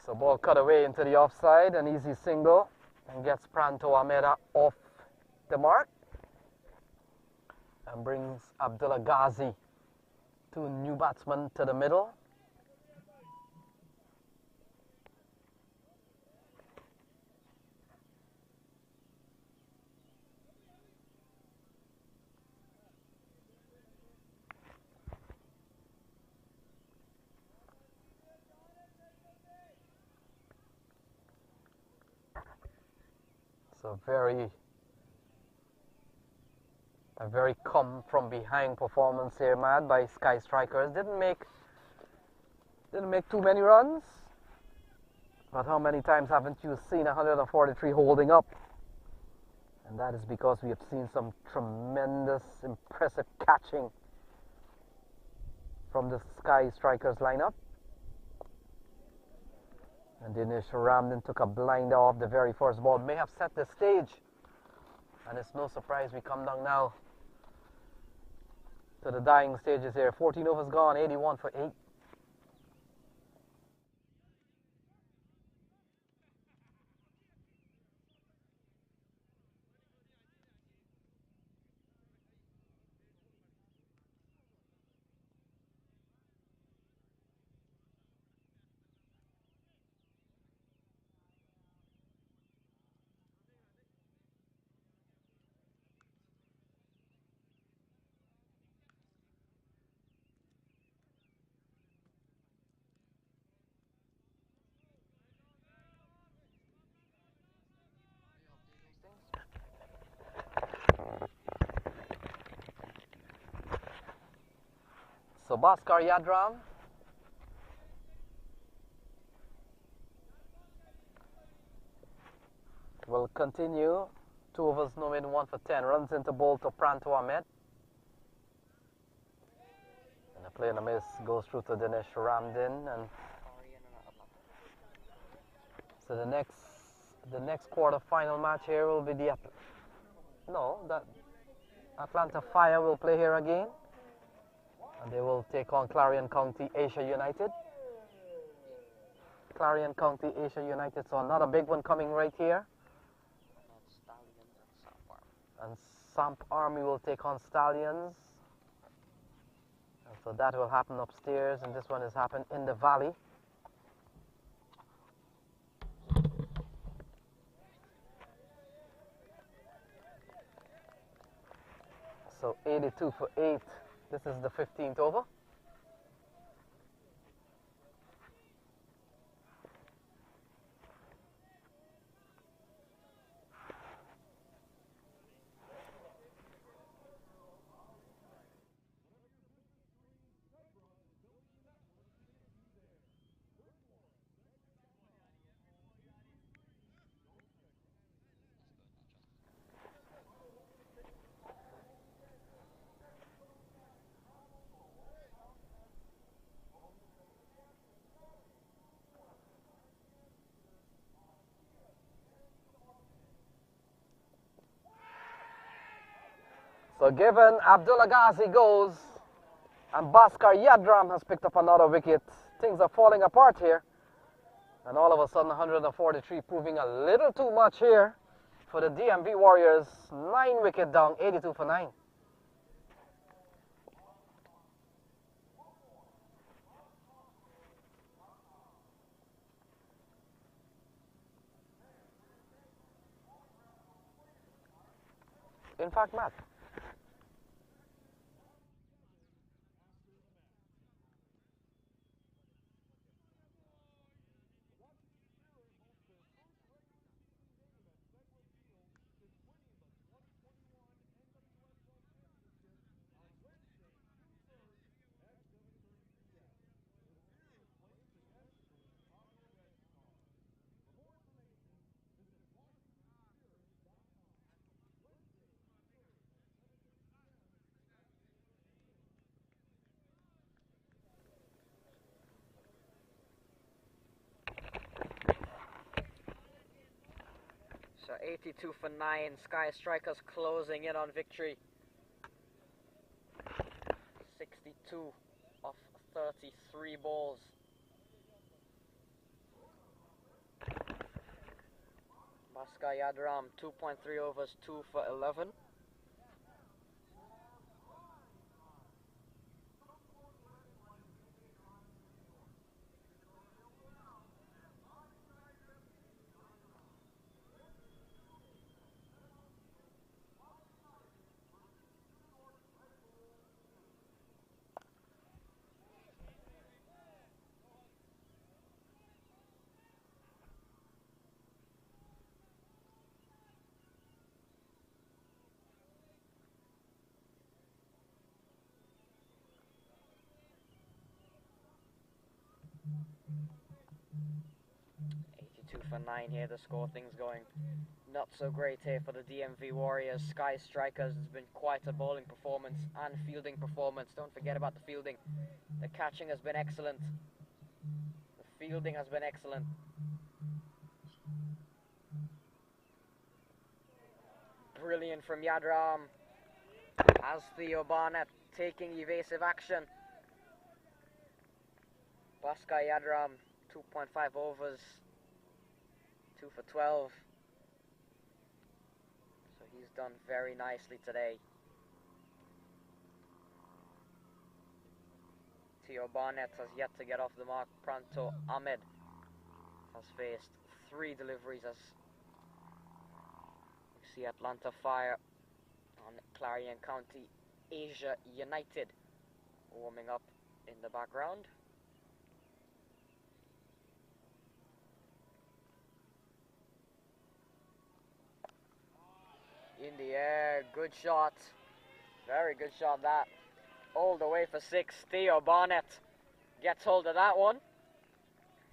So ball cut away into the offside, an easy single, and gets Pranto Ahmed off the mark. And brings Abdullah Ghazi, two new batsmen, to the middle. So a very come from behind performance here, Matt, by Skky strikers. Didn't make too many runs, but how many times haven't you seen 143 holding up? And that is because we have seen some tremendous, impressive catching from the Skky strikers lineup. And Simmons and Ramdin took a blinder off the very first ball. May have set the stage. And it's no surprise we come down now to the dying stages here. 14 overs gone, 81 for 8. So Bhaskar Yadram will continue. 2 overs, no win, 1 for 10. Runs into ball to Pranto Ahmed. And the play in the miss goes through to Simmons and Ramdin. And so the next quarter-final match here will be the Atlanta Fire will play here again. And they will take on Clarion County Asia United. Clarion County Asia United, so another big one coming right here. And Samp Army will take on Stallions. And so that will happen upstairs, and this one has happened in the valley. So 82 for 8. This is the 15th over. So given Abdullah Ghazi goes and Bhaskar Yadram has picked up another wicket, things are falling apart here. And all of a sudden 143 proving a little too much here for the DMV Warriors. 9 wicket down, 82 for 9. In fact, Matt, So 82 for 9, Sky Strikers closing in on victory. 62 off 33 balls. Bhaskar Yadram, 2.3 overs, 2 for 11. For 9 here to score things going not so great here for the DMV Warriors. Sky Strikers has been quite a bowling performance and fielding performance. Don't forget about the fielding. The catching has been excellent. The fielding has been excellent. Brilliant from Yadram. As Theo Barnett taking evasive action. Bhaskar Yadram, 2.5 overs. 2 for 12. So he's done very nicely today. Theo Barnett has yet to get off the mark. Pranto Ahmed has faced 3 deliveries as you see Atlanta Fire on Clarion County Asia United warming up in the background. In the air, good shot. Very good shot that. All the way for 6. Theo Barnett gets hold of that one.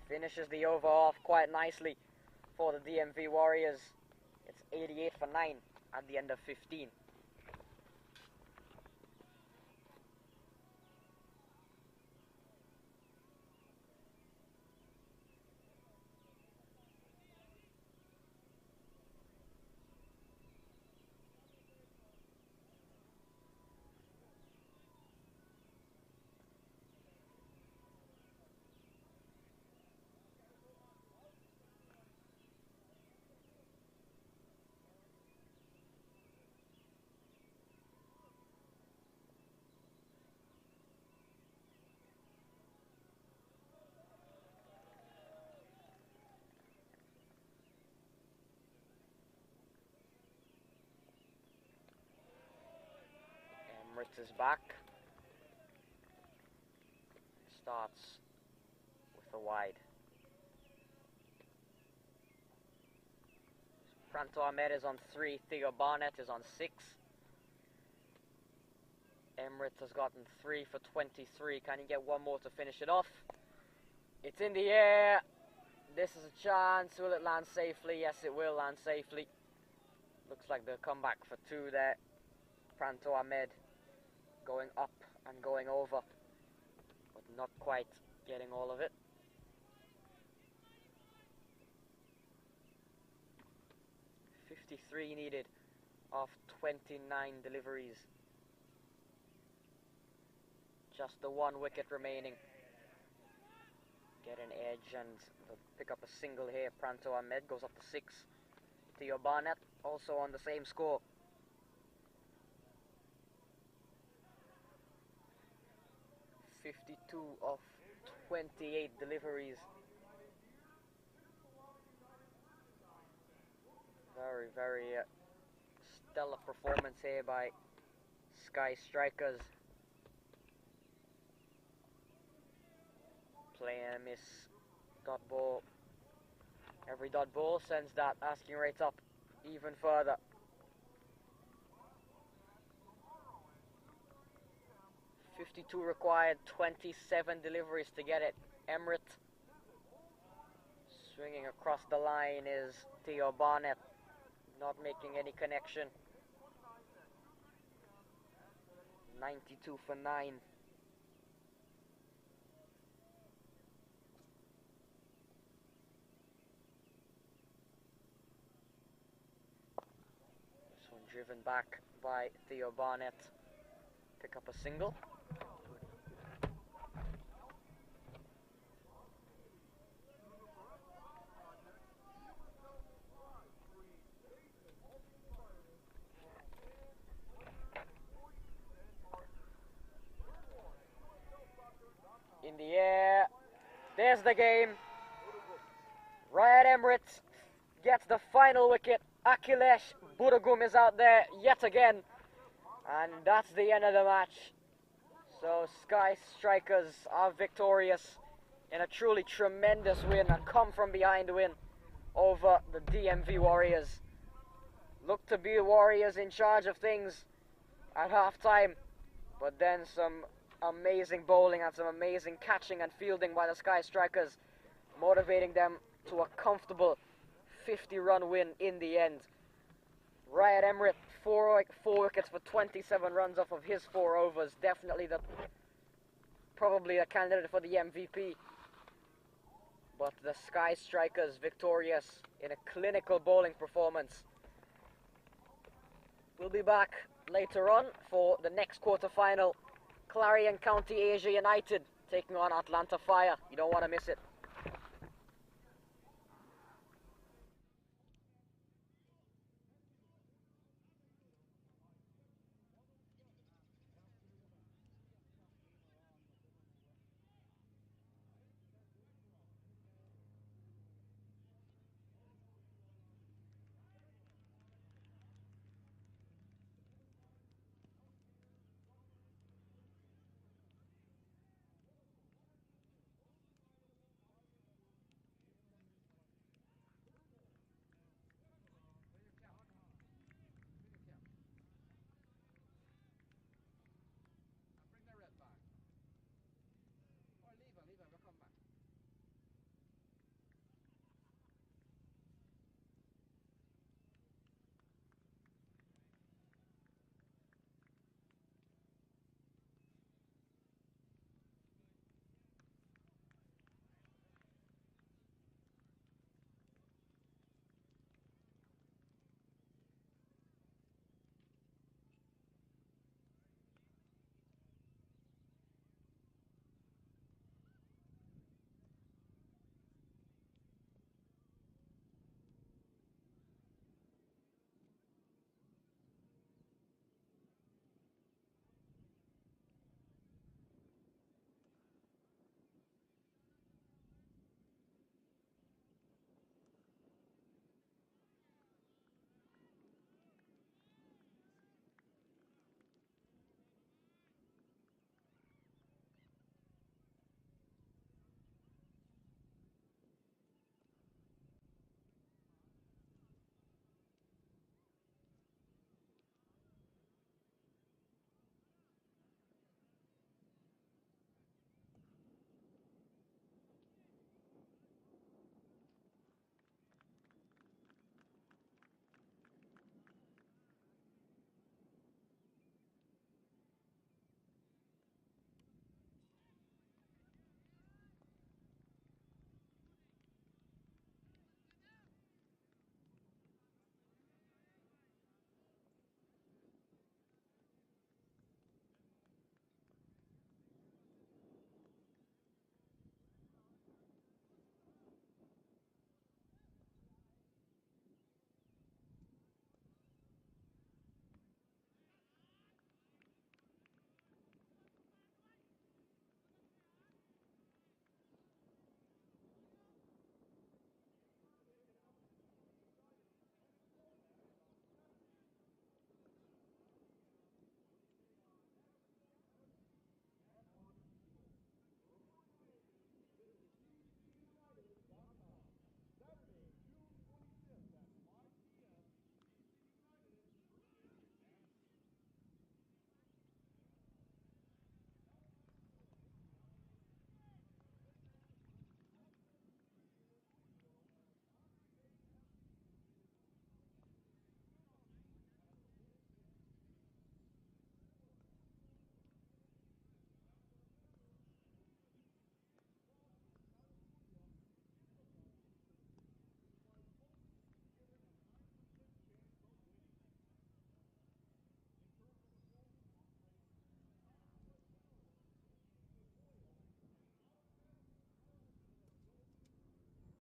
Finishes the over off quite nicely for the DMV Warriors. It's 88 for 9 at the end of 15. Is back. Starts with a wide. Pranto Ahmed is on 3. Theo Barnett is on 6. Emirates has gotten 3 for 23. Can he get one more to finish it off? It's in the air. This is a chance. Will it land safely? Yes, it will land safely. Looks like they'll come back for 2 there. Pranto Ahmed going up and going over, but not quite getting all of it. 53 needed of 29 deliveries. Just the 1 wicket remaining. Get an edge and pick up a single here. Pranto Ahmed goes up to 6. Theo Barnett also on the same score. .52 of 28 deliveries. Very, very stellar performance here by Skky strikers. Player miss dot ball. Every dot ball sends that asking rate up even further. .52 required, 27 deliveries to get it. Emrit. Swinging across the line is Theo Barnett. Not making any connection. 92 for 9. This one driven back by Theo Barnett. Pick up a single. In the air, there's the game. Ryan Emrit gets the final wicket. Akhilesh Budagum is out there yet again. And that's the end of the match. So Skky strikers are victorious in a truly tremendous win, a come from behind win over the DMV Warriors. Looked to be the Warriors in charge of things at half time, but then some amazing bowling and some amazing catching and fielding by the Skky strikers, motivating them to a comfortable 50-run win in the end. Ryan Emrit, 4 wickets for 27 runs off of his 4 overs. Definitely probably a candidate for the MVP. But the Skky strikers victorious in a clinical bowling performance. We'll be back later on for the next quarter-final. Clarion County Asia United taking on Atlanta Fire. You don't want to miss it.